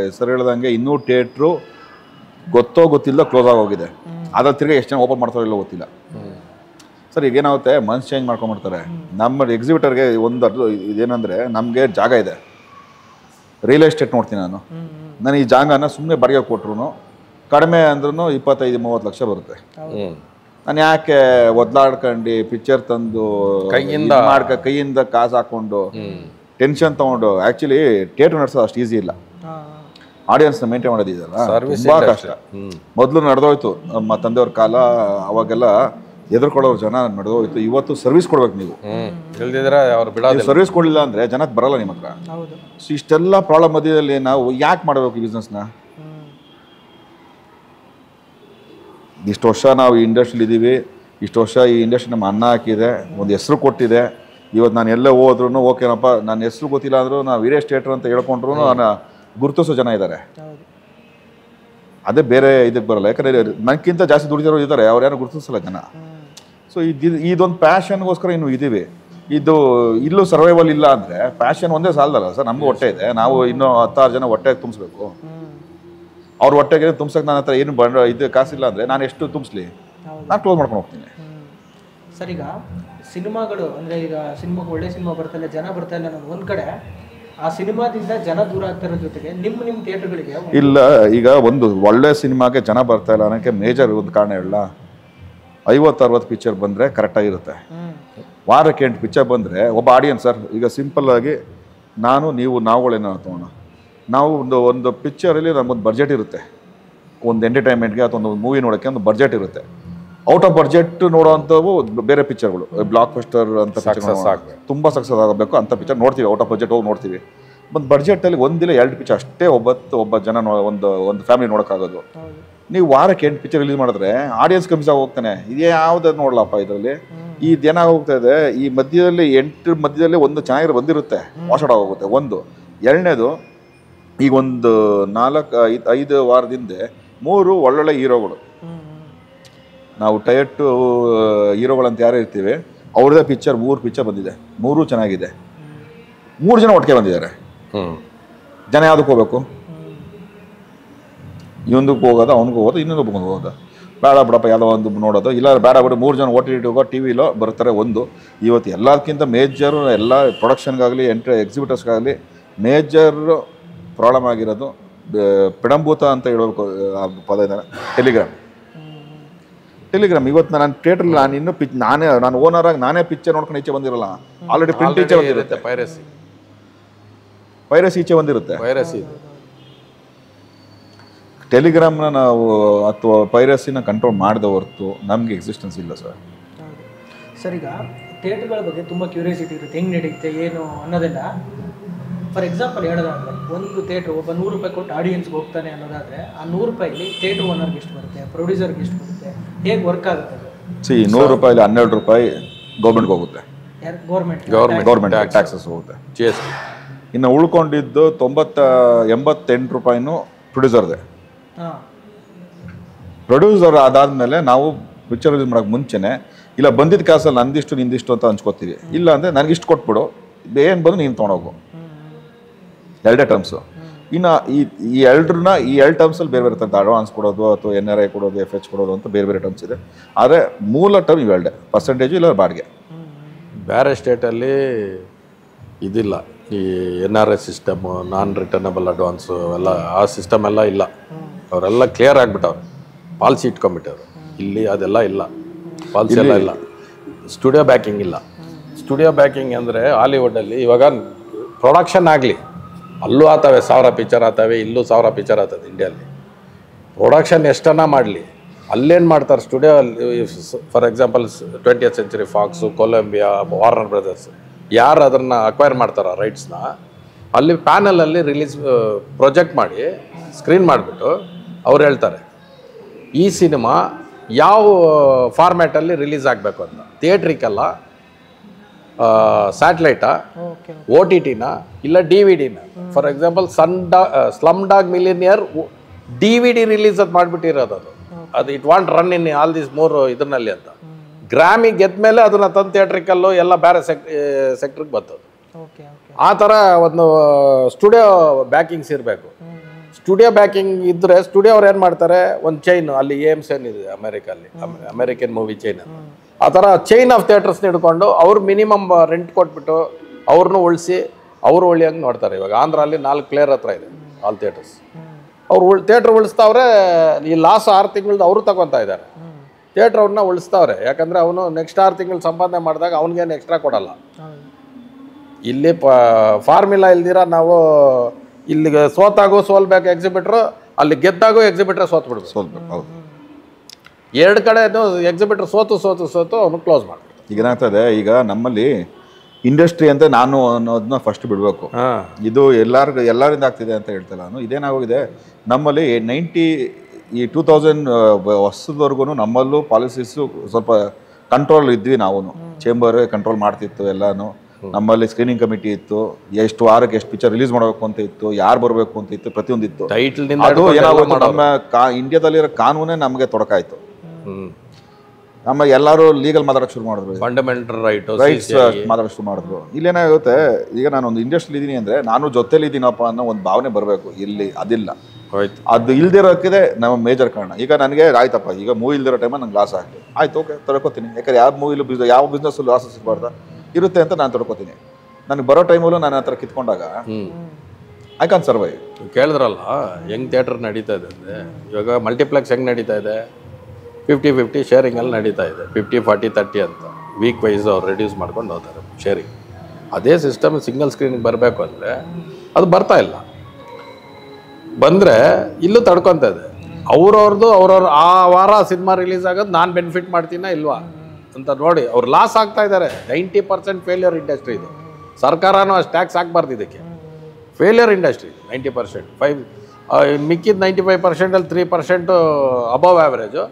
ಹೆಸರು ಹೇಳ್ದಂಗೆ 200 ಥಿಯೇಟ್ರು ಗೊತ್ತಿಲ್ಲ ಕ್ಲೋಸ್ ಆಗೋಗಿದೆ. ಅದ್ರಲ್ಲಿ ತಿರ್ಗಿ ಎಷ್ಟು ಜನ ಓಪನ್ ಮಾಡ್ತಾರೋ ಇಲ್ಲ ಗೊತ್ತಿಲ್ಲ ಸರ್. ಈಗ ಏನಾಗುತ್ತೆ, ಮನ್ಸು ಚೇಂಜ್ ಮಾಡ್ಕೊಂಡ್ಬಿಡ್ತಾರೆ. ನಮ್ಮ ಎಕ್ಸಿಬಿಟರ್ಗೆ ಒಂದು ಇದೇನಂದರೆ, ನಮಗೆ ಜಾಗ ಇದೆ, ರಿಯಲ್ ಎಸ್ಟೇಟ್ ನೋಡ್ತೀನಿ ನಾನು ಈ ಜಾಗನ ಸುಮ್ಮನೆ ಬಾಡಿಗೆ ಕೊಟ್ರು ಕಡಿಮೆ ಅಂದ್ರೂ 25-30 ಲಕ್ಷ ಬರುತ್ತೆ. ನಾನು ಯಾಕೆ ಒದ್ಲಾಡ್ಕೊಂಡು ಪಿಕ್ಚರ್ ತಂದು ಕೈಯಿಂದ ಕಾಸು ಹಾಕ್ಕೊಂಡು ಟೆನ್ಷನ್ ತೊಗೊಂಡು ಆ್ಯಕ್ಚುಲಿ ಥಿಯೇಟ್ರ್ ನಡೆಸೋದು ಅಷ್ಟು ಈಸಿ ಇಲ್ಲ. ಆಡಿಯನ್ಸ್ನ ಮೇಂಟೈನ್ ಮಾಡೋದಿದೆಯಲ್ಲ ತುಂಬ ಕಷ್ಟ. ಮೊದಲು ನಡೆದೋಯ್ತು ನಮ್ಮ ತಂದೆಯವ್ರ ಕಾಲ, ಅವಾಗೆಲ್ಲ ಎದುರ್ಕೊಳ್ಳೋರು ಜನ ನಡೆದೋಯ್ತು. ಇವತ್ತು ಸರ್ವಿಸ್ ಕೊಡ್ಬೇಕು ನೀವು, ಸರ್ವಿಸ್ ಕೊಡಲಿಲ್ಲ ಅಂದರೆ ಜನ ಬರಲ್ಲ ನಿಮ್ಮ ಹತ್ರ. ಸೊ ಇಷ್ಟೆಲ್ಲ ಪ್ರಾಬ್ಲಮ್ ಮಧ್ಯದಲ್ಲಿ ನಾವು ಯಾಕೆ ಮಾಡಬೇಕು ಈ ಬಿಸ್ನೆಸ್ನ? ಇಷ್ಟು ವರ್ಷ ನಾವು ಈ ಇಂಡಸ್ಟ್ರಿಲಿ ಇದ್ದೀವಿ, ಇಷ್ಟು ವರ್ಷ ಈ ಇಂಡಸ್ಟ್ರಿ ನಮ್ಮ ಅನ್ನ ಹಾಕಿದೆ, ಒಂದು ಹೆಸರು ಕೊಟ್ಟಿದೆ. ಇವತ್ತು ನಾನು ಎಲ್ಲೇ ಹೋದ್ರೂ ಓಕೆನಪ್ಪ, ನನ್ನ ಹೆಸರು ಗೊತ್ತಿಲ್ಲ ಅಂದರೂ ನಾವು ವೀರೇಶ್ ಥಿಯೇಟ್ರ್ ಅಂತ ಹೇಳ್ಕೊಂಡ್ರು ನಾನು ಗುರುತಿಸೋ ಜನ ಇದ್ದಾರೆ. ಅದೇ ಬೇರೆ ಇದಕ್ಕೆ ಬರಲ್ಲ, ಯಾಕಂದರೆ ನನಗಿಂತ ಜಾಸ್ತಿ ದುಡಿದಿರೋರು ಇದ್ದಾರೆ, ಅವ್ರು ಯಾರು ಗುರುತಿಸಲ್ಲ ಜನ. ಸೊ ಇದೊಂದು ಪ್ಯಾಷನ್ಗೋಸ್ಕರ ಇನ್ನು ಇದ್ದೀವಿ. ಇದು ಇಲ್ಲೂ ಸರ್ವೈವಲ್ ಇಲ್ಲ ಅಂದರೆ ಪ್ಯಾಷನ್ ಒಂದೇ ಸಾಲದಲ್ಲ ಸರ್. ನಮಗೂ ಹೊಟ್ಟೆ ಇದೆ, ನಾವು ಇನ್ನೂ 10 ಜನ ಹೊಟ್ಟೆಗೆ ತುಂಬಿಸ್ಬೇಕು. ಅವ್ರ ಹೊಟ್ಟೆಗೆ ತುಂಬ್ಸಕ್ಕೆ ನನ್ನ ಹತ್ರ ಏನು ಇದು ಕಾಸಿಲ್ಲ ಅಂದರೆ ನಾನು ಎಷ್ಟು ತುಂಬಿಸ್ಲಿ, ನಾನು ಕ್ಲೋಸ್ ಮಾಡ್ಕೊಂಡು ಹೋಗ್ತೀನಿ. ಸರ್, ಈಗ ಸಿನಿಮಾಗಳು ಅಂದರೆ ಈಗ ಸಿನಿಮಾಗೆ ಒಳ್ಳೆ ಸಿನಿಮಾ ಬರ್ತಾ ಇಲ್ಲ, ಜನ ಬರ್ತಾ ಇಲ್ಲ ಅನ್ನೋದು ಒಂದು ಕಡೆ, ಆ ಸಿನಿಮಾದಿಂದ ಜನ ದೂರ ಆಗ್ತಿರೋ ಜೊತೆಗೆ ನಿಮ್ಮ ಥಿಯೇಟರ್ಗಳಿಗೆ ಇಲ್ಲ. ಈಗ ಒಂದು ಒಳ್ಳೆ ಸಿನಿಮಾಗೆ ಜನ ಬರ್ತಾ ಇಲ್ಲ ಅನ್ನೋಕ್ಕೆ ಮೇಜರ್ ಒಂದು ಕಾರಣ ಹೇಳ. 50-60 ಪಿಕ್ಚರ್ ಬಂದರೆ ಕರೆಕ್ಟಾಗಿರುತ್ತೆ. ವಾರಕ್ಕೆ 8 ಪಿಕ್ಚರ್ ಬಂದರೆ ಒಬ್ಬ ಆಡಿಯನ್ಸ್ ಸರ್, ಈಗ ಸಿಂಪಲ್ಲಾಗಿ ನಾವುಗಳೇನೋ ತಗೋಣ, ನಾವು ಒಂದು ಪಿಕ್ಚರಲ್ಲಿ ನಮಗೊಂದು ಬಡ್ಜೆಟ್ ಇರುತ್ತೆ. ಒಂದು ಎಂಟರ್ಟೈನ್ಮೆಂಟ್ಗೆ ಅಥವಾ ಒಂದು ಮೂವಿ ನೋಡೋಕ್ಕೆ ಒಂದು ಬಡ್ಜೆಟ್ ಇರುತ್ತೆ. ಔಟ್ ಆಫ್ ಬಡ್ಜೆಟ್ ನೋಡೋವಂಥವು ಬೇರೆ ಪಿಕ್ಚರ್ಗಳು, ಬ್ಲಾಕ್ ಬಸ್ಟರ್ ಅಂತ ತುಂಬ ಸಕ್ಸಸ್ ಆಗಬೇಕು ಅಂತ ಪಿಕ್ಚರ್ ನೋಡ್ತೀವಿ. ಔಟ್ ಆಫ್ ಬಡ್ಜೆಟ್ ಹೋಗಿ ನೋಡ್ತೀವಿ. ಒಂದು ಬಡ್ಜೆಟಲ್ಲಿ 1 ಇಲ್ಲ 2 ಪಿಕ್ಚರ್ ಅಷ್ಟೇ ಒಬ್ಬ ಜನ ಒಂದು ಫ್ಯಾಮಿಲಿ ನೋಡೋಕ್ಕಾಗೋದು. ನೀವು ವಾರಕ್ಕೆ 8 ಪಿಕ್ಚರ್ ರಿಲೀಸ್ ಮಾಡಿದ್ರೆ ಆಡಿಯನ್ಸ್ ಕಮ್ಮಿ ಹೋಗ್ತಾನೆ. ಇದೇ ಯಾವ್ದು ನೋಡಲಪ್ಪ ಇದರಲ್ಲಿ. ಇದೇನಾಗ ಹೋಗ್ತಾ ಇದೆ, ಈ ಮಧ್ಯದಲ್ಲಿ 8 ಮಧ್ಯದಲ್ಲಿ ಒಂದು ಚೆನ್ನಾಗಿರೋ ಬಂದಿರುತ್ತೆ, ವಾಶ್ ಹೋಗುತ್ತೆ ಒಂದು. ಎರಡನೇದು, ಈಗ ಒಂದು 4-5 ವಾರದಿಂದ 3 ಒಳ್ಳೊಳ್ಳೆ ಹೀರೋಗಳು, ನಾವು ಟೈರ್ 2 ಹೀರೋಗಳಂತ ಯಾರು ಇರ್ತೀವಿ, ಅವ್ರದ್ದೇ ಪಿಕ್ಚರ್ 3 ಪಿಕ್ಚರ್ ಬಂದಿದೆ, 3 ಚೆನ್ನಾಗಿದೆ. 3 ಜನ ಒಟ್ಟಿಗೆ ಬಂದಿದ್ದಾರೆ. ಜನ ಯಾವುದಕ್ಕೆ ಹೋಗ್ಬೇಕು? ಇವೊಂದಕ್ಕೆ ಹೋಗೋದು, ಅವನಿಗೆ ಹೋಗೋದು, ಇನ್ನೊಂದೊಬ್ಬ ಹೋಗೋದು. ಬೇಡ ಬಿಡಪ್ಪ ಯಾವುದೋ ಒಂದು ನೋಡೋದು, ಇಲ್ಲ ಬೇಡ ಬಿಡು 3 ಜನ OTT ಹೋಗೋ, ಟಿ ವಿಲೋ ಬರ್ತಾರೆ. ಇವತ್ತು ಎಲ್ಲದಕ್ಕಿಂತ ಮೇಜರು ಎಲ್ಲ ಪ್ರೊಡಕ್ಷನ್ಗಾಗಲಿ ಎಕ್ಸಿಬಿಟರ್ಸ್ಗಾಗಲಿ ಮೇಜರು ಪ್ರಾಬ್ಲಮ್ ಆಗಿರೋದು ಪಿಡಂಭೂತ ಅಂತ ಹೇಳಬೇಕು ಪದ ಇದ್ದಾನೆ, ಟೆಲಿಗ್ರಾಮ್. ಇವತ್ತು ನಾನು ಥಿಯೇಟ್ರಲ್ಲಿ ನಾನು ಇನ್ನೂ ನಾನು ಓನರಾಗಿ ನಾನೇ ಪಿಕ್ಚರ್ ನೋಡ್ಕೊಂಡು ಈಚೆ ಬಂದಿರಲ್ಲ. ಆಲ್ರೆಡಿ ಪ್ರಿಂಟ್ ಈಚೆ ಬಂದಿರುತ್ತೆ, ಪೈರಸಿ ಈಚೆ ಬಂದಿರುತ್ತೆ. ಟೆಲಿಗ್ರಾಮ್ನ ನಾವು ಅಥವಾ ಪೈರಸಿನ ಕಂಟ್ರೋಲ್ ಮಾಡಿದ ಹೊರತು ನಮಗೆ ಎಕ್ಸಿಸ್ಟೆನ್ಸ್ ಇಲ್ಲ ಸರ್. ಸರ್, ಈಗ ಥಿಯೇಟರ್ಗಳ ಬಗ್ಗೆ ತುಂಬ ಕ್ಯೂರಿಯಾಸಿಟಿ ಇರುತ್ತೆ, ಹೆಂಗೆ ನಡೀತೆ ಏನು ಅನ್ನೋದೆಲ್ಲ. ಫಾರ್ ಎಕ್ಸಾಂಪಲ್ ಹೇಳೋದಾದ್ರೆ, ಒಂದು ಥಿಯೇಟ್ರ್ ಒಬ್ಬ 100 ರೂಪಾಯಿ ಕೊಟ್ಟು ಆಡಿಯನ್ಸ್ಗೆ ಹೋಗ್ತಾನೆ ಅನ್ನೋದಾದರೆ, ಆ 100 ರೂಪಾಯಿಲಿ ಥಿಯೇಟ್ರ್ ಓನರ್ಗೆ ಎಷ್ಟು ಬರುತ್ತೆ, ಪ್ರೊಡ್ಯೂಸರ್ಗೆ ಎಷ್ಟು ಬರುತ್ತೆ, ಹೇಗೆ ವರ್ಕ್ ಆಗುತ್ತೆ? 100 ರೂಪಾಯಿಲಿ 12 ರೂಪಾಯಿ ಗೌರ್ಮೆಂಟ್ಗೆ ಹೋಗುತ್ತೆ, ಗೌರ್ಮೆಂಟ್ ಟ್ಯಾಕ್ಸಸ್ ಹೋಗುತ್ತೆ, GST. ಇನ್ನು ಉಳ್ಕೊಂಡಿದ್ದು 88 ರೂಪಾಯಿನೂ ಪ್ರೊಡ್ಯೂಸರ್ದೆ. ಪ್ರೊಡ್ಯೂಸರ್ ಅದಾದಮೇಲೆ ನಾವು ಪಿಕ್ಚರ್ ರಿಲೀಸ್ ಮಾಡೋಕ್ಕೆ ಮುಂಚೆನೇ ಇಲ್ಲ ಬಂದಿದ್ದ ಕಾಸಲ್ಲಿ ನಂದಿಷ್ಟು ನಿಂದಿಷ್ಟು ಅಂತ ಹಂಚ್ಕೋತೀವಿ. ಇಲ್ಲ ಅಂದರೆ ನನಗಿಷ್ಟು ಕೊಟ್ಬಿಡು, ಏನು ಬಂದು ನೀನು ತೊಗೊಂಡೋಗು, 2 ಟರ್ಮ್ಸು. ಇನ್ನು ಈ 2 ಟರ್ಮ್ಸಲ್ಲಿ ಬೇರೆ ಬೇರೆ ಥರದ ಅಡ್ವಾನ್ಸ್ ಕೊಡೋದು ಅಥವಾ NRI ಕೊಡೋದು, FH ಕೊಡೋದು ಅಂತ ಬೇರೆ ಬೇರೆ ಟರ್ಮ್ಸ್ ಇದೆ. ಆದರೆ ಮೂಲ ಟರ್ಮ್ ಇವೆರಡೆ, ಪರ್ಸೆಂಟೇಜು ಇಲ್ಲ ಬಾಡಿಗೆ. ಬೇರೆ ಸ್ಟೇಟಲ್ಲಿ ಇದಿಲ್ಲ, ಈ NRI ಸಿಸ್ಟಮು, ನಾನ್ ರಿಟರ್ನಬಲ್ ಅಡ್ವಾನ್ಸು ಎಲ್ಲ, ಆ ಸಿಸ್ಟಮ್ ಎಲ್ಲ ಇಲ್ಲ. ಅವರೆಲ್ಲ ಕ್ಲಿಯರ್ ಆಗಿಬಿಟ್ಟವ್ರು, ಪಾಲಿಸಿ ಇಟ್ಕೊಂಡ್ಬಿಟ್ಟವ್ರು. ಇಲ್ಲಿ ಅದೆಲ್ಲ ಇಲ್ಲ, ಪಾಲಿಸಿ ಎಲ್ಲ ಇಲ್ಲ. ಸ್ಟುಡಿಯೋ ಬ್ಯಾಕಿಂಗ್ ಇಲ್ಲ. ಸ್ಟುಡಿಯೋ ಬ್ಯಾಕಿಂಗ್ ಅಂದರೆ ಹಾಲಿವುಡ್ಡಲ್ಲಿ ಇವಾಗ ಪ್ರೊಡಕ್ಷನ್ ಆಗಲಿ, ಅಲ್ಲೂ ಆತವೆ 1000 ಪಿಕ್ಚರ್ ಆತವೆ, ಇಲ್ಲೂ 1000 ಪಿಕ್ಚರ್ ಆಗ್ತದೆ. ಇಂಡಿಯಲ್ಲಿ ಪ್ರೊಡಕ್ಷನ್ ಎಷ್ಟನ್ನ ಮಾಡಲಿ, ಅಲ್ಲೇನು ಮಾಡ್ತಾರೆ studio. For example 20th Century Fox, Columbia, Warner Brothers, ಯಾರು ಅದನ್ನು ಅಕ್ವೈರ್ ಮಾಡ್ತಾರೋ ರೈಟ್ಸ್ನ, ಅಲ್ಲಿ ಪ್ಯಾನಲಲ್ಲಿ ಪ್ರೊಜೆಕ್ಟ್ ಮಾಡಿ ಸ್ಕ್ರೀನ್ ಮಾಡಿಬಿಟ್ಟು ಅವ್ರು ಹೇಳ್ತಾರೆ ಈ ಸಿನಿಮಾ ಯಾವ ಫಾರ್ಮ್ಯಾಟಲ್ಲಿ ರಿಲೀಸ್ ಆಗಬೇಕು ಅಂತ. ಥಿಯೇಟ್ರಿಕಲ್ಲ, ಸ್ಯಾಟಲೈಟಾ, OTTನ, ಇಲ್ಲ DVD-ನ. For example slumdog millionaire DVD release ಅದು ಮಾಡಿಬಿಟ್ಟಿರೋದು. ಅದು it won't run in all these 3 ಇದರಲ್ಲಿ ಅಂತ. ಗ್ರಾಮಿ ಗೆದ್ದ ಮೇಲೆ ಅದನ್ನು ತಂದು ಥಿಯೇಟ್ರಿಕಲ್ಲು ಎಲ್ಲ ಬೇರೆ ಸೆಕ್ಟ್ರಿಗೆ ಬರ್ತದೆ. ಆ ಥರ ಒಂದು ಸ್ಟುಡಿಯೋ ಬ್ಯಾಕಿಂಗ್ಸ್ ಇರಬೇಕು. ಸ್ಟುಡಿಯೋ ಬ್ಯಾಕಿಂಗ್ ಇದ್ದರೆ ಸ್ಟುಡಿಯೋ ಅವ್ರು ಏನು ಮಾಡ್ತಾರೆ, ಒಂದು ಚೈನು, ಅಲ್ಲಿ AMC ಇದೆ ಅಮೆರಿಕಲ್ಲಿ, ಅಮೆರಿಕನ್ ಮೂವಿ ಚೈನ್. ಆ ಥರ ಚೈನ್ ಆಫ್ ಥಿಯೇಟರ್ಸ್ನ ಹಿಡ್ಕೊಂಡು ಅವ್ರು ಮಿನಿಮಮ್ ರೆಂಟ್ ಕೊಟ್ಬಿಟ್ಟು ಅವ್ರನ್ನೂ ಉಳಿಸಿ ಅವರು ಉಳಿಯಂಗೆ ನೋಡ್ತಾರೆ. ಇವಾಗ ಆಂಧ್ರಲ್ಲಿ 4 ಪ್ಲೇಯರ್ ಹತ್ರ ಇದೆ ಆಲ್ ಥಿಯೇಟರ್ಸ್. ಅವ್ರು ಥಿಯೇಟ್ರ್ ಉಳಿಸ್ತಾವ್ರೆ. ಈ ಲಾಸ್ 6 ತಿಂಗಳದ್ದು ಅವರು ತಗೊತಾ ಇದ್ದಾರೆ. ಥಿಯೇಟ್ರ್ ಅವ್ರನ್ನ ಉಳಿಸ್ತವ್ರೆ. ಯಾಕಂದರೆ ಅವನು ನೆಕ್ಸ್ಟ್ 6 ತಿಂಗಳು ಸಂಪಾದನೆ ಮಾಡಿದಾಗ ಅವ್ನಿಗೇನು ಎಕ್ಸ್ಟ್ರಾ ಕೊಡಲ್ಲ. ಇಲ್ಲಿ ಫಾರ್ಮುಲಾ ಇಲ್ದಿರ ನಾವು ಇಲ್ಲಿಗೆ ಸೋತಾಗೂ ಸೋಲ್ಬೇಕು ಎಕ್ಸಿಬಿಟ್ರು, ಅಲ್ಲಿ ಗೆದ್ದಾಗೂ ಎಕ್ಸಿಬಿಟ್ರೆ ಸೋತ್ಬಿಡ್ಬೇಕು. ಹೌದು. 2 ಕಡೆ ಎಕ್ಸಿಬಿಟ್ರ್ ಸೋತು ಅವನು ಕ್ಲೋಸ್ ಮಾಡ್ತಾರೆ. ಈಗ ಏನಾಗ್ತದೆ, ಈಗ ನಮ್ಮಲ್ಲಿ ಇಂಡಸ್ಟ್ರಿ ಅಂತ ನಾನು ಅನ್ನೋದನ್ನ ಫಸ್ಟ್ ಬಿಡಬೇಕು. ಇದು ಎಲ್ಲರಿಂದ ಆಗ್ತಿದೆ ಅಂತ ಹೇಳ್ತಲ್ಲ ನಾನು. ಇದೇನಾಗೋಗಿದೆ ನಮ್ಮಲ್ಲಿ 2000 ವರ್ಷದವರೆಗೂ ನಮ್ಮಲ್ಲೂ ಪಾಲಿಸೀಸು ಸ್ವಲ್ಪ ಕಂಟ್ರೋಲ್ ಇದ್ವಿ. ನಾವು ಚೇಂಬರ್ ಕಂಟ್ರೋಲ್ ಮಾಡ್ತಿತ್ತು ಎಲ್ಲಾನು. ನಮ್ಮಲ್ಲಿ ಸ್ಕ್ರೀನಿಂಗ್ ಕಮಿಟಿ ಇತ್ತು, ಎಷ್ಟು ವಾರಕ್ಕೆ ಎಷ್ಟು ಪಿಕ್ಚರ್ ರಿಲೀಸ್ ಮಾಡಬೇಕು ಅಂತ ಇತ್ತು, ಯಾರು ಬರಬೇಕು ಅಂತ ಇತ್ತು, ಪ್ರತಿಯೊಂದಿತ್ತು. ಅದು ಏನಾಗೋದು, ನಮ್ಮ ಇಂಡಿಯಾದಲ್ಲಿರೋ ಕಾನೂನೇ ನಮಗೆ ತೊಡಕಾಯ್ತು. ನಮ್ಮ ಎಲ್ಲರೂ ಲೀಗಲ್ ಮಾತಾಡೋಕೆ ಶುರು ಮಾಡಿದ್ರು, ಫಂಡಮೆಂಟಲ್ ರೈಟ್ಸ್ ಮಾತಾಡೋಕೆ ಶುರು ಮಾಡಿದ್ರು. ಇಲ್ಲೇನಾಗುತ್ತೆ, ಈಗ ನಾನು ಒಂದು ಇಂಡಸ್ಟ್ರಿ ಇದ್ದೀನಿ ಅಂದರೆ ನಾನು ಜೊತೆಲಿದ್ದೀನಪ್ಪ ಅನ್ನೋ ಒಂದು ಭಾವನೆ ಬರಬೇಕು. ಇಲ್ಲಿ ಅದಿಲ್ಲ, ಅದು ಇಲ್ದಿರೋಕ್ಕಿದೆ ನಮ್ಮ ಮೇಜರ್ ಕಾರಣ. ಈಗ ನನಗೆ ಆಯ್ತಪ್ಪ, ಈಗ ಮೂವಿ ಇಲ್ದಿರೋ ಟೈಮಲ್ಲಿ ನಂಗೆ ಲಾಸ್ ಆಗಿದೆ, ಆಯ್ತು ಓಕೆ ತಡ್ಕೋತೀನಿ. ಯಾಕಂದ್ರೆ ಯಾವ ಮೂವಿಲು ಯಾವ ಬಿಸ್ನೆಸ್ಸಲ್ಲೂ ಲಾಸ್ ಸಿಗಬಾರ್ದ ಇರುತ್ತೆ ಅಂತ ನಾನು ತಡ್ಕೋತೀನಿ. ನನಗೆ ಬರೋ ಟೈಮಲ್ಲೂ ನಾನು ಆ ಥರ ಕಿತ್ಕೊಂಡಾಗ ಐ ಕ್ಯಾನ್ ಸರ್ವೈವ್. ಕೇಳಿದ್ರಲ್ಲ ಹೆಂಗ್ ಥಿಯೇಟರ್ ನಡೀತಾ ಇದೆ ಅಂದರೆ, ಇವಾಗ ಮಲ್ಟಿಪ್ಲೆಕ್ಸ್ ಹೆಂಗೆ ನಡೀತಾ ಇದೆ, 50-50 ಶೇರಿಂಗಲ್ಲಿ ನಡೀತಾ ಇದೆ. 50-40-30 ಅಂತ ವೀಕ್ ವೈಸ್ ಅವ್ರು ರೆಡ್ಯೂಸ್ ಮಾಡ್ಕೊಂಡು ಹೋಗ್ತಾರೆ ಶೇರಿಂಗ್. ಅದೇ ಸಿಸ್ಟಮ್ ಸಿಂಗಲ್ ಸ್ಕ್ರೀನಿಗೆ ಬರಬೇಕು ಅಂದರೆ ಅದು ಬರ್ತಾ ಇಲ್ಲ. ಬಂದರೆ ಇಲ್ಲೂ ತಡ್ಕೊತಾ ಇದೆ. ಅವ್ರವ್ರದ್ದು ಆ ವಾರ ಸಿನಿಮಾ ರಿಲೀಸ್ ಆಗೋದು ನಾನು ಬೆನಿಫಿಟ್ ಮಾಡ್ತೀನ ಇಲ್ವಾ ಅಂತ ನೋಡಿ ಅವ್ರು ಲಾಸ್ ಆಗ್ತಾ ಇದ್ದಾರೆ. 90% ಫೇಲ್ಯೂರ್ ಇಂಡಸ್ಟ್ರಿ ಇದು. ಸರ್ಕಾರನೂ ಅಷ್ಟು ಟ್ಯಾಕ್ಸ್ ಹಾಕ್ಬಾರ್ದು ಇದಕ್ಕೆ. Failure industry 90%. ಮಿಕ್ಕಿದ 95%ಅಲ್ಲಿ 3% ಅಬವ್ ಆ್ಯಾವ್ರೇಜು,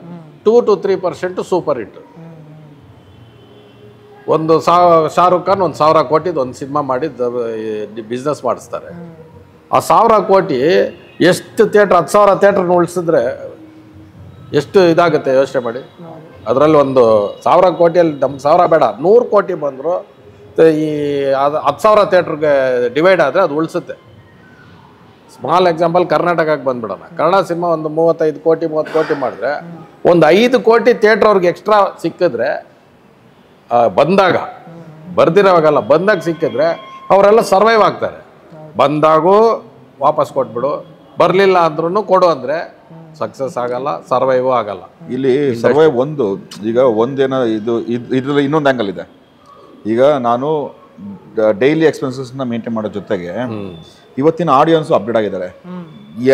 2-3% ಸೂಪರ್ ಹಿಟ್. ಒಂದು ಶಾರುಖ್ ಖಾನ್ 1,000 ಕೋಟಿದು ಒಂದು ಸಿನಿಮಾ ಮಾಡಿ ಬಿಸ್ನೆಸ್ ಮಾಡಿಸ್ತಾರೆ. ಆ 1,000 ಕೋಟಿ ಎಷ್ಟು ಥಿಯೇಟ್ರ್, 10,000 ಥಿಯೇಟ್ರನ್ನ ಉಳಿಸಿದ್ರೆ ಎಷ್ಟು ಇದಾಗುತ್ತೆ ಯೋಚನೆ ಮಾಡಿ. ಅದರಲ್ಲಿ ಒಂದು 1,000 ಕೋಟಿಯಲ್ಲಿ ನಮ್ಮ 1,000 ಬೇಡ 100 ಕೋಟಿ ಬಂದರು ಈ 10,000 ಥಿಯೇಟ್ರಿಗೆ ಡಿವೈಡ್ ಆದರೆ ಅದು ಉಳಿಸುತ್ತೆ. ಸ್ಮಾಲ್ ಎಕ್ಸಾಂಪಲ್ ಕರ್ನಾಟಕಕ್ಕೆ ಬಂದ್ಬಿಡೋಣ. ಕನ್ನಡ ಸಿನಿಮಾ ಒಂದು 35 ಕೋಟಿ 30 ಕೋಟಿ ಮಾಡಿದ್ರೆ ಒಂದು 5 ಕೋಟಿ ಥಿಯೇಟ್ರ್ ಅವ್ರಿಗೆ ಎಕ್ಸ್ಟ್ರಾ ಸಿಕ್ಕಿದ್ರೆ, ಬಂದಾಗ ಬರ್ದಿರೋವಾಗಲ್ಲ ಬಂದಾಗ ಸಿಕ್ಕಿದ್ರೆ ಅವರೆಲ್ಲ ಸರ್ವೈವ್ ಆಗ್ತಾರೆ. ಬಂದಾಗೂ ವಾಪಸ್ ಕೊಟ್ಬಿಡು, ಬರಲಿಲ್ಲ ಅಂದ್ರೂ ಕೊಡು ಅಂದರೆ ಸಕ್ಸಸ್ ಆಗಲ್ಲ, ಸರ್ವೈವು ಆಗಲ್ಲ. ಇಲ್ಲಿ ಸರ್ವೈವ್ ಒಂದು. ಈಗ ಒಂದೇನೋ ಇದರಲ್ಲಿ ಇನ್ನೊಂದು ಆ್ಯಂಗಲ್ ಇದೆ. ಈಗ ನಾನು ಡೈಲಿ ಎಕ್ಸ್ಪೆನ್ಸಸ್ನ ಮೇಂಟೈನ್ ಮಾಡೋ ಜೊತೆಗೆ ಇವತ್ತಿನ ಆಡಿಯನ್ಸು ಅಪ್ಡೇಟ್ ಆಗಿದ್ದಾರೆ.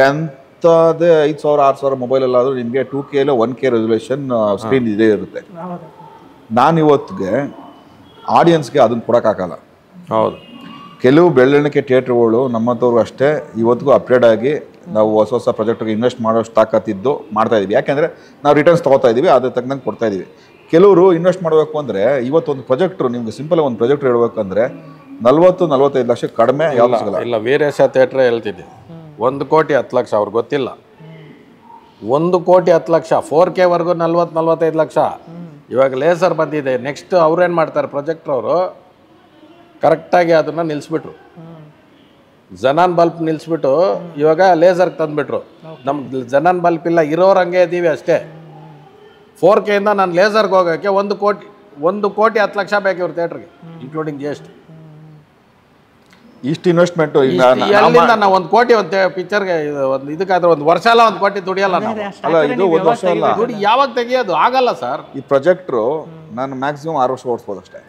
ಎಂಥದೇ 5,000-6,000 ಮೊಬೈಲಲ್ಲಾದರೂ ನಿಮಗೆ 2K 1K ರೆಸೊಲ್ಯೂಷನ್ ಸ್ಕ್ರೀನ್ ಇದೇ ಇರುತ್ತೆ. ನಾನು ಇವತ್ತಿಗೆ ಆಡಿಯನ್ಸ್ಗೆ ಅದನ್ನು ಕೊಡೋಕ್ಕಾಗಲ್ಲ. ಹೌದು, ಕೆಲವು ಬೆಳ್ಳೆಣಿಕೆ ಥಿಯೇಟ್ರ್ಗಳು ನಮ್ಮಂಥವ್ರು ಅಷ್ಟೇ ಇವತ್ತಿಗೂ ಅಪ್ಗ್ರೇಡ್ ಆಗಿ ನಾವು ಹೊಸ ಪ್ರಾಜೆಕ್ಟ್ಗೆ ಇನ್ವೆಸ್ಟ್ ಮಾಡೋಷ್ಟು ತಾಕತ್ತಿದ್ದು ಮಾಡ್ತಾಯಿದ್ದೀವಿ. ಯಾಕೆಂದರೆ ನಾವು ರಿಟರ್ನ್ಸ್ ತೊಗೋತಾ ಇದ್ದೀವಿ, ಅದ್ರ ತಕ್ಕಂಗೆ ಕೊಡ್ತಾ ಇದ್ದೀವಿ. ಕೆಲವರು ಇನ್ವೆಸ್ಟ್ ಮಾಡಬೇಕು ಅಂದರೆ ಇವತ್ತೊಂದು ಪ್ರಾಜೆಕ್ಟ್ರು ನಿಮ್ಗೆ ಸಿಂಪಲ್ ಒಂದು ಪ್ರಾಜೆಕ್ಟ್ ಹೇಳ್ಬೇಕಂದ್ರೆ 40-45 ಲಕ್ಷ ಕಡಿಮೆ ಯಾವುದು ಸಿಗಲ್ಲ. ಇಲ್ಲ, ವೀರೇಶ ಥಿಯೇಟ್ರೇ ಹೇಳ್ತಿದ್ದೆ 1 ಕೋಟಿ 10 ಲಕ್ಷ. ಅವ್ರಿಗೆ ಗೊತ್ತಿಲ್ಲ 1 ಕೋಟಿ 10 ಲಕ್ಷ 4K ವರ್ಗೂ 40-45 ಲಕ್ಷ. ಇವಾಗ ಲೇಸರ್ ಬಂದಿದೆ. ನೆಕ್ಸ್ಟ್ ಅವ್ರೇನು ಮಾಡ್ತಾರೆ, ಪ್ರೊಜೆಕ್ಟ್ರವರು ಕರೆಕ್ಟಾಗಿ ಅದನ್ನು ನಿಲ್ಲಿಸ್ಬಿಟ್ರು. ಜನಾನ್ ಬಲ್ಪ್ ನಿಲ್ಲಿಸ್ಬಿಟ್ಟು ಇವಾಗ ಲೇಸರ್ಗೆ ತಂದುಬಿಟ್ರು. ನಮ್ಗೆ ಜನಾನ್ ಬಲ್ಪ್ ಇಲ್ಲ, ಇರೋರು ಹಂಗೆ ಇದ್ದೀವಿ ಅಷ್ಟೇ. 4K ಇಂದ ನಾನು ಲೇಸರ್ಗೆ ಹೋಗೋಕ್ಕೆ 1 ಕೋಟಿ 10 ಲಕ್ಷ ಬೇಕು ಇವ್ರ ಥಿಯೇಟ್ರಿಗೆ, ಇನ್ಕ್ಲೂಡಿಂಗ್ GST. ಇಷ್ಟು ಇನ್ವೆಸ್ಟ್ಮೆಂಟು ಎಲ್ಲಿಂದ ನಾವು 1 ಕೋಟಿ ಒಂದು ಪಿಕ್ಚರ್ಗೆ ಒಂದು ಇದಕ್ಕಾದ್ರೆ 1 ವರ್ಷ ಅಲ್ಲ 1 ಕೋಟಿ ದುಡಿಯಲ್ಲ ನಾವು. ಅಲ್ಲ, ಇದು 1 ವರ್ಷ ಅಲ್ಲ, ದುಡ್ಡು ಯಾವಾಗ ತೆಗಿಯೋದು ಆಗಲ್ಲ ಸರ್. ಈ ಪ್ರಾಜೆಕ್ಟ್ರು ನಾನು ಮ್ಯಾಕ್ಸಿಮಮ್ 6 ವರ್ಷ ಓಡಿಸ್ಬೋದು ಅಷ್ಟೇ.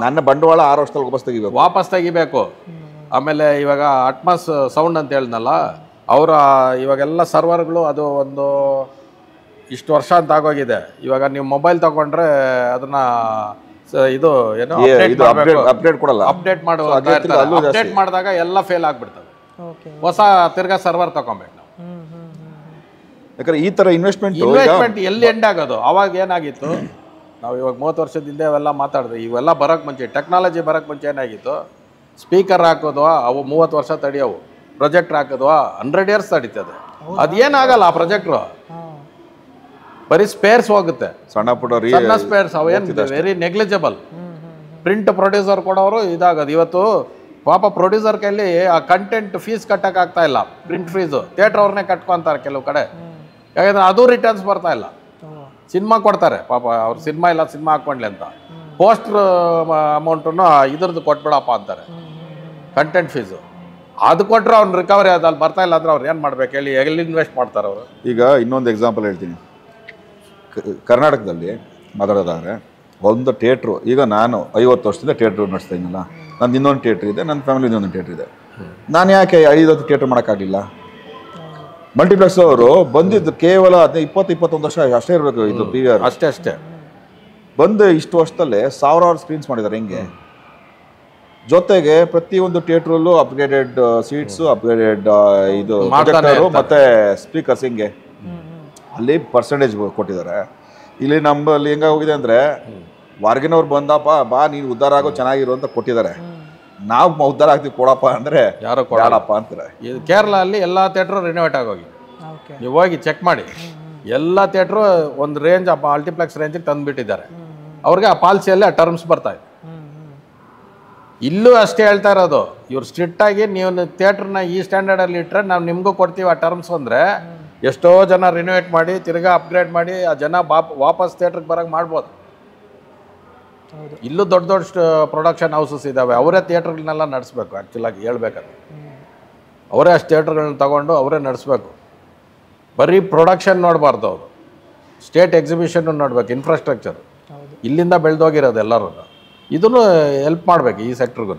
ನನ್ನ ಬಂಡವಾಳ 6 ವರ್ಷದಲ್ಲಿ ವಾಪಸ್ ತೆಗಿಬೇಕು. ಆಮೇಲೆ ಇವಾಗ ಅಟ್ಮಾಸ್ ಸೌಂಡ್ ಅಂತ ಹೇಳಿದ್ನಲ್ಲ, ಅವರ ಇವಾಗೆಲ್ಲ ಸರ್ವರ್ಗಳು ಅದು ಒಂದು ಇಷ್ಟು ವರ್ಷ ಅಂತ ಆಗೋಗಿದೆ. ಇವಾಗ ನೀವು ಮೊಬೈಲ್ ತಗೊಂಡ್ರೆ ಅದನ್ನ ಇದು ಏನು ಅಪ್ಡೇಟ್ ಕೊಡಲ್ಲ. ಅಪ್ಡೇಟ್ ಮಾಡಿದಾಗ ಎಲ್ಲ ಫೇಲ್ ಆಗ್ಬಿಡ್ತವೆ. ಹೊಸ ತಿರ್ಗಾ ಸರ್ವರ್ ತಗೊಬೇಕು ನಾವು. ಯಾಕಂದ್ರೆ ಈ ತರ ಇನ್ವೆಸ್ಟ್ಮೆಂಟ್ ಎಲ್ಲಿ ಎಂಡ್ ಆಗೋದು. ಅವಾಗ ಏನಾಗಿತ್ತು, ನಾವು ಇವಾಗ 30 ವರ್ಷದಿಂದ ಇವೆಲ್ಲ ಮಾತಾಡಿದ್ವಿ. ಇವೆಲ್ಲ ಬರೋಕ್ಕೆ ಮುಂಚೆ, ಟೆಕ್ನಾಲಜಿ ಬರೋಕ್ಕೆ ಮುಂಚೆ ಏನಾಗಿತ್ತು, ಸ್ಪೀಕರ್ ಹಾಕೋದ್ವಾ ಅವು 30 ವರ್ಷ ತಡೆಯವು, ಪ್ರೊಜೆಕ್ಟ್ರ್ ಹಾಕೋದ್ವಾ 100 ಇಯರ್ಸ್ ತಡೀತದೆ. ಅದೇನಾಗಲ್ಲ ಆ ಪ್ರೊಜೆಕ್ಟ್ರು, ಬರೀ ಸ್ಪೇರ್ಸ್ ಹೋಗುತ್ತೆ, ಸಣ್ಣ ಸ್ಪೇರ್ಸ್. ಅವೇನು ವೆರಿ ನೆಗ್ಲಿಜಿಬಲ್. ಪ್ರಿಂಟ್ ಪ್ರೊಡ್ಯೂಸರ್ ಕೊಡೋರು ಇದಾಗೋದು. ಇವತ್ತು ಪಾಪ ಪ್ರೊಡ್ಯೂಸರ್ ಕೈಲಿ ಆ ಕಂಟೆಂಟ್ ಫೀಸ್ ಕಟ್ಟೋಕ್ಕಾಗ್ತಾ ಇಲ್ಲ. ಪ್ರಿಂಟ್ ಫೀಸು ಥಿಯೇಟ್ರ್ ಅವ್ರನ್ನೇ ಕಟ್ಕೊತಾರೆ ಕೆಲವು ಕಡೆ. ಯಾಕಂದರೆ ಅದು ರಿಟರ್ನ್ಸ್ ಬರ್ತಾ ಇಲ್ಲ. ಸಿನಿಮಾ ಕೊಡ್ತಾರೆ ಪಾಪ, ಅವ್ರು ಸಿನಿಮಾ ಇಲ್ಲ ಸಿನಿಮಾ ಹಾಕ್ಕೊಂಡ್ಲಿ ಅಂತ ಪೋಸ್ಟ್ರ್ ಅಮೌಂಟನ್ನು ಇದ್ರದ್ದು ಕೊಟ್ಬಿಡಪ್ಪ ಅಂತಾರೆ, ಕಂಟೆಂಟ್ ಫೀಸು. ಅದು ಕೊಟ್ಟರೆ ಅವ್ನು ರಿಕವರಿ ಅದಲ್ಲಿ ಬರ್ತಾ ಇಲ್ಲ ಅಂದರೆ ಅವ್ರು ಏನು ಮಾಡ್ಬೇಕು ಹೇಳಿ, ಎಲ್ಲಿ ಇನ್ವೆಸ್ಟ್ ಮಾಡ್ತಾರೆ ಅವರು. ಈಗ ಇನ್ನೊಂದು ಎಕ್ಸಾಂಪಲ್ ಹೇಳ್ತೀನಿ. ಕರ್ನಾಟಕದಲ್ಲಿ ಮಾತಾಡೋದಾದ್ರೆ ಒಂದು ಥಿಯೇಟ್ರು, ಈಗ ನಾನು 50 ವರ್ಷದಿಂದ ಥಿಯೇಟ್ರು ನಡೆಸ್ತಾ ಇದ್ದೀನಲ್ಲ, ನಂದು ಇನ್ನೊಂದು ಥಿಯೇಟ್ರ್ ಇದೆ, ನನ್ನ ಫ್ಯಾಮಿಲಿ ಇನ್ನೊಂದು ಥಿಯೇಟ್ರ್ ಇದೆ. ನಾನು ಯಾಕೆ 50 ಥಿಯೇಟ್ರ್ ಮಾಡೋಕ್ಕಾಗಲಿಲ್ಲ? ಮಲ್ಟಿಪ್ಲೆಕ್ಸ್ ಅವರು ಬಂದಿದ್ದು ಕೇವಲ 20-21 ವರ್ಷ ಅಷ್ಟೇ ಇರಬೇಕು. ಇದು PVR ಅಷ್ಟೇ ಬಂದು ಇಷ್ಟು ವರ್ಷದಲ್ಲೇ ಸಾವಿರಾರು ಸ್ಕ್ರೀನ್ಸ್ ಮಾಡಿದ್ದಾರೆ. ಹೆಂಗೆ? ಜೊತೆಗೆ ಪ್ರತಿಯೊಂದು ಥಿಯೇಟ್ರಲ್ಲೂ ಅಪ್ಗ್ರೇಡೆಡ್ ಸೀಟ್ಸು, ಅಪ್ಗ್ರೇಡೆಡ್ ಇದು ಪ್ರೊಜೆಕ್ಟರು ಮತ್ತೆ ಸ್ಪೀಕರ್ಸ್. ಹಿಂಗೆ ಅಲ್ಲಿ ಪರ್ಸೆಂಟೇಜ್ ಕೊಟ್ಟಿದ್ದಾರೆ. ಇಲ್ಲಿ ನಮ್ಮಲ್ಲಿ ಹೆಂಗಾಗೋಗಿದೆ ಅಂದರೆ, ಹೊರಗಿನವ್ರು ಬಂದಪ್ಪ ಬಾ ನೀನು ಉದ್ಧಾರ ಆಗೋ ಚೆನ್ನಾಗಿರು ಅಂತ ಕೊಟ್ಟಿದ್ದಾರೆ. ನಾವು ಉದ್ಧಾರ ಆಗ್ತೀವಿ ಕೊಡಪ್ಪ ಅಂದರೆ ಯಾರೋ ಕೊಡಲ್ಲಪ್ಪ ಅಂತಾರೆ. ಇದು ಕೇರಳ ಅಲ್ಲಿ ಎಲ್ಲ ಥಿಯೇಟ್ರು ರಿನೋವೇಟ್ ಆಗೋಗಿ, ನೀವು ಹೋಗಿ ಚೆಕ್ ಮಾಡಿ, ಎಲ್ಲ ಥಿಯೇಟ್ರು ಒಂದು ರೇಂಜ್ ಮಲ್ಟಿಪ್ಲೆಕ್ಸ್ ರೇಂಜಿಗೆ ತಂದುಬಿಟ್ಟಿದ್ದಾರೆ. ಅವ್ರಿಗೆ ಆ ಪಾಲಿಸಿಯಲ್ಲಿ ಆ ಟರ್ಮ್ಸ್ ಬರ್ತಾ ಇದೆ. ಇಲ್ಲೂ ಅಷ್ಟೇ ಹೇಳ್ತಾ ಇರೋದು, ಇವ್ರು ಸ್ಟ್ರಿಕ್ಟಾಗಿ ನೀವು ಥಿಯೇಟ್ರನ್ನ ಈ ಸ್ಟ್ಯಾಂಡರ್ಡಲ್ಲಿ ಇಟ್ಟರೆ ನಾವು ನಿಮಗೂ ಕೊಡ್ತೀವಿ ಆ ಟರ್ಮ್ಸ್ ಅಂದರೆ, ಎಷ್ಟೋ ಜನ ರಿನೋವೇಟ್ ಮಾಡಿ ತಿರ್ಗಾ ಅಪ್ಗ್ರೇಡ್ ಮಾಡಿ ಆ ಜನ ವಾಪಸ್ ಥಿಯೇಟ್ರಿಗೆ ಬರೋಕ್ಕೆ ಮಾಡ್ಬೋದು. ಇಲ್ಲೂ ದೊಡ್ಡ ದೊಡ್ಡ ಪ್ರೊಡಕ್ಷನ್ ಹೌಸಸ್ ಇದ್ದಾವೆ, ಅವರೇ ಥಿಯೇಟ್ರ್ಗಳನ್ನೆಲ್ಲ ನಡೆಸ್ಬೇಕು. ಆ್ಯಕ್ಚುಲಾಗಿ ಹೇಳ್ಬೇಕಂದ್ರೆ ಅವರೇ ಅಷ್ಟು ಥಿಯೇಟ್ರ್ಗಳನ್ನ ತಗೊಂಡು ಅವರೇ ನಡೆಸ್ಬೇಕು. ಬರೀ ಪ್ರೊಡಕ್ಷನ್ ನೋಡಬಾರ್ದು, ಅವರು ಸ್ಟೇಟ್ ಎಕ್ಸಿಬಿಷನ್ನು ನೋಡ್ಬೇಕು, ಇನ್ಫ್ರಾಸ್ಟ್ರಕ್ಚರ್ ಇಲ್ಲಿಂದ ಬೆಳೆದೋಗಿರೋದು ಎಲ್ಲರೂ. ಇದನ್ನು ಹೆಲ್ಪ್ ಮಾಡಬೇಕು ಈ ಸೆಕ್ಟ್ರಿಗೂ.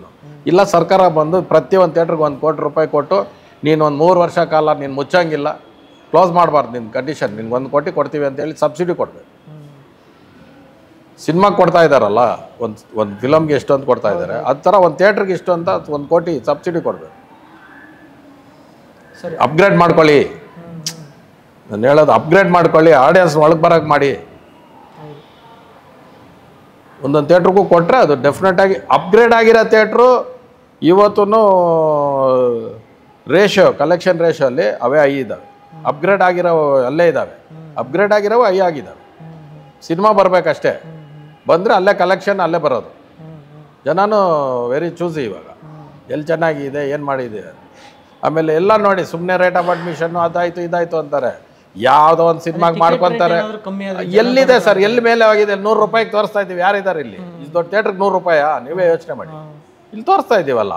ಇಲ್ಲ ಸರ್ಕಾರ ಬಂದು ಪ್ರತಿಯೊಂದು ಥಿಯೇಟ್ರಿಗೆ ₹1 ಕೋಟಿ ಕೊಟ್ಟು ನೀನು ಒಂದು 3 ವರ್ಷ ಕಾಲ ನೀನು ಮುಚ್ಚಂಗಿಲ್ಲ, ಕ್ಲೋಸ್ ಮಾಡಬಾರ್ದು, ನಿನ್ನ ಕಂಡೀಷನ್ ನಿನ್ಗೆ $1 ಕೋಟಿ ಕೊಡ್ತೀವಿ ಅಂತೇಳಿ ಸಬ್ಸಿಡಿ ಕೊಡಬೇಕು. ಸಿನಿಮಾಗೆ ಕೊಡ್ತಾ ಇದ್ದಾರಲ್ಲ, ಒಂದು ಫಿಲಮ್ಗೆ ಎಷ್ಟು ಅಂತ ಕೊಡ್ತಾ ಇದ್ದಾರೆ, ಅದು ಥರ ಒಂದು ಥಿಯೇಟ್ರಿಗೆ ಇಷ್ಟು ಅಂತ $1 ಕೋಟಿ ಸಬ್ಸಿಡಿ ಕೊಡಬೇಕು. ಅಪ್ಗ್ರೇಡ್ ಮಾಡ್ಕೊಳ್ಳಿ, ನಾನು ಹೇಳೋದು ಅಪ್ಗ್ರೇಡ್ ಮಾಡ್ಕೊಳ್ಳಿ, ಆಡಿಯನ್ಸ್ ಒಳಗೆ ಬರೋಕ್ಕೆ ಮಾಡಿ. ಒಂದೊಂದು ಥಿಯೇಟ್ರಿಗೂ ಕೊಟ್ಟರೆ ಅದು ಡೆಫಿನೆಟಾಗಿ ಅಪ್ಗ್ರೇಡ್ ಆಗಿರೋ ಥಿಯೇಟ್ರು ಇವತ್ತೂ ಕಲೆಕ್ಷನ್ ರೇಷೋ ಅಲ್ಲಿ ಅವೇ ಐ ಇದ್ದಾವೆ. ಅಪ್ಗ್ರೇಡ್ ಆಗಿರೋ ಅಲ್ಲೇ ಇದ್ದಾವೆ, ಅಪ್ಗ್ರೇಡ್ ಆಗಿರೋವು ಐ ಆಗಿದ್ದಾವೆ. ಸಿನಿಮಾ ಬರಬೇಕಷ್ಟೇ, ಬಂದರೆ ಅಲ್ಲೇ ಕಲೆಕ್ಷನ್ ಅಲ್ಲೇ ಬರೋದು. ಜನನೂ ವೆರಿ ಚೂಸಿ ಇವಾಗ, ಎಲ್ಲಿ ಚೆನ್ನಾಗಿದೆ ಏನು ಮಾಡಿದೆ. ಆಮೇಲೆ ಎಲ್ಲ ನೋಡಿ ಸುಮ್ಮನೆ ರೇಟ್ ಆಫ್ ಅಡ್ಮಿಷನ್ನು ಅದಾಯಿತು ಇದಾಯಿತು ಅಂತಾರೆ. ಯಾವುದೋ ಒಂದು ಸಿನಿಮಾಗೆ ಮಾಡ್ಕೊತಾರೆ. ಎಲ್ಲಿದೆ ಸರ್, ಎಲ್ಲಿ ಮೇಲೆ ಆಗಿದೆ? ₹100 ತೋರಿಸ್ತಾ ಇದ್ದೀವಿ, ಯಾರಿದ್ದಾರೆ ಇಲ್ಲಿ? ಇಷ್ಟು ದೊಡ್ಡ ಥಿಯೇಟ್ರಿಗೆ ₹100? ನೀವೇ ಯೋಚನೆ ಮಾಡಿ, ಇಲ್ಲಿ ತೋರಿಸ್ತಾ ಇದ್ದೀವಲ್ಲ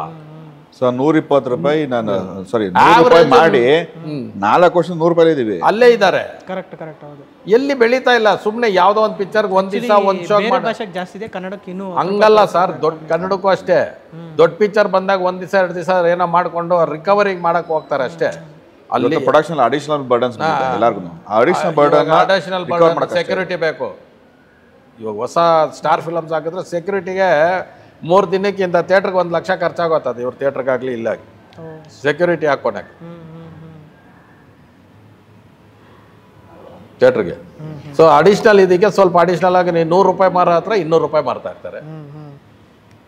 ಸರ್. ₹120 ನಾನು ₹100 ಮಾಡಿ 4 ವರ್ಷ ₹100 ಇದ್ದೀವಿ, ಅಲ್ಲೇ ಇದ್ದಾರೆ. ಕರೆಕ್ಟ್ ಕರೆಕ್ಟ್ ಹೌದು. ಎಲ್ಲಿ ಬೆಳೀತಾ ಇಲ್ಲ. ಸುಮ್ಮನೆ ಯಾವುದೋ ಒಂದು ಪಿಕ್ಚರ್ಗೆ ಒಂದು ದಿವಸ ಒಂದು ಶೋ ಭಾಷೆಗೆ ಜಾಸ್ತಿ ಇದೆ, ಕನ್ನಡಕ್ಕೆ ಇನ್ನೂ ಹಂಗಲ್ಲ ಸರ್. ದೊಡ್ಡ ಕನ್ನಡಕ್ಕೂ ಅಷ್ಟೇ, ದೊಡ್ಡ ಪಿಕ್ಚರ್ ಬಂದಾಗ 1 ದಿವಸ 2 ದಿವಸ ಏನೋ ಮಾಡ್ಕೊಂಡು ರಿಕವರಿಗೆ ಮಾಡಕ್ಕೆ ಹೋಗ್ತಾರೆ ಅಷ್ಟೇ. ಅಲ್ಲಿ ಪ್ರೊಡಕ್ಷನ್ ಅಡಿಷನಲ್ ಬರ್ಡನ್ಸ್ ಎಲ್ಲರಿಗೂ, ಅಡಿಷನಲ್ ಬರ್ಡನ್ ಸೆಕ್ಯೂರಿಟಿ ಬೇಕು. ಇವಾಗ ಹೊಸ ಸ್ಟಾರ್ ಫಿಲಮ್ಸ್ ಹಾಕಿದ್ರೆ ಸೆಕ್ಯೂರಿಟಿಗೆ 3 ದಿನಕ್ಕಿಂತ ಥಿಯೇಟ್ರಿಗೆ 1 ಲಕ್ಷ ಖರ್ಚಾಗೋತದೆ. ಇವ್ರು ಥಿಯೇಟ್ರಿಗಾಗಲಿ ಇಲ್ಲಾಗಿ ಸೆಕ್ಯೂರಿಟಿ ಹಾಕ್ಕೊಳಕ್ಕೆ ಥಿಯೇಟ್ರಿಗೆ. ಸೊ ಅಡಿಷ್ನಲ್ ಇದಕ್ಕೆ ಸ್ವಲ್ಪ ಅಡಿಷ್ನಲ್ ಆಗಿ ನೀವು ₹100 ಮಾರೋ ಹತ್ರ ₹200 ಮಾರ್ತಾ ಇರ್ತಾರೆ.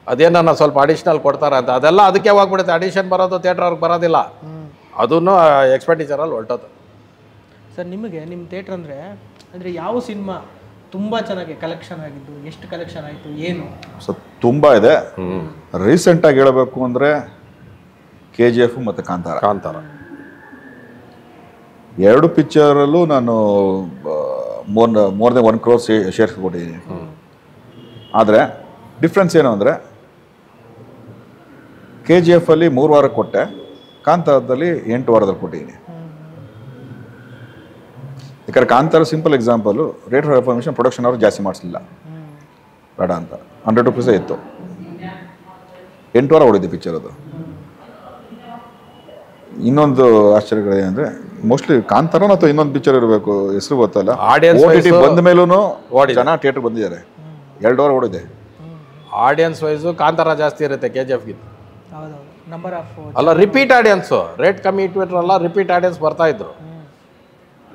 ಅದೇನ ಸ್ವಲ್ಪ ಅಡಿಷ್ನಲ್ ಕೊಡ್ತಾರೆ ಅಂತ, ಅದೆಲ್ಲ ಅದಕ್ಕೆ ಹೋಗ್ಬಿಡುತ್ತೆ. ಅಡಿಷನ್ ಬರೋದು ಥಿಯೇಟ್ರ್ ಅವ್ರಿಗೆ ಬರೋದಿಲ್ಲ, ಅದನ್ನು ಎಕ್ಸ್ಪೆಂಡಿಚರಲ್ಲಿ ಹೊರಟೋದು. ಸರ್ ನಿಮಗೆ ನಿಮ್ಮ ಥಿಯೇಟ್ರ್ ಅಂದರೆ ಯಾವ ಸಿನಿಮಾ ತುಂಬ ಚೆನ್ನಾಗಿ ಕಲೆಕ್ಷನ್ ಆಗಿದ್ದು, ಎಷ್ಟು ಕಲೆಕ್ಷನ್ ಆಯಿತು, ಏನು? ಸೊ ತುಂಬ ಇದೆ. ರೀಸೆಂಟಾಗಿ ಹೇಳಬೇಕು ಅಂದರೆ KGF ಮತ್ತು ಕಾಂತಾರ 2 ಪಿಕ್ಚರಲ್ಲೂ ನಾನು ಮೋರ್ ದೆನ್ 1 crore ಶೇರ್ಸ್ ಕೊಟ್ಟಿದ್ದೀನಿ. ಆದರೆ ಡಿಫ್ರೆನ್ಸ್ ಏನು ಅಂದರೆ KGF ಅಲ್ಲಿ 3 ವಾರ ಕೊಟ್ಟೆ, ಕಾಂತಾರದಲ್ಲಿ 8 ವಾರದಲ್ಲಿ ಕೊಟ್ಟಿದ್ದೀನಿ. ಯಾಕಂದರೆ Kantara simple example, rate of information production ಅವರು ಜಾಸ್ತಿ ಮಾಡಿಸಲಿಲ್ಲ, ಬೇಡ ಅಂತ ₹100 ಇತ್ತು. 8 ವಾರ ಓಡಿದ್ದೆ ಪಿಕ್ಚರ್ ಅದು. ಇನ್ನೊಂದು ಆಶ್ಚರ್ಯಗಳೇನು ಅಂದರೆ, ಮೋಸ್ಟ್ಲಿ ಕಾಂತಾರ ಅಥವಾ ಇನ್ನೊಂದು ಪಿಕ್ಚರ್ ಇರಬೇಕು, ಹೆಸರು ಗೊತ್ತಲ್ಲ, OTT ಬಂದ ಮೇಲೂ ಜನ ಥಿಯೇಟ್ರ್ ಬಂದಿದ್ದಾರೆ. 2 ವಾರ ಓಡಿದೆ. ಆಡಿಯನ್ಸ್ ವೈಸು ಕಾಂತಾರ ಜಾಸ್ತಿ ಇರುತ್ತೆ KGFಗಿಂತ. ನಂಬರ್ ಆಫ್ ಅಲ್ಲ, ರಿಪೀಟ್ ಆಡಿಯನ್ಸು. ರೇಟ್ ಕಮ್ಮಿ ಇಟ್ಬಿಟ್ರಲ್ಲ, ರಿಪೀಟ್ ಆಡಿಯನ್ಸ್ ಬರ್ತಾ ಇದ್ರು.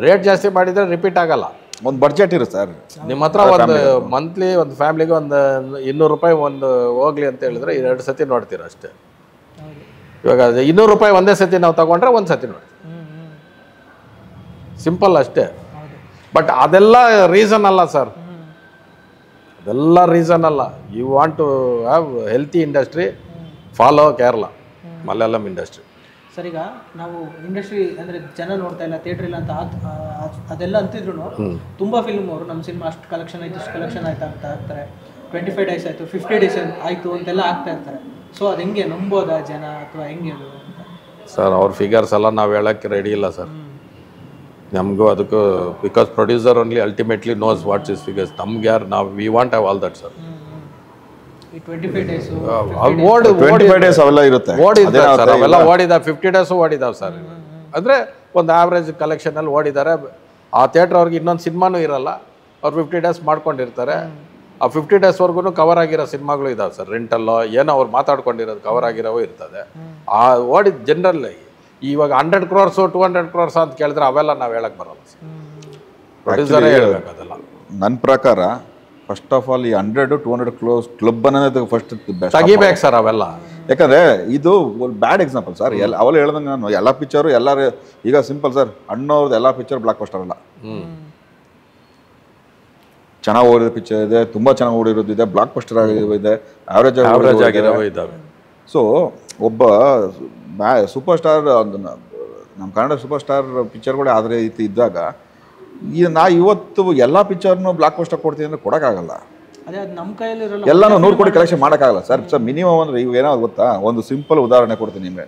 ರೇಟ್ ಜಾಸ್ತಿ ಮಾಡಿದರೆ ರಿಪೀಟ್ ಆಗಲ್ಲ. ಒಂದು ಬಡ್ಜೆಟ್ ಇರುತ್ತೆ ಸರ್ ನಿಮ್ಮ ಹತ್ರ. ಒಂದು ಮಂತ್ಲಿ ಒಂದು ಫ್ಯಾಮಿಲಿಗೆ ಒಂದು ₹200 ಒಂದು ಹೋಗ್ಲಿ ಅಂತ ಹೇಳಿದ್ರೆ 2 ಸತಿ ನೋಡ್ತೀರ ಅಷ್ಟೇ. ಇವಾಗ ₹200 ಒಂದೇ ಸತಿ ನಾವು ತಗೊಂಡ್ರೆ 1 ಸತಿ ನೋಡಿ, ಸಿಂಪಲ್ ಅಷ್ಟೇ. ಬಟ್ ಅದೆಲ್ಲ ರೀಸನ್ ಅಲ್ಲ ಸರ್, ಅದೆಲ್ಲ ರೀಸನ್ ಅಲ್ಲ. You want to have healthy industry, follow Kerala Malayalam industry. Sir ಈಗ ನಾವು ಇಂಡಸ್ಟ್ರಿ ಅಂದರೆ ಜನ ನೋಡ್ತಾ ಇಲ್ಲ, ಥಿಯೇಟ್ರ್ ಇಲ್ಲ ಅಂತ ಅದೆಲ್ಲ ಅಂತಿದ್ರು ತುಂಬ ಫಿಲ್ಮ್ ಅವರು ನಮ್ಮ ಸಿನಿಮಾ ಅಷ್ಟು ಕಲೆಕ್ಷನ್ ಆಯಿತು, ಇಷ್ಟು ಕಲೆಕ್ಷನ್ ಆಯ್ತು ಅಂತ ಆಗ್ತಾರೆ. 25 ಡೇಸ್ ಆಯಿತು, 50 ಡೇಸ್ ಆಯಿತು ಅಂತೆಲ್ಲ ಆಗ್ತಾ ಇರ್ತಾರೆ. ಸೊ ಅದು ಹೆಂಗೆ ನಂಬೋದಾ ಜನ ಅಥವಾ ಹೆಂಗೆ ಅದು ಅಂತ? ಸರ್ ಅವ್ರ ಫಿಗರ್ಸ್ ಎಲ್ಲ ನಾವು ಹೇಳೋಕ್ಕೆ ರೆಡಿ ಇಲ್ಲ ಸರ್. ನಮಗೂ ಅದಕ್ಕೂ because producer only ultimately knows what's is figures. ನಮ್ಗೆ ಯಾರು ನಾವು we want have all that sir. ಈ 25 ಡೇಸು 25 days ಅವೆಲ್ಲ ಇರುತ್ತೆ. ಓಡಿದ್ದಾರೆ ಸರ್, ಅವೆಲ್ಲ ಓಡಿದಾವೆ. 50 days ಓಡಿದಾವೆ ಸರ್. ಅಂದರೆ ಒಂದು ಆವ್ರೇಜ್ ಕಲೆಕ್ಷನಲ್ಲಿ ಓಡಿದ್ದಾರೆ. ಆ ಥಿಯೇಟ್ರ್ ಅವ್ರಿಗೆ ಇನ್ನೊಂದು ಸಿನಿಮಾನೂ ಇರಲ್ಲ, ಅವ್ರು 50 days ಮಾಡ್ಕೊಂಡಿರ್ತಾರೆ. ಆ 50 daysವರೆಗೂ ಕವರ್ ಆಗಿರೋ ಸಿನಿಮಾಗಳು ಇದಾವೆ ಸರ್. ರೆಂಟಲ್ಲೋ ಏನೋ ಅವ್ರು ಮಾತಾಡ್ಕೊಂಡಿರೋದು ಕವರ್ ಆಗಿರೋವು ಇರ್ತದೆ. ಆ ಓಡಿದ ಜನರಲ್ ಇವಾಗ 100 crores 200 crores ಅಂತ ಕೇಳಿದ್ರೆ ಅವೆಲ್ಲ ನಾವು ಹೇಳಕ್ಕೆ ಬರೋಲ್ಲ ಸರ್. ಪ್ರೊಡ್ಯೂಸರೇ ಹೇಳ್ಬೇಕು ಅದೆಲ್ಲ. ನನ್ನ ಪ್ರಕಾರ ಫಸ್ಟ್ ಆಫ್ ಆಲ್ ಈ 100-200 crores ಕ್ಲಬ್ ಅನ್ನೋದು ಫಸ್ಟ್ ತೆಗಿಬೇಕು ಸರ್ ಅವೆಲ್ಲ. ಯಾಕಂದ್ರೆ ಇದು ಒಂದು ಬ್ಯಾಡ್ ಎಕ್ಸಾಂಪಲ್ ಸರ್. ಅವೆಲ್ಲ ಹೇಳ್ದಂಗೆ ನಾನು ಎಲ್ಲ ಪಿಕ್ಚರು ಎಲ್ಲರೂ ಈಗ ಸಿಂಪಲ್ ಸರ್, ಅಣ್ಣವ್ರದ್ದು ಎಲ್ಲ ಪಿಕ್ಚರ್ ಬ್ಲಾಕ್ ಬಸ್ಟರ್ ಅಲ್ಲ. ಚೆನ್ನಾಗಿ ಓಡಿರೋ ಪಿಕ್ಚರ್ ಇದೆ, ತುಂಬ ಚೆನ್ನಾಗಿ ಓಡಿರೋದು ಇದೆ, ಬ್ಲಾಕ್ ಬಸ್ಟರ್ ಇದೆ, ಆವ್ರೇಜ್ ಆಗಿರೋವು ಇದ್ದಾವೆ. ಸೊ ಒಬ್ಬ ಸೂಪರ್ ಸ್ಟಾರ್, ನಮ್ಮ ಕನ್ನಡ ಸೂಪರ್ ಸ್ಟಾರ್ ಪಿಕ್ಚರ್ಗಳೇ ಆದರೆ ಇದ್ದಾಗ ಇವತ್ತು ಎಲ್ಲ ಪಿಕ್ಚರ್ನು ಬ್ಲಾಕ್ ಬಸ್ಟರ್ ಕೊಡ್ತೀವಿ ಅಂದರೆ ಕೊಡೋಕ್ಕಾಗಲ್ಲ. ಅದೇ ಅದು ನಮ್ಮ ಕೈಯಲ್ಲಿ ಇರಲ್ಲ. ಎಲ್ಲನೂ 100 ಕೋಟಿ ಕಲೆಕ್ಷನ್ ಮಾಡೋಕ್ಕಾಗಲ್ಲ ಸರ್. ಮಿನಿಮಮ್ ಅಂದರೆ ಈಗ ಏನಾದ್ರು ಗೊತ್ತಾ, ಒಂದು ಸಿಂಪಲ್ ಉದಾಹರಣೆ ಕೊಡ್ತೀನಿ ನಿಮಗೆ.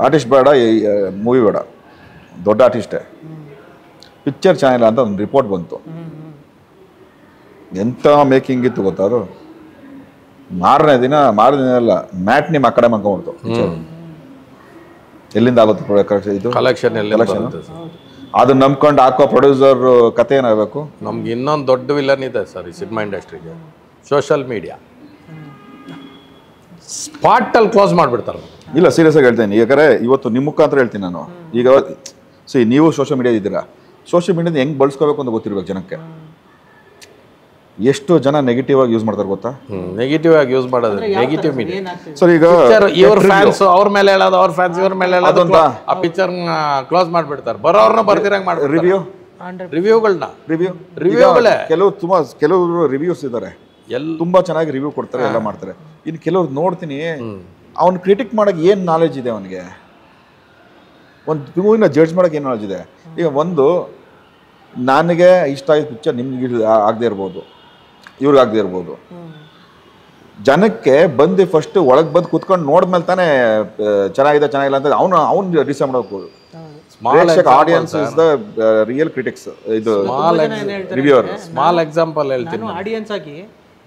ಆರ್ಟಿಸ್ಟ್ ಬೇಡ, ಮೂವಿ ಬೇಡ, ದೊಡ್ಡ ಆರ್ಟಿಸ್ಟೇ, ಪಿಕ್ಚರ್ ಚಾನೆಲ್ ಅಂತ ಒಂದು ರಿಪೋರ್ಟ್ ಬಂತು. ಎಂಥ ಮೇಕಿಂಗ್ ಇತ್ತು ಗೊತ್ತಾ ಅದು. ಮಾರನೇ ದಿನ ಅಲ್ಲ, ಮ್ಯಾಟ್ನಿ ಆ ಕಡೆ ಮಾಡ್ಕೊಂಡ್ಬಿಡ್ತು ಪಿಕ್ಚರ್. ಎಲ್ಲಿಂದ ಆಗುತ್ತೆ ಇದು ಕಲೆಕ್ಷನ್? ಅದನ್ನ ನಂಬ್ಕೊಂಡು ಹಾಕೋ ಪ್ರೊಡ್ಯೂಸರ್ ಕತೆ ಏನಾಗಬೇಕು? ನಮ್ಗೆ ಇನ್ನೊಂದು ದೊಡ್ಡ ವಿಲನ್ ಇದೆ ಸರ್ ಈ ಸಿನಿಮಾ ಇಂಡಸ್ಟ್ರಿಗೆ, ಸೋಷಿಯಲ್ ಮೀಡಿಯಾ. ಸ್ಪಾಟಲ್ಲಿ ಕ್ಲೋಸ್ ಮಾಡಿಬಿಡ್ತಾರೆ. ಇಲ್ಲ, ಸೀರಿಯಸ್ ಆಗಿ ಹೇಳ್ತೀನಿ. ಯಾಕಂದರೆ ಇವತ್ತು ನಿಮ್ಮ ಮುಖಾಂತರ ಹೇಳ್ತೀನಿ ನಾನು. ಈಗ ನೀವು ಸೋಷಿಯಲ್ ಮೀಡಿಯಾ ಇದ್ದೀರಾ, ಸೋಷಿಯಲ್ ಮೀಡಿಯಾದ ಹೆಂಗೆ ಬಳಸ್ಕೋಬೇಕು ಅಂತ ಗೊತ್ತಿರ್ಬೇಕು ಜನಕ್ಕೆ. ಎಷ್ಟು ಜನ ನೆಗೆಟಿವ್ ಆಗಿ ಯೂಸ್ ಮಾಡ್ತಾರೆ ಗೊತ್ತಾ? ನೆಗೆಟಿವ್ ಆಗಿ ಯೂಸ್ ಮಾಡೋದು ನೆಗೆಟಿವ್ ಮೀಡಿಯಾ ಸರ್. ಈಗ ಇವ್ರ ಫ್ಯಾನ್ಸ್ ಅವ್ರ ಮೇಲೆ ಹೇಳೋದು, ಅವ್ರ ಫ್ಯಾನ್ಸ್ ಇವ್ರ ಮೇಲೆ ಹೇಳೋದು, ಆ ಪಿಕ್ಚರ್ ಕ್ಲೋಸ್ ಮಾಡ್ಬಿಡ್ತಾರೆ. ಬರೋರ್ನ ಬರ್ದಿರಂಗ್ ಮಾಡ್ತಾರೆ. ರಿವ್ಯೂಗಳೇ ಕೆಲವರು ರಿವ್ಯೂಸ್ ಇದ್ದಾರೆ, ತುಂಬಾ ಚೆನ್ನಾಗಿ ರಿವ್ಯೂ ಕೊಡ್ತಾರೆ, ಎಲ್ಲ ಮಾಡ್ತಾರೆ. ಇನ್ನು ಕೆಲವ್ರು ನೋಡ್ತೀನಿ, ಅವ್ನು ಕ್ರಿಟಿಕ್ ಮಾಡಕ್ಕೆ ಏನು ನಾಲೆಜ್ ಇದೆ ಅವನಿಗೆ? ಒಂದು ಮೂವಿನ ಜಡ್ಜ್ ಮಾಡಕ್ಕೆ ಏನು ನಾಲೆಜ್ ಇದೆ? ಈಗ ಒಂದು ನನಗೆ ಇಷ್ಟ ಆಯ್ತು ಪಿಕ್ಚರ್, ನಿಮ್ಗೆ ಆಗದೆ ಇರ್ಬೋದು, ಇವ್ರಿಗೆ ಆಗದೆ ಇರ್ಬೋದು. ಜನಕ್ಕೆ ಬಂದು ಫಸ್ಟ್ ಒಳಗೆ ಬಂದು ಕುತ್ಕೊಂಡು ನೋಡಿದ್ಮೇಲೆ ತಾನೇ ಚೆನ್ನಾಗಿದೆ ಚೆನ್ನಾಗಿಲ್ಲ ಅಂತ ಅವ್ನು ಡಿಸೈಡ್ ಮಾಡಬೇಕು. Audience is the real critics. ಇದು ರಿವ್ಯೂವರ್. ಸ್ಮಾಲ್ ಎಕ್ಸಾಂಪಲ್ ಹೇಳ್ತೀನಿ. ಆಡಿಯನ್ಸ್ ಆಗಿ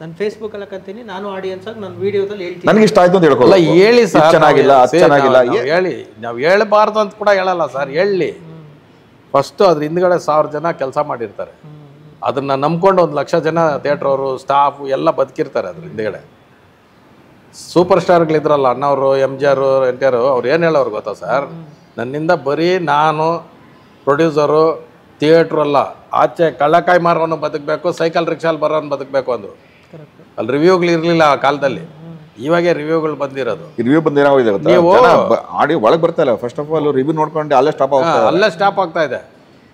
ನಾನು ಫೇಸ್ಬುಕ್ ಅಲ್ಲಿ ಹಾಕಂತೀನಿ, ನಾನು ಆಡಿಯನ್ಸ್ ಆಗಿ ನನ್ನ ವಿಡಿಯೋದಲ್ಲಿ ಹೇಳ್ತೀನಿ ನನಗೆ ಇಷ್ಟ ಆಯ್ತು ಅಂತ ಹೇಳ್ಕೊಳ್ಳಿ. ಹೇಳಿ ಸರ್, ಚೆನ್ನಾಗಿಲ್ಲ ಚೆನ್ನಾಗಿಲ್ಲ ಹೇಳಿ. ನಾವು ಹೇಳಬಾರ್ದು ಅಂತ ಕೂಡ ಹೇಳಲ್ಲ ಸರ್, ಹೇಳಿ. ಫಸ್ಟು ಅದ್ರ ಹಿಂದ್ಗಡೆ 1000 ಜನ ಕೆಲಸ ಮಾಡಿರ್ತಾರೆ. ಅದನ್ನ ನಂಬ್ಕೊಂಡು 1,00,000 ಜನ ಥಿಯೇಟ್ರ್ ಅವರು, ಸ್ಟಾಫ್ ಎಲ್ಲ ಬದುಕಿರ್ತಾರೆ ಅದ್ರ ಹಿಂದ್ಗಡೆ. ಸೂಪರ್ ಸ್ಟಾರ್ಗಳಿದ್ರಲ್ಲ, ಅಣ್ಣವರು, MGR, NTR, ಅವ್ರು ಏನು ಹೇಳೋರು ಗೊತ್ತಾ ಸರ್? ನನ್ನಿಂದ ಬರೀ ನಾನು ಪ್ರೊಡ್ಯೂಸರು, ಥಿಯೇಟ್ರಲ್ಲ, ಆಚೆ ಕಳ್ಳಕಾಯಿ ಮಾರೋನು ಬದುಕಬೇಕು, ಸೈಕಲ್ ರಿಕ್ಷಾಲ್ ಬರೋನು ಬದುಕಬೇಕು ಅಂದರು. ಅಲ್ಲಿ ರಿವ್ಯೂಗಳು ಇರಲಿಲ್ಲ ಆ ಕಾಲದಲ್ಲಿ. ಇವಾಗೆ ರಿವ್ಯೂಗಳು ಬಂದಿರೋದು. ರಿವ್ಯೂ ಬಂದೇನಾಗಿದೆ ಆಡಿಯೋ ಒಳಗೆ ಬರ್ತಾ ಇಲ್ಲ. ಫಸ್ಟ್ ಆಫ್ ಆಲ್ ರಿವ್ಯೂ ನೋಡ್ಕೊಂಡು ಅಲ್ಲೇ ಸ್ಟಾಪ್ ಆಗ್ತಾ ಇದೆ.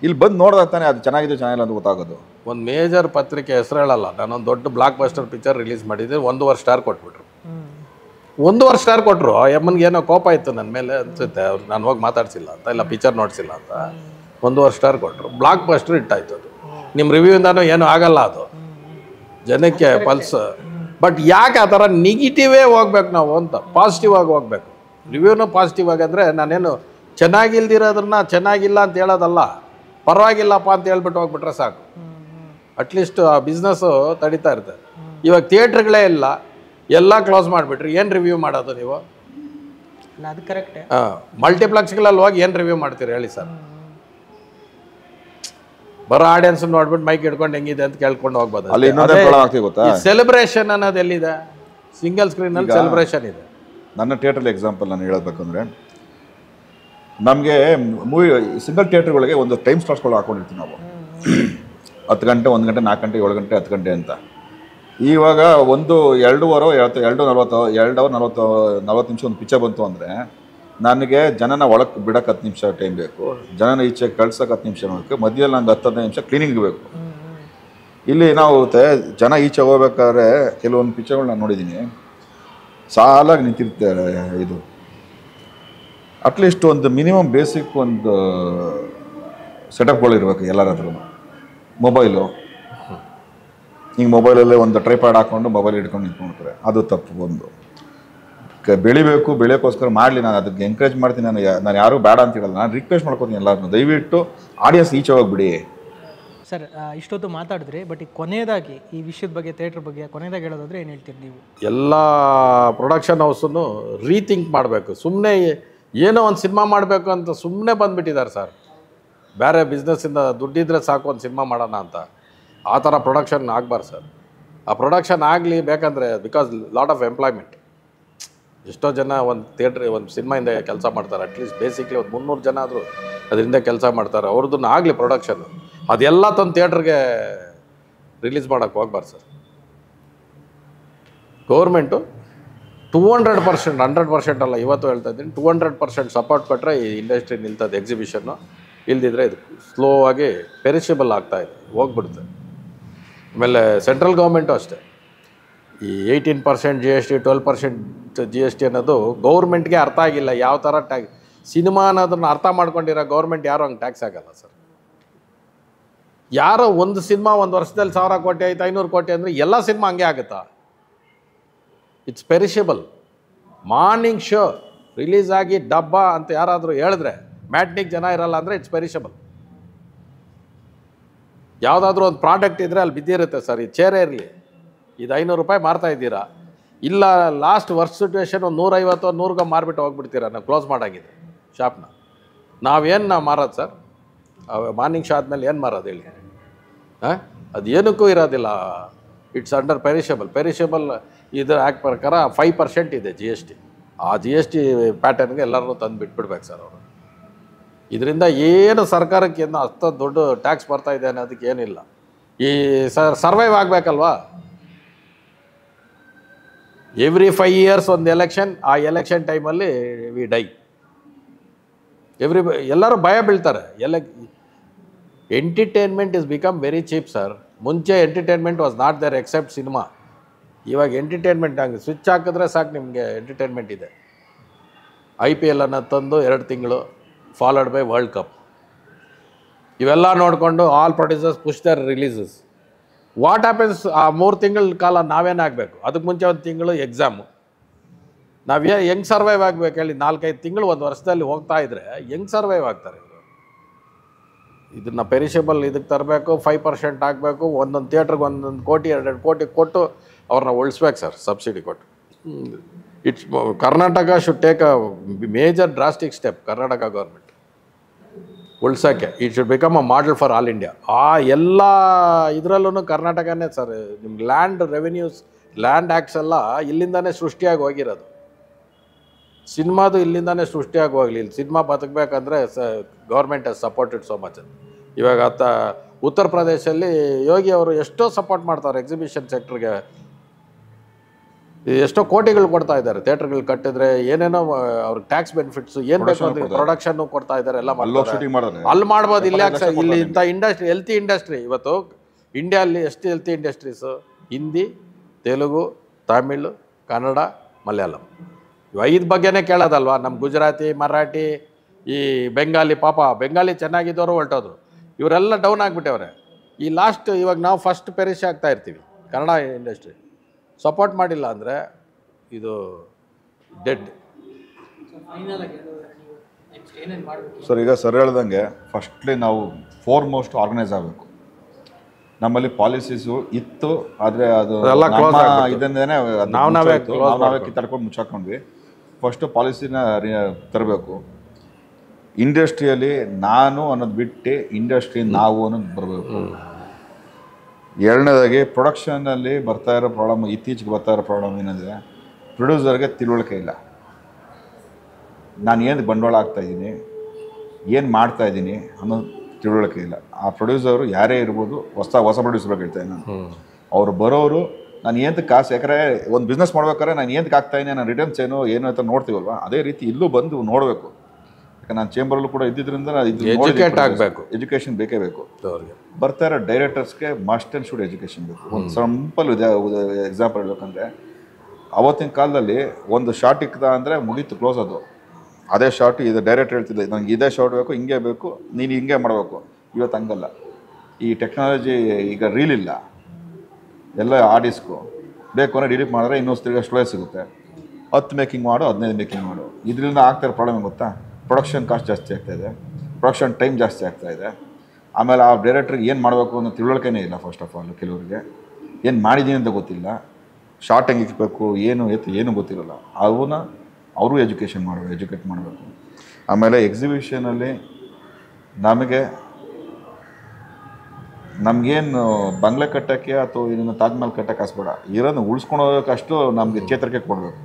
ಇಲ್ಲಿ ಬಂದು ನೋಡ್ದಾಗ ತಾನೆ ಅದು ಚೆನ್ನಾಗಿದೆ ಚೆನ್ನಾಗಿಲ್ಲ ಅಂತ ಗೊತ್ತಾಗೋದು. ಒಂದು ಮೇಜರ್ ಪತ್ರಿಕೆ ಹೆಸರು ಹೇಳಲ್ಲ, ನಾನೊಂದು ದೊಡ್ಡ ಬ್ಲಾಕ್ ಬಸ್ಟರ್ ಪಿಕ್ಚರ್ ರಿಲೀಸ್ ಮಾಡಿದ್ದೆ, 1.5 ಸ್ಟಾರ್ ಕೊಟ್ಬಿಟ್ರು. 1.5 ಸ್ಟಾರ್ ಕೊಟ್ಟರು. ಎಮ್ಮನ್ಗೆ ಏನೋ ಕೋಪ ಇತ್ತು ನನ್ನ ಮೇಲೆ ಅನ್ಸುತ್ತೆ, ಅವ್ರು ನಾನು ಹೋಗಿ ಮಾತಾಡ್ಸಿಲ್ಲ ಅಂತ, ಇಲ್ಲ ಪಿಕ್ಚರ್ ನೋಡ್ಸಿಲ್ಲ ಅಂತ 1.5 ಸ್ಟಾರ್ ಕೊಟ್ಟರು. ಬ್ಲಾಕ್ ಬಸ್ಟರ್ ಇಟ್ಟಾಯ್ತು ಅದು. ನಿಮ್ಮ ರಿವ್ಯೂಯಿಂದಾನು ಏನೂ ಆಗಲ್ಲ ಅದು, ಜನಕ್ಕೆ ಪಲ್ಸ್. ಬಟ್ ಯಾಕೆ ಆ ಥರ ನೆಗೆಟಿವೇ ಹೋಗ್ಬೇಕು ನಾವು ಅಂತ, ಪಾಸಿಟಿವ್ ಆಗಿ ಹೋಗ್ಬೇಕು. ರಿವ್ಯೂನು ಪಾಸಿಟಿವ್ ಆಗಿ ಅಂದರೆ ನಾನೇನು ಚೆನ್ನಾಗಿಲ್ದಿರೋದ್ರನ್ನ ಚೆನ್ನಾಗಿಲ್ಲ ಅಂತ ಹೇಳೋದಲ್ಲ, ಪರವಾಗಿಲ್ಲಪ್ಪ ಅಂತ ಹೇಳ್ಬಿಟ್ಟು ಹೋಗ್ಬಿಟ್ರೆ ಸಾಕು. ಅಟ್ಲೀಸ್ಟ್ ಆ ಬಿಸ್ನೆಸ್ಸು ತಡೀತಾ ಇರ್ತದೆ. ಇವಾಗ ಥಿಯೇಟ್ರ್ಗಳೇ ಇಲ್ಲ, ಎಲ್ಲ ಕ್ಲೋಸ್ ಮಾಡಿಬಿಟ್ರಿ, ಏನು ರಿವ್ಯೂ ಮಾಡೋದು ನೀವು? ಅದು ಕರೆಕ್ಟೇ. ಮಲ್ಟಿಪ್ಲೆಕ್ಸ್ಗಳಲ್ಲಿ ಹೋಗಿ ಏನು ರಿವ್ಯೂ ಮಾಡ್ತೀರಿ ಹೇಳಿ ಸರ್? ಬರೋ ಆಡಿಯನ್ಸ್ ನೋಡ್ಬಿಟ್ಟು ಮೈಕ್ ಹಿಡ್ಕೊಂಡು ಹೆಂಗಿದೆ ಅಂತ ಕೇಳ್ಕೊಂಡು ಹೋಗ್ಬೋದು. ಸೆಲೆಬ್ರೇಷನ್ ಅನ್ನೋದು ಎಲ್ಲಿದೆ? ಸಿಂಗಲ್ ಸ್ಕ್ರೀನಲ್ಲಿ ಸೆಲೆಬ್ರೇಷನ್ ಇದೆ. ನನ್ನ ಥಿಯೇಟ್ರಲ್ಲಿ ಎಕ್ಸಾಂಪಲ್ ನಾನು ಹೇಳಬೇಕಂದ್ರೆ, ನಮಗೆ ಮೂವಿ ಸಿಂಗಲ್ ಥಿಯೇಟ್ರ್ಗಳಿಗೆ ಒಂದು ಟೈಮ್ ಸ್ಲಾಟ್ಸ್ಗಳು ಹಾಕೊಂಡಿರ್ತೀವಿ ನಾವು. 10 ಗಂಟೆ, 1 ಗಂಟೆ, 4 ಗಂಟೆ, 7 ಗಂಟೆ, 10 ಗಂಟೆ ಅಂತ. ಇವಾಗ 2:40 ನಿಮಿಷ ಒಂದು ಪಿಕ್ಚರ್ ಬಂತು ಅಂದರೆ, ನನಗೆ ಜನನ ಒಳಗೆ ಬಿಡೋಕೆ 10 ನಿಮಿಷ ಟೈಮ್ ಬೇಕು, ಜನನ ಈಚೆ ಕಳ್ಸೋಕೆ 10 ನಿಮಿಷ ಬೇಕು, ಮಧ್ಯದಲ್ಲಿ ನಂಗೆ 10-15 ನಿಮಿಷ ಕ್ಲೀನಿಂಗ್ ಬೇಕು. ಇಲ್ಲಿ ನಾವು ಜನ ಈಚೆ ಹೋಗ್ಬೇಕಾದ್ರೆ ಕೆಲವೊಂದು ಪಿಕ್ಚರ್ಗಳು ನಾನು ನೋಡಿದ್ದೀನಿ, ಸಾಲಾಗಿ ನಿಂತಿರ್ತಾರೆ. ಇದು ಅಟ್ಲೀಸ್ಟ್ ಒಂದು ಮಿನಿಮಮ್ ಬೇಸಿಕ್ ಒಂದು ಸೆಟಪ್ಗಳು ಇರಬೇಕು ಎಲ್ಲರ ಹತ್ರ. ಮೊಬೈಲು, ಹಿಂಗೆ ಮೊಬೈಲಲ್ಲೇ ಒಂದು ಟ್ರೈಪಾಡ್ ಹಾಕ್ಕೊಂಡು ಮೊಬೈಲ್ ಹಿಡ್ಕೊಂಡು ನಿಂತ್ಕೊಳ್ತಾರೆ, ಅದು ತಪ್ಪು. ಒಂದು ಬೆಳೆಯೋಕ್ಕೋಸ್ಕರ ಮಾಡಲಿ, ನಾನು ಅದಕ್ಕೆ ಎಂಕರೇಜ್ ಮಾಡ್ತೀನಿ. ನಾನು ಯಾರೂ ಬೇಡ ಅಂತ ಹೇಳಲ್ಲ, ನಾನು ರಿಕ್ವೆಸ್ಟ್ ಮಾಡ್ಕೊತೀನಿ ಎಲ್ಲರನ್ನೂ, ದಯವಿಟ್ಟು ಆಡಿಯನ್ಸ್ ಈಚೆ ಹೋಗ್ಬಿಡಿ. ಸರ್ ಇಷ್ಟೊತ್ತು ಮಾತಾಡಿದ್ರಿ, ಬಟ್ ಈಗ ಕೊನೆಯದಾಗಿ ಈ ವಿಷಯದ ಬಗ್ಗೆ, ಥಿಯೇಟ್ರ್ ಬಗ್ಗೆ ಕೊನೆಯದಾಗಿ ಹೇಳೋದಾದ್ರೆ ಏನು ಹೇಳ್ತೀರಿ ನೀವು? ಎಲ್ಲ ಪ್ರೊಡಕ್ಷನ್ ಹೌಸನ್ನು ರೀಥಿಂಕ್ ಮಾಡಬೇಕು. ಸುಮ್ಮನೆ ಏನೋ ಒಂದು ಸಿನಿಮಾ ಮಾಡಬೇಕು ಅಂತ ಸುಮ್ಮನೆ ಬಂದುಬಿಟ್ಟಿದ್ದಾರೆ ಸರ್. ಬೇರೆ ಬಿಸ್ನೆಸ್ಸಿಂದ ದುಡ್ಡಿದ್ರೆ ಸಾಕು ಒಂದು ಸಿನಿಮಾ ಮಾಡೋಣ ಅಂತ. ಆ ಥರ ಪ್ರೊಡಕ್ಷನ್ ಆಗಬಾರ್ದು ಸರ್. ಆ ಪ್ರೊಡಕ್ಷನ್ ಆಗಲಿ ಬೇಕಂದರೆ ಬಿಕಾಸ್ ಲಾಟ್ ಆಫ್ ಎಂಪ್ಲಾಯ್ಮೆಂಟ್. ಎಷ್ಟೋ ಜನ ಒಂದು ಥಿಯೇಟ್ರ್ ಒಂದು ಸಿನಿಮಾಯಿಂದ ಕೆಲಸ ಮಾಡ್ತಾರೆ. ಅಟ್ಲೀಸ್ಟ್ ಬೇಸಿಕ್ಲಿ ಒಂದು 300 ಜನ ಆದರೂ ಅದರಿಂದ ಕೆಲಸ ಮಾಡ್ತಾರೆ. ಅವ್ರದ್ದನ್ನು ಆಗಲಿ ಪ್ರೊಡಕ್ಷನ್ನು. ಅದೆಲ್ಲ ತಂದು ಥಿಯೇಟ್ರಿಗೆ ರಿಲೀಸ್ ಮಾಡೋಕ್ಕೆ ಹೋಗ್ಬಾರ್ದು ಸರ್. ಗೌರ್ಮೆಂಟು 200%, 100% ಅಲ್ಲ, ಇವತ್ತು ಹೇಳ್ತಾ ಇದ್ದೀನಿ, 200% ಸಪೋರ್ಟ್ ಕೊಟ್ಟರೆ ಈ ಇಂಡಸ್ಟ್ರಿ ನಿಲ್ತದೆ. ಎಕ್ಸಿಬಿಷನ್ನು ಇಲ್ದಿದ್ರೆ ಇದು ಸ್ಲೋ ಆಗಿ ಪೆರಿಷಬಲ್ ಆಗ್ತಾಯಿದೆ, ಹೋಗ್ಬಿಡುತ್ತೆ. ಆಮೇಲೆ ಸೆಂಟ್ರಲ್ ಗೌರ್ಮೆಂಟು ಅಷ್ಟೇ. ಈ 18% GST, 12% GST ಅನ್ನೋದು ಗೌರ್ಮೆಂಟ್ಗೆ ಅರ್ಥ ಆಗಿಲ್ಲ. ಯಾವ ಥರ ಸಿನಿಮಾ ಅನ್ನೋದನ್ನು ಅರ್ಥ ಮಾಡ್ಕೊಂಡಿರೋ ಗೌರ್ಮೆಂಟ್ ಯಾರು ಹಂಗೆ ಟ್ಯಾಕ್ಸ್ ಆಗಲ್ಲ ಸರ್. ಯಾರೋ ಒಂದು ಸಿನಿಮಾ ಒಂದು ವರ್ಷದಲ್ಲಿ 1000 ಕೋಟಿ ಆಯ್ತು, 500 ಕೋಟಿ ಅಂದರೆ ಎಲ್ಲ ಸಿನಿಮಾ ಹಂಗೆ ಆಗುತ್ತಾ? It's perishable. Morning show release ಆಗಿ ಡಬ್ಬ ಅಂತ ಯಾರಾದರೂ ಹೇಳಿದ್ರೆ ಮ್ಯಾಟ್ನಿಗೆ ಜನ ಇರಲ್ಲ ಅಂದರೆ ಇಟ್ಸ್ ಪೆರಿಷಬಲ್. ಯಾವುದಾದ್ರೂ ಒಂದು ಪ್ರಾಡಕ್ಟ್ ಇದ್ದರೆ ಅಲ್ಲಿ ಬಿದ್ದಿರುತ್ತೆ ಸರ್. ಈ ಚೇರೇ ಇರಲಿ, ಇದು 500 ರೂಪಾಯಿ ಮಾರ್ತಾ ಇದ್ದೀರಾ, ಇಲ್ಲ ಲಾಸ್ಟ್ ವರ್ಷ ಸಿಚುವೇಶನ್ ಒಂದು 150 100ಗೆ ಮಾರ್ಬಿಟ್ಟು ಹೋಗ್ಬಿಡ್ತೀರಾ, ನಾವು ಕ್ಲೋಸ್ ಮಾಡಾಗಿದೆ ಶಾಪ್ನ. ನಾವು ಮಾರೋದು ಸರ್? ಮಾರ್ನಿಂಗ್ ಶೋ ಆದಮೇಲೆ ಏನು ಮಾರೋದು ಹೇಳಿ? ಹಾಂ, ಅದು ಏನಕ್ಕೂ ಇರೋದಿಲ್ಲ. It's under perishable. ಇದರ ಆ್ಯಕ್ಟ್ ಪ್ರಕಾರ 5% ಇದೆ GST. ಆ GST ಪ್ಯಾಟರ್ನ್ಗೆ ಎಲ್ಲರೂ ತಂದು ಬಿಟ್ಬಿಡ್ಬೇಕು ಸರ್ ಅವರು. ಇದರಿಂದ ಏನು ಸರ್ಕಾರಕ್ಕೆ ಏನು ಅಷ್ಟು ದೊಡ್ಡ ಟ್ಯಾಕ್ಸ್ ಬರ್ತಾ ಇದೆ ಅನ್ನೋದಕ್ಕೆ ಏನಿಲ್ಲ. ಈ ಸರ್ವೈವ್ ಆಗಬೇಕಲ್ವಾ? ಎವ್ರಿ 5 years ಒಂದು ಎಲೆಕ್ಷನ್. ಆ ಎಲೆಕ್ಷನ್ ಟೈಮಲ್ಲಿ ವಿ ಡೈ. ಎಲ್ಲರೂ ಭಯ ಬೀಳ್ತಾರೆ. Entertainment is become very cheap sir. ಮುಂಚೆ entertainment was not there except cinema. ಇವಾಗ ಎಂಟರ್ಟೈನ್ಮೆಂಟ್ ಹಂಗೆ ಸ್ವಿಚ್ ಹಾಕಿದ್ರೆ ಸಾಕು, ನಿಮಗೆ ಎಂಟರ್ಟೈನ್ಮೆಂಟ್ ಇದೆ. IPL ಅನ್ನೋದು ತಂದು 2 ತಿಂಗಳು, ಫಾಲೋಡ್ ಬೈ ವರ್ಲ್ಡ್ ಕಪ್. ಇವೆಲ್ಲ ನೋಡಿಕೊಂಡು all producers push their releases. What happens? ಆ 3 ತಿಂಗಳ ಕಾಲ ನಾವೇನಾಗಬೇಕು? ಅದಕ್ಕೆ ಮುಂಚೆ 1 ತಿಂಗಳು ಎಕ್ಸಾಮು. ನಾವು ಹೆಂಗೆ ಸರ್ವೈವ್ ಆಗಬೇಕು ಹೇಳಿ? 4-5 ತಿಂಗಳು ಒಂದು ವರ್ಷದಲ್ಲಿ ಹೋಗ್ತಾ ಇದ್ದರೆ ಹೆಂಗೆ ಸರ್ವೈವ್ ಆಗ್ತಾರೆ ಇವರು? ಇದನ್ನು ಪೆರಿಷಬಲ್ ಇದಕ್ಕೆ ತರಬೇಕು, 5% ಆಗಬೇಕು. ಒಂದೊಂದು ಥಿಯೇಟ್ರಿಗೆ 1 ಕೋಟಿ 2 ಕೋಟಿ ಕೊಟ್ಟು ಅವ್ರನ್ನ ಉಳಿಸ್ಬೇಕು ಸರ್, ಸಬ್ಸಿಡಿ ಕೊಟ್ಟು. It's Karnataka should take a major drastic step. Karnataka government ಉಳ್ಸೋಕ್ಕೆ it should become a model for all India. ಆ ಎಲ್ಲ ಇದರಲ್ಲೂ ಕರ್ನಾಟಕನೇ ಸರ್. ನಿಮ್ಗೆ ಲ್ಯಾಂಡ್ ರೆವೆನ್ಯೂಸ್, ಲ್ಯಾಂಡ್ ಆ್ಯಕ್ಟ್ಸ್ ಎಲ್ಲ ಇಲ್ಲಿಂದನೇ ಸೃಷ್ಟಿಯಾಗಿ ಹೋಗಿರೋದು. ಸಿನಿಮಾದು ಇಲ್ಲಿಂದನೇ ಸೃಷ್ಟಿಯಾಗಿ ಹೋಗಲಿ. ಇಲ್ಲಿ ಸಿನಿಮಾ ಬದುಕಬೇಕಂದ್ರೆ government has supported so much. ಇವಾಗ ಉತ್ತರ ಪ್ರದೇಶಲ್ಲಿ ಯೋಗಿ ಅವರು ಎಷ್ಟೋ ಸಪೋರ್ಟ್ ಮಾಡ್ತಾರೆ ಎಕ್ಸಿಬಿಷನ್ ಸೆಕ್ಟ್ರಿಗೆ. ಎಷ್ಟೋ ಕೋಟಿಗಳು ಕೊಡ್ತಾ ಇದ್ದಾರೆ. ಥಿಯೇಟ್ರ್ಗಳು ಕಟ್ಟಿದ್ರೆ ಏನೇನೋ ಅವ್ರಿಗೆ ಟ್ಯಾಕ್ಸ್ ಬೆನಿಫಿಟ್ಸ್ ಏನು ಬೇಕು ಅಂತ ಪ್ರೊಡಕ್ಷನ್ನು ಕೊಡ್ತಾ ಇದ್ದಾರೆ. ಎಲ್ಲ ಅಲ್ಲಿ ಮಾಡ್ಬೋದು. ಇಲ್ಲಿ ಯಾಕೆ ಸರ್? ಇಲ್ಲಿ ಇಂಥ ಇಂಡಸ್ಟ್ರಿ, ಹೆಲ್ತಿ ಇಂಡಸ್ಟ್ರಿ. ಇವತ್ತು ಇಂಡಿಯಲ್ಲಿ ಎಷ್ಟು ಹೆಲ್ತಿ ಇಂಡಸ್ಟ್ರೀಸು? ಹಿಂದಿ, ತೆಲುಗು, ತಮಿಳ್, ಕನ್ನಡ, ಮಲಯಾಳಂ. ಇವು 5 ಬಗ್ಗೆನೇ ಕೇಳೋದಲ್ವಾ? ನಮ್ಮ ಗುಜರಾತಿ, ಮರಾಠಿ, ಈ ಬೆಂಗಾಲಿ. ಪಾಪ ಬೆಂಗಾಲಿ ಚೆನ್ನಾಗಿದ್ದವರು ಹೊರಟೋದ್ರು. ಇವರೆಲ್ಲ ಡೌನ್ ಆಗಿಬಿಟ್ಟವ್ರೆ. ಈ ಲಾಸ್ಟ್ ಇವಾಗ ನಾವು ಫಸ್ಟ್ ಪೆರಿಶ್ ಆಗ್ತಾ ಇರ್ತೀವಿ. ಕನ್ನಡ ಇಂಡಸ್ಟ್ರಿ ಸಪೋರ್ಟ್ ಮಾಡಿಲ್ಲ ಅಂದರೆ ಇದು ಡೆಡ್. ಸರ್, ಈಗ ಸರ್ ಹೇಳ್ದಂಗೆ ಫಸ್ಟ್ಲಿ ನಾವು ಫೋರ್ಮೋಸ್ಟ್ ಆರ್ಗನೈಸ್ ಆಗಬೇಕು. ನಮ್ಮಲ್ಲಿ ಪಾಲಿಸೀಸು ಇತ್ತು, ಆದರೆ ಅದು ಇದನ್ನೇ ನಾವೇ ಕಿತ್ತಾಡ್ಕೊಂಡು ಮುಚ್ಚಾಕೊಂಡ್ವಿ. ಫಸ್ಟು ಪಾಲಿಸಿನ ತರಬೇಕು. ಇಂಡಸ್ಟ್ರಿಯಲ್ಲಿ ನಾನು ಅನ್ನೋದು ಬಿಟ್ಟು ಇಂಡಸ್ಟ್ರಿ ನಾವು ಅನ್ನೋದು ಬರಬೇಕು. ಎರಡನೇದಾಗಿ ಪ್ರೊಡಕ್ಷನಲ್ಲಿ ಬರ್ತಾ ಇರೋ ಪ್ರಾಬ್ಲಮ್, ಇತ್ತೀಚೆಗೆ ಬರ್ತಾ ಇರೋ ಪ್ರಾಬ್ಲಮ್ ಏನಂದರೆ ಪ್ರೊಡ್ಯೂಸರ್ಗೆ ತಿಳುವಳಿಕೆ ಇಲ್ಲ. ನಾನು ಏನು ಬಂಡವಾಳ ಹಾಕ್ತಾಯಿದ್ದೀನಿ, ಏನು ಮಾಡ್ತಾಯಿದ್ದೀನಿ ಅನ್ನೋದು ತಿಳುವಳಿಕೆ ಇಲ್ಲ. ಆ ಪ್ರೊಡ್ಯೂಸರು ಯಾರೇ ಇರ್ಬೋದು, ಹೊಸ ಪ್ರೊಡ್ಯೂಸರ್ ಹೇಳ್ತಾಯಿದ್ದೀನಿ ನಾನು. ಅವರು ಬರೋರು ನಾನು ಏನಕ್ಕೆ ಕಾಸು, ಯಾಕಂದರೆ ಒಂದು ಬಿಸ್ನೆಸ್ ಮಾಡ್ಬೇಕಾದ್ರೆ ನಾನು ಏನಕ್ಕೆ ಆಗ್ತಾಯಿದ್ದೀನಿ, ನಾನು ರಿಟರ್ನ್ಸ್ ಏನು ಅಂತ ನೋಡ್ತೀವಲ್ವ, ಅದೇ ರೀತಿ ಇಲ್ಲೂ ಬಂದು ನೋಡಬೇಕು. ಯಾಕಂದ್ರೆ ನಾನು ಚೇಂಬರಲ್ಲೂ ಕೂಡ ಇದ್ದಿದ್ದರಿಂದ ಎಜುಕೇಟ್ ಆಗಬೇಕು. ಎಜುಕೇಷನ್ ಬೇಕೇ ಬೇಕು. ಬರ್ತಾ ಇರೋ ಡೈರೆಕ್ಟರ್ಸ್ಗೆ ಮಸ್ಟ್ ಆ್ಯಂಡ್ ಶುಡ್ ಎಜುಕೇಷನ್ ಬೇಕು. ಒಂದು ಸಿಂಪಲ್ ಎಕ್ಸಾಂಪಲ್ ಹೇಳ್ಬೇಕಂದ್ರೆ, ಆವತ್ತಿನ ಕಾಲದಲ್ಲಿ ಒಂದು ಶಾರ್ಟ್ ಇಕ್ಕದ ಅಂದರೆ ಮುಗೀತು, ಕ್ಲೋಸ್. ಅದು ಅದೇ ಶಾರ್ಟ್ ಇದು ಡೈರೆಕ್ಟ್ ಹೇಳ್ತಿದ್ದೆ, ನನಗೆ ಇದೇ ಶಾರ್ಟ್ ಬೇಕು, ಹಿಂಗೆ ಬೇಕು, ನೀನು ಹಿಂಗೆ ಮಾಡಬೇಕು. ಇವತ್ತು ಹಂಗಲ್ಲ. ಈ ಟೆಕ್ನಾಲಜಿ ಈಗ ರೀಲ್ ಇಲ್ಲ, ಎಲ್ಲ ಆಡಿಸ್ಕು ಬೇಕು ಅಂದರೆ ಡಿಲೀಟ್ ಮಾಡಿದ್ರೆ ಇನ್ನೊಂದು ತಿರ್ಗಿ ಸ್ಟೋರೇಜ್ ಸಿಗುತ್ತೆ. 10 ಮೇಕಿಂಗ್ ಮಾಡು, 15 ಮೇಕಿಂಗ್ ಮಾಡು. ಇದರಿಂದ ಆಗ್ತಾಯಿರೋ ಪ್ರಾಬ್ಲಮ್ ಏನು ಗೊತ್ತಾ? ಪ್ರೊಡಕ್ಷನ್ ಕಾಸ್ಟ್ ಜಾಸ್ತಿ ಆಗ್ತಾಯಿದೆ, ಪ್ರೊಡಕ್ಷನ್ ಟೈಮ್ ಜಾಸ್ತಿ ಆಗ್ತಾಯಿದೆ. ಆಮೇಲೆ ಆ ಡೈರೆಕ್ಟ್ರಿಗೆ ಏನು ಮಾಡಬೇಕು ಅನ್ನೋ ತಿಳುವಳಿಕೆನೇ ಇಲ್ಲ. ಫಸ್ಟ್ ಆಫ್ ಆಲ್ ಕೆಲವರಿಗೆ ಏನು ಮಾಡಿದ್ದೀನಿ ಅಂತ ಗೊತ್ತಿಲ್ಲ, ಶಾರ್ಟ್ ಹೆಂಗೆ ಇಕ್ಬೇಕು, ಏನು ಗೊತ್ತಿರಲ್ಲ. ಅವರು ಎಜುಕೇಟ್ ಮಾಡಬೇಕು. ಆಮೇಲೆ ಎಕ್ಸಿಬಿಷನಲ್ಲಿ ನಮಗೇನು ಬಂಗ್ಲೆ ಕಟ್ಟೋಕ್ಕೆ ಅಥವಾ ಇದನ್ನು ತಾಜ್ ಮಹಲ್ ಕಟ್ಟೋಕ್ಕೆ ಆಸ್ಬೇಡ, ಇರೋದನ್ನ ಉಳಿಸ್ಕೊಳೋದಕ್ಕಷ್ಟು ನಮಗೆ ಚೇತರಿಕೆ ಕೊಡಬೇಕು,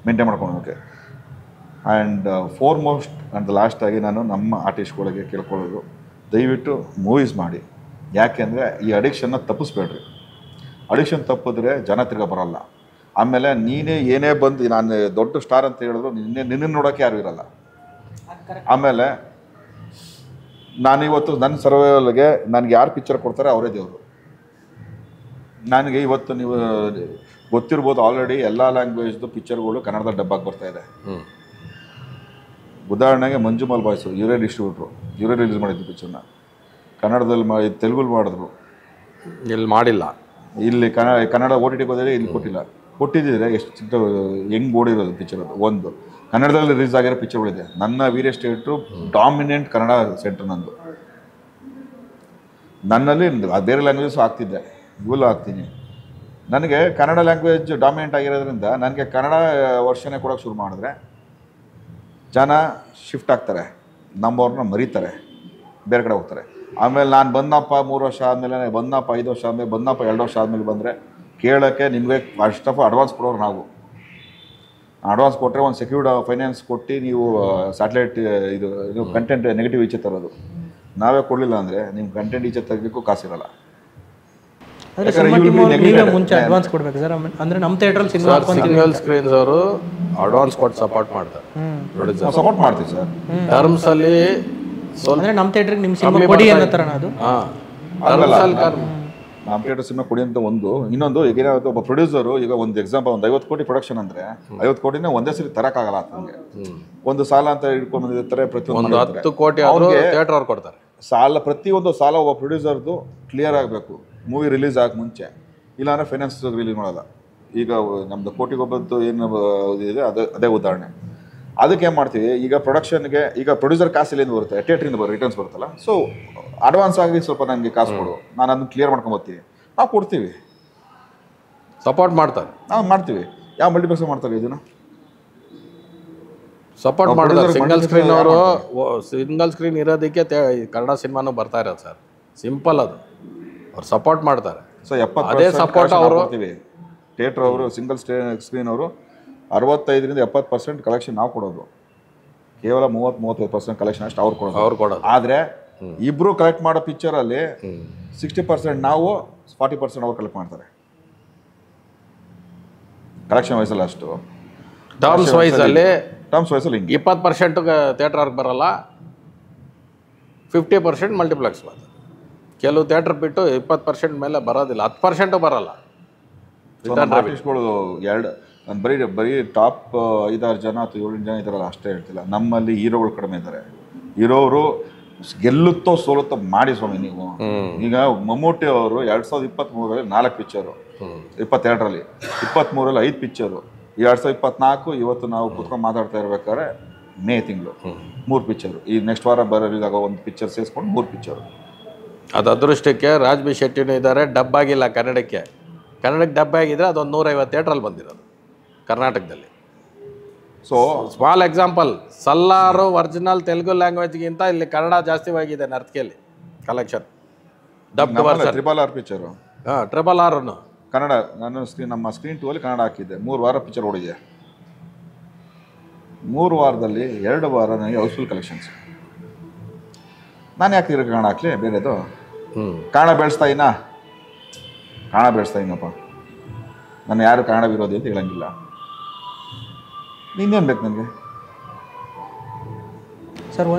ಮೇಂಟೈನ್ ಮಾಡ್ಕೊಳೋಕ್ಕೆ. ಆ್ಯಂಡ್ ಫೋರ್ಮೋಸ್ಟ್ ಆ್ಯಂಡ್ ಲಾಸ್ಟಾಗಿ ನಾನು ನಮ್ಮ ಆರ್ಟಿಸ್ಟ್ಗಳಿಗೆ ಕೇಳ್ಕೊಳ್ಳೋದು, ದಯವಿಟ್ಟು ಮೂವೀಸ್ ಮಾಡಿ. ಯಾಕೆಂದರೆ ಈ ಅಡಿಕ್ಷನ್ನ ತಪ್ಪಿಸ್ಬೇಡ್ರಿ. ಅಡಿಕ್ಷನ್ ತಪ್ಪಿದ್ರೆ ಜನ ತಿರ್ಗಾ ಬರೋಲ್ಲ. ಆಮೇಲೆ ನೀನೇ ಏನೇ ಬಂದು ನಾನು ದೊಡ್ಡ ಸ್ಟಾರ್ ಅಂತ ಹೇಳಿದ್ರು ನಿನ್ನ ನೋಡೋಕ್ಕೆ ಯಾರು ಇರಲ್ಲ. ಆಮೇಲೆ ನಾನಿವತ್ತು ನನ್ನ ಸರ್ವೈವಲ್ಗೆ ನನಗೆ ಯಾರು ಪಿಕ್ಚರ್ ಕೊಡ್ತಾರೆ ಅವರೇ ದೇವರು. ನನಗೆ ಇವತ್ತು ನೀವು ಗೊತ್ತಿರ್ಬೋದು, ಆಲ್ರೆಡಿ ಎಲ್ಲ ಲ್ಯಾಂಗ್ವೇಜ್ದು ಪಿಕ್ಚರ್ಗಳು ಕನ್ನಡದಲ್ಲಿ ಡಬ್ಬಾಗಿ ಬರ್ತಾಯಿದೆ. ಉದಾಹರಣೆಗೆ ಮಂಜುಮಲ್ ಬಾಯ್ಸು, ಇವರೇ ಡಿಸ್ಟ್ರಿಬ್ಯೂಟ್ರು, ಇವರೇ ರಿಲೀಸ್ ಮಾಡಿದ್ದು ಪಿಕ್ಚರ್ನ. ಕನ್ನಡದಲ್ಲಿ ತೆಲುಗಲ್ಲಿ ಮಾಡಿದ್ರು, ಇಲ್ಲಿ ಮಾಡಿಲ್ಲ. ಇಲ್ಲಿ ಕನ್ನಡ OTT ಹೋದರೆ ಇಲ್ಲಿ ಕೊಟ್ಟಿದ್ದರೆ ಎಷ್ಟು ಹೆಂಗೆ ಓಡಿರೋದು ಪಿಕ್ಚರ್. ಅದು ಒಂದು ಕನ್ನಡದಲ್ಲಿ ರಿಲೀಸ್ ಆಗಿರೋ ಪಿಕ್ಚರ್ಗಳಿದೆ. ನನ್ನ ವೀರ್ಯ ಸ್ಟೇಟು ಡಾಮಿನೆಂಟ್ ಕನ್ನಡ ಸೆಂಟ್ರ್ ನಂದು. ನನ್ನಲ್ಲಿ ಬೇರೆ ಲ್ಯಾಂಗ್ವೇಜಸ್ ಆಗ್ತಿದ್ದೆ, ಇವೆಲ್ಲ ಆಗ್ತೀನಿ. ನನಗೆ ಕನ್ನಡ ಲ್ಯಾಂಗ್ವೇಜ್ ಡಾಮಿನೆಂಟ್ ಆಗಿರೋದ್ರಿಂದ ನನಗೆ ಕನ್ನಡ ವರ್ಷನೇ ಕೊಡೋಕ್ಕೆ ಶುರು ಮಾಡಿದ್ರೆ ಜನ ಶಿಫ್ಟ್ ಆಗ್ತಾರೆ, ನಮ್ಮವ್ರನ್ನ ಮರೀತಾರೆ, ಬೇರೆ ಕಡೆ ಹೋಗ್ತಾರೆ. ಆಮೇಲೆ ನಾನು ಬಂದಪ್ಪ 3 ವರ್ಷ ಆದಮೇಲೆ, ಬಂದಪ್ಪ 5 ವರ್ಷ ಆದಮೇಲೆ, ಬಂದಪ್ಪ 2 ವರ್ಷ ಆದಮೇಲೆ ಬಂದರೆ ಕೇಳೋಕ್ಕೆ ನಿಮಗೆ ಫಸ್ಟ್ ಆಫ್ ಅಡ್ವಾನ್ಸ್ ಕೊಡೋರು ನಾವು. ಅಡ್ವಾನ್ಸ್ ಕೊಟ್ಟರೆ ಒಂದು ಸೆಕ್ಯೂರ್ಡ್ ಫೈನಾನ್ಸ್ ಕೊಟ್ಟು ನೀವು ಸ್ಯಾಟಲೈಟ್ ಇದು ಕಂಟೆಂಟ್ ನೆಗೆಟಿವ್ ಈಚೆ ತರೋದು. ನಾವೇ ಕೊಡಲಿಲ್ಲ ಅಂದರೆ ನಿಮ್ಮ ಕಂಟೆಂಟ್ ಈಚೆ ತೆಗಲಿಕ್ಕೂ ಕಾಸಿರಲ್ಲ. ಮುಂಚೆ ಅಡ್ವಾನ್ಸ್ ಕೊಡ್ಬೇಕು ಸರ್. ಅಂದರೆ ನಮ್ಮ ಥಿಯೇಟ್ರಲ್ಲಿ ಸಿಂಗಲ್ ಸ್ಕ್ರೀನ್ಸ್ ಅವರು ಅಡ್ವಾನ್ಸ್ ಕೊಟ್ಟು ಸಪೋರ್ಟ್ ಮಾಡ್ತಾರೆ. ಸಪೋರ್ಟ್ ಮಾಡ್ತೀವಿ ಸರ್. ಟರ್ಮ್ಸ್ ಅಲ್ಲಿ ಅಂದರೆ ನಮ್ಮ ಥಿಯೇಟ್ರಿಗೆ ನಿಮ್ಮ ಸಿನಿಮಾ ಕೊಡಿ ಅನ್ನೋ ಥರ ಅದು. ನಮ್ಮ ಥಿಯೇಟರ್ ಸಿನಿಮಾ ಕೊಡಿ ಅಂತ ಒಂದು. ಇನ್ನೊಂದು ಈಗ ಏನಾಗುತ್ತೆ, ಒಬ್ಬ ಪ್ರೊಡ್ಯೂಸರು ಈಗ ಒಂದು ಎಕ್ಸಾಂಪಲ್, ಒಂದು 50 ಕೋಟಿ ಪ್ರೊಡಕ್ಷನ್ ಅಂದರೆ 50 ಕೋಟಿನೇ ಒಂದೇ ಸರಿ ತರೋಕ್ಕಾಗಲ್ಲ. ನನಗೆ ಒಂದು ಸಾಲ ಅಂತ ಇಟ್ಕೊಂಡು ಬಂದಿರ್ತಾರೆ, ಪ್ರತಿಯೊಂದು 10 ಕೋಟಿ ಥಿಯೇಟರ್ ಅವ್ರು ಕೊಡ್ತಾರೆ. ಪ್ರತಿಯೊಂದು ಸಾಲ ಒಬ್ಬ ಪ್ರೊಡ್ಯೂಸರ್ದು ಕ್ಲಿಯರ್ ಆಗಬೇಕು ಮೂವಿ ರಿಲೀಸ್ ಆಗಿ ಮುಂಚೆ, ಇಲ್ಲಾಂದರೆ ಫೈನಾನ್ಸ್ ರಿಲೀಸ್ ಮಾಡೋಲ್ಲ. ಈಗ ನಮ್ಮದು ಕೋಟಿಗೊಬ್ಬದ್ದು ಏನು ಇದೆ ಅದೇ ಉದಾಹರಣೆ. ಅದಕ್ಕೆ ಏನು ಮಾಡ್ತೀವಿ, ಈಗ ಪ್ರೊಡಕ್ಷನ್ಗೆ ಈಗ ಪ್ರೊಡ್ಯೂಸರ್ ಕಾಸು ಎಲ್ಲಿಂದ ಬರುತ್ತೆ, ಥಿಯೇಟ್ರಿಂದ ರಿಟರ್ನ್ಸ್ ಬರುತ್ತಲ್ಲ. ಸೊ ಅಡ್ವಾನ್ಸ್ ಆಗಿ ಸ್ವಲ್ಪ ನನಗೆ ಕಾಸು ಕೊಡು, ನಾನು ಅದನ್ನು ಕ್ಲಿಯರ್ ಮಾಡ್ಕೊಂಬರ್ತೀವಿ, ನಾವು ಕೊಡ್ತೀವಿ, ಸಪೋರ್ಟ್ ಮಾಡ್ತಾರೆ. ನಾವು ಮಾಡ್ತೀವಿ. ಯಾವ ಮಲ್ಟಿಪ್ಲೆಕ್ಸ್ ಮಾಡ್ತಾರೆ ಇದನ್ನು ಸಪೋರ್ಟ್ ಮಾಡಿದ್ರೆ ಸಿಂಗಲ್ ಸ್ಕ್ರೀನ್ ಅವರು ಸಿಂಗಲ್ ಸ್ಕ್ರೀನ್ ಇರೋದಕ್ಕೆ ಕನ್ನಡ ಸಿನಿಮಾನು ಬರ್ತಾ ಇರೋದು ಸರ್. ಸಿಂಪಲ್ ಅದು, ಅವ್ರು ಸಪೋರ್ಟ್ ಮಾಡ್ತಾರೆ. ಸೊ 70% ಸಪೋರ್ಟ್ ಅವರು ಕೊಡ್ತೀವಿ. ಥಿಯೇಟ್ರ್ ಅವರು ಸಿಂಗಲ್ ಸ್ಕ್ರೀನ್ ಅವರು 65ರಿಂದ 70% ಕಲೆಕ್ಷನ್ ನಾವು ಕೊಡೋದು, ಕೇವಲ 30-35% ಕಲೆಕ್ಷನ್ ಅಷ್ಟು ಅವ್ರು ಕೊಡೋದು. ಆದರೆ ಇಬ್ಬರು ಕಲೆಕ್ಟ್ ಮಾಡೋ ಪಿಕ್ಚರಲ್ಲಿ 60% ನಾವು, 40% ಅವ್ರು ಕಲೆಕ್ಟ್ ಮಾಡ್ತಾರೆ. ಕಲೆಕ್ಷನ್ ವೈಸಲ್ಲಿ ಅಷ್ಟು. ಟರ್ಮ್ಸ್ ವೈಸಲ್ಲಿ ಹಿಂಗೆ 20% ಥಿಯೇಟ್ರ್ ಅವ್ರಿಗೆ ಬರೋಲ್ಲ, 50% ಮಲ್ಟಿಪ್ಲೆಕ್ಸ್ ಬರ್ತದೆ. ಕೆಲವು ಥಿಯೇಟ್ರ್ ಬಿಟ್ಟು 20% ಮೇಲೆ ಬರೋದಿಲ್ಲ, 10% ಬರೋಲ್ಲ. ಆರ್ಟಿಸ್ಟ್ಗಳು ನಾನು ಬರೀ ಟಾಪ್ 5-6 ಜನ ಅಥವಾ 7 ಜನ ಇದ್ದಾರಲ್ಲ ಅಷ್ಟೇ ಹೇಳ್ತಿಲ್ಲ. ನಮ್ಮಲ್ಲಿ ಹೀರೋಗಳು ಕಡಿಮೆ ಇದ್ದಾರೆ. ಹೀರೋರು ಗೆಲ್ಲುತ್ತೋ ಸೋಲುತ್ತೋ ಮಾಡಿ ಸ್ವಾಮಿ ನೀವು. ಈಗ ಮಮ್ಮೂಟಿ ಅವರು 2023ರಲ್ಲಿ 4 ಪಿಕ್ಚರು, 22ರಲ್ಲಿ 23ರಲ್ಲಿ 5 ಪಿಕ್ಚರು, 2024 ಇವತ್ತು ನಾವು ಕೂತ್ಕೊಂಡು ಮಾತಾಡ್ತಾ ಇರ್ಬೇಕಾದ್ರೆ ಮೇ ತಿಂಗಳು 3 ಪಿಕ್ಚರು. ಈ ನೆಕ್ಸ್ಟ್ ವಾರ ಬರೋದಾಗ ಒಂದು ಪಿಕ್ಚರ್ ಸೇರಿಸ್ಕೊಂಡು 3 ಪಿಕ್ಚರು. ಅದು ಅದೃಷ್ಟಕ್ಕೆ ರಾಜ್ ಬಿ ಶೆಟ್ಟಿನೂ ಇದ್ದಾರೆ. ಡಬ್ ಆಗಿಲ್ಲ ಕನ್ನಡಕ್ಕೆ ಡಬ್ ಆಗಿದ್ರೆ ಅದೊಂದು 150 ಥಿಯೇಟ್ರಲ್ಲಿ ಬಂದಿರೋದು ಕರ್ನಾಟಕದಲ್ಲಿ. So small example, Salaar original Telugu ಲ್ಯಾಂಗ್ವೇಜ್ಗಿಂತ ಇಲ್ಲಿ ಕನ್ನಡ ಜಾಸ್ತಿವಾಗಿದೆ ನರ್ತ್ಕೆಯಲ್ಲಿ collection. Dub RRR picture, RRR Kannada. ನಾನು ನಮ್ಮ ಸ್ಕ್ರೀನ್ 2 ಅಲ್ಲಿ ಕನ್ನಡ ಹಾಕಿದ್ದೆ. 3 ವಾರ ಪಿಕ್ಚರ್ ಓಡಿದೆ. 3 ವಾರದಲ್ಲಿ 2 ವಾರ ನನಗೆ ಹೌಸ್ಫುಲ್ ಕಲೆಕ್ಷನ್ಸ್. ನಾನು ಯಾಕೆ ಕನ್ನಡ ಹಾಕ್ಲಿ ಬೇರೆದು? ಕನ್ನಡ ಬೆಳೆಸ್ತಾಯಿನಪ್ಪ. ನಾನು ಯಾರು ಕನ್ನಡ ವಿರೋಧಿ ಅಂತ ಹೇಳಂಗಿಲ್ಲ. ಇನ್ನೇನು ಬೇಕು ನನಗೆ ಸರ್?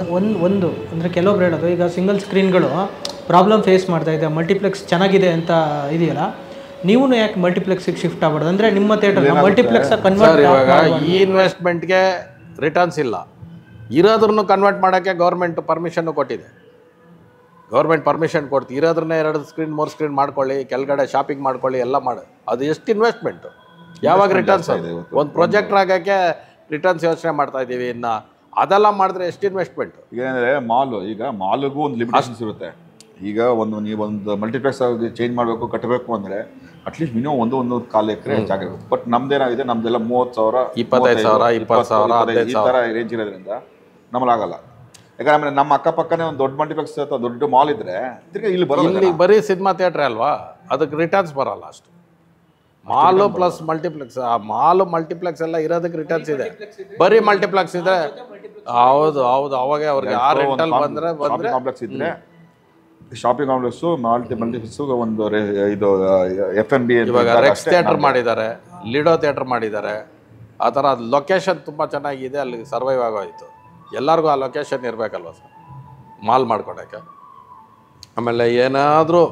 ಒಂದು ಅಂದರೆ ಕೆಲವೊಬ್ರು ಹೇಳೋದು, ಈಗ ಸಿಂಗಲ್ ಸ್ಕ್ರೀನ್ಗಳು ಪ್ರಾಬ್ಲಮ್ ಫೇಸ್ ಮಾಡ್ತಾ ಇದೆ, ಮಲ್ಟಿಪ್ಲೆಕ್ಸ್ ಚೆನ್ನಾಗಿದೆ ಅಂತ ಇದೆಯಲ್ಲ, ನೀವು ಯಾಕೆ ಮಲ್ಟಿಪ್ಲೆಕ್ಸಿಗೆ ಶಿಫ್ಟ್ ಆಗ್ಬಾರ್ದು? ಅಂದರೆ ನಿಮ್ಮ ಥಿಯೇಟರ್ ಮಲ್ಟಿಪ್ಲೆಕ್ಸ್ ಕನ್ವರ್ಟ್. ಇವಾಗ ಈ ಇನ್ವೆಸ್ಟ್ಮೆಂಟ್ಗೆ ರಿಟರ್ನ್ಸ್ ಇಲ್ಲ, ಇರೋದ್ರೂ ಕನ್ವರ್ಟ್ ಮಾಡೋಕ್ಕೆ ಗೌರ್ಮೆಂಟ್ ಪರ್ಮಿಷನ್ನು ಕೊಟ್ಟಿದೆ. ಗೌರ್ಮೆಂಟ್ ಪರ್ಮಿಷನ್ ಕೊಡ್ತೀವಿ, ಇರೋದ್ರನ್ನೇ 2 ಸ್ಕ್ರೀನ್ 3 ಸ್ಕ್ರೀನ್ ಮಾಡ್ಕೊಳ್ಳಿ, ಕೆಳಗಡೆ ಶಾಪಿಂಗ್ ಮಾಡ್ಕೊಳ್ಳಿ, ಎಲ್ಲ ಮಾಡಿ. ಅದು ಎಷ್ಟು ಇನ್ವೆಸ್ಟ್ಮೆಂಟು? ಯಾವಾಗ ರಿಟರ್ನ್ಸ್ ಇದೆ ಇವತ್ತು. ಒಂದು ಪ್ರೊಜೆಕ್ಟರ್ ಆಗೋಕ್ಕೆ ರಿಟರ್ನ್ಸ್ ಯೋಚನೆ ಮಾಡ್ತಾ ಇದ್ದೀವಿ ಇನ್ನು ಅದೆಲ್ಲ ಮಾಡಿದ್ರೆ ಎಷ್ಟು ಇನ್ವೆಸ್ಟ್ಮೆಂಟ್. ಏನಂದರೆ ಮಾಲು, ಈಗ ಮಾಲ್ಗೂ ಒಂದು ಲಿಮಿಟೇಷನ್ಸ್ ಇರುತ್ತೆ. ಈಗ ನೀವೊಂದು ಮಲ್ಟಿಪ್ಲೆಕ್ಸ್ ಆಗಿ ಚೇಂಜ್ ಮಾಡಬೇಕು ಕಟ್ಟಬೇಕು ಅಂದರೆ ಅಟ್ಲೀಸ್ಟ್ ಮಿನಿಮಮ್ ಒಂದು ಕಾಲು ಎಕರೆ ಜಾಗ ಇರುತ್ತೆ. ಬಟ್ ನಮ್ದೇನಾಗಿದೆ, ನಮ್ದೆಲ್ಲ 30,000 25,000 20,000 ಈ ಥರ ರೇಂಜ್ ಇರೋದ್ರಿಂದ ನಮ್ಮಲಾಗಲ್ಲ. ಯಾಕಂದ್ರೆ ನಮ್ಮ ಅಕ್ಕಪಕ್ಕನೇ ಒಂದು ದೊಡ್ಡ ಮಲ್ಟಿಪ್ಲೆಕ್ಸ್ ಅಥವಾ ದೊಡ್ಡ ಮಾಲ್ ಇದ್ರೆ ತಿರ್ಗಿ ಇಲ್ಲಿ ಬರೋಲ್ಲ. ಇಲ್ಲಿ ಬರೀ ಸಿನಿಮಾ ಥಿಯೇಟ್ರ್ ಅಲ್ವಾ, ಅದಕ್ಕೆ ರಿಟರ್ನ್ಸ್ ಬರಲ್ಲ ಅಷ್ಟು. ಮಾಲು ಪ್ಲಸ್ ಮಲ್ಟಿಪ್ಲೆಕ್ಸ್, ಆ ಮಾಲು ಮಲ್ಟಿಪ್ಲೆಕ್ಸ್ ಎಲ್ಲ ಇರೋದಕ್ಕೆ ರಿಟರ್ನ್ಸ್ ಇದೆ. ಬರೀ ಮಲ್ಟಿಪ್ಲೆಕ್ಸ್ ಇದ್ರೆ ಹೌದು ಅವಾಗ ಅವ್ರಿಗೆ ಆ ರೆಂಟಲ್ ಬಂದ್ರೆ ಕಾಂಪ್ಲೆಕ್ಸ್ ಇದ್ರೆ ಶಾಪಿಂಗ್ ಕಾಂಪ್ಲೆಕ್ಸು ಮಲ್ಟಿಪ್ಲೆಕ್ಸು ಒಂದು ಇದು FNB ಇವಾಗ ರೆಕ್ಸ್ ಥಿಯೇಟರ್ ಮಾಡಿದ್ದಾರೆ, ಲಿಡೋ ಥಿಯೇಟರ್ ಮಾಡಿದ್ದಾರೆ. ಆ ಥರ ಲೊಕೇಶನ್ ತುಂಬ ಚೆನ್ನಾಗಿದೆ, ಅಲ್ಲಿ ಸರ್ವೈವ್ ಆಗೋಯ್ತು. ಎಲ್ಲರಿಗೂ ಆ ಲೊಕೇಶನ್ ಇರಬೇಕಲ್ವ ಸರ್ ಮಾಲ್ ಮಾಡ್ಕೊಳಕ್ಕೆ. ಆಮೇಲೆ ಏನಾದರೂ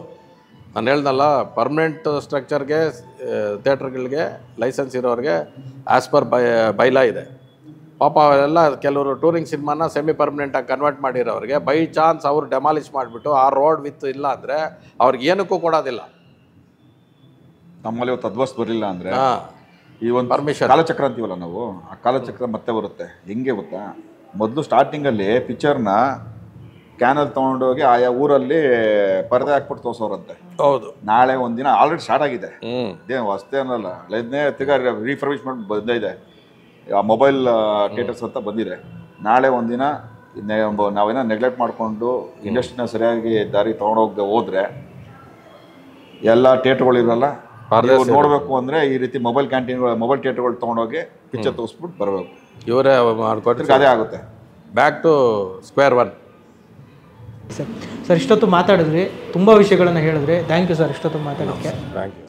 ನಾನು ಹೇಳ್ದಲ್ಲ, ಪರ್ಮನೆಂಟ್ ಸ್ಟ್ರಕ್ಚರ್ಗೆ ಥಿಯೇಟ್ರ್ಗಳಿಗೆ ಲೈಸೆನ್ಸ್ ಇರೋರಿಗೆ ಆ್ಯಸ್ ಪರ್ ಬೈಲಾ ಇದೆ. ಪಾಪ ಅವರೆಲ್ಲ ಕೆಲವರು ಟೂರಿಂಗ್ ಸಿನಿಮಾನ ಸೆಮಿ ಪರ್ಮನೆಂಟಾಗಿ ಕನ್ವರ್ಟ್ ಮಾಡಿರೋರಿಗೆ ಬೈ ಚಾನ್ಸ್ ಅವರು ಡೆಮಾಲಿಷ್ ಮಾಡಿಬಿಟ್ಟು ಆ ರೋಡ್ ವಿತ್ ಇಲ್ಲ ಅಂದರೆ ಅವ್ರಿಗೆ ಏನಕ್ಕೂ ಕೊಡೋದಿಲ್ಲ. ನಮ್ಮಲ್ಲಿ ತದ್ವಸ್ ಬರಲಿಲ್ಲ ಅಂದರೆ ಈ ಒಂದು ಪರ್ಮಿಷನ್ ಕಾಲಚಕ್ರ ಅಂತೀವಲ್ಲ ನಾವು, ಆ ಕಾಲಚಕ್ರ ಮತ್ತೆ ಬರುತ್ತೆ. ಹೆಂಗೆ ಗೊತ್ತಾ, ಮೊದಲು ಸ್ಟಾರ್ಟಿಂಗಲ್ಲಿ ಪಿಕ್ಚರ್ನ ಕ್ಯಾನಲ್ಲಿ ತೊಗೊಂಡೋಗಿ ಆಯಾ ಊರಲ್ಲಿ ಪರದೆ ಹಾಕ್ಬಿಟ್ಟು ತೋರ್ಸೋರಂತೆ. ಹೌದು, ನಾಳೆ ಒಂದಿನ ಆಲ್ರೆಡಿ ಸ್ಟಾರ್ಟ್ ಆಗಿದೆ, ಇದೇನು ಹೊಸ್ತೆ ಅನ್ನಲ್ಲ, ಹಳೇದನ್ನೇ ತಿರ್ಗಾ ರೀಫರ್ಬಿಶ್ಮೆಂಟ್ ಬಂದಿದೆ. ಮೊಬೈಲ್ ಥಿಯೇಟರ್ಸ್ ಅಂತ ಬಂದಿದೆ. ನಾಳೆ ಒಂದಿನ ನಾವೇನೋ ನೆಗ್ಲೆಕ್ಟ್ ಮಾಡಿಕೊಂಡು ಇಂಡಸ್ಟ್ರಿನ ಸರಿಯಾಗಿ ದಾರಿ ತೊಗೊಂಡೋಗದೆ ಹೋದರೆ ಎಲ್ಲ ಥಿಯೇಟ್ರ್ಗಳಿರಲ್ಲ. ನೋಡಬೇಕು ಅಂದರೆ ಈ ರೀತಿ ಮೊಬೈಲ್ ಥಿಯೇಟ್ರ್ಗಳು ತೊಗೊಂಡೋಗಿ ಪಿಕ್ಚರ್ ತೋರಿಸ್ಬಿಟ್ಟು ಬರಬೇಕು. ಇವರೇ ಮಾಡ್ಕೊಟ್ರೆ ಅದೇ ಆಗುತ್ತೆ. Back to square one. Sir ಇಷ್ಟೊತ್ತು ಮಾತಾಡಿದ್ರಿ, ತುಂಬ ವಿಷಯಗಳನ್ನು ಹೇಳಿದ್ರಿ. ಥ್ಯಾಂಕ್ ಯು ಸರ್ ಇಷ್ಟೊತ್ತು ಮಾತಾಡೋಕ್ಕೆ. Thank you.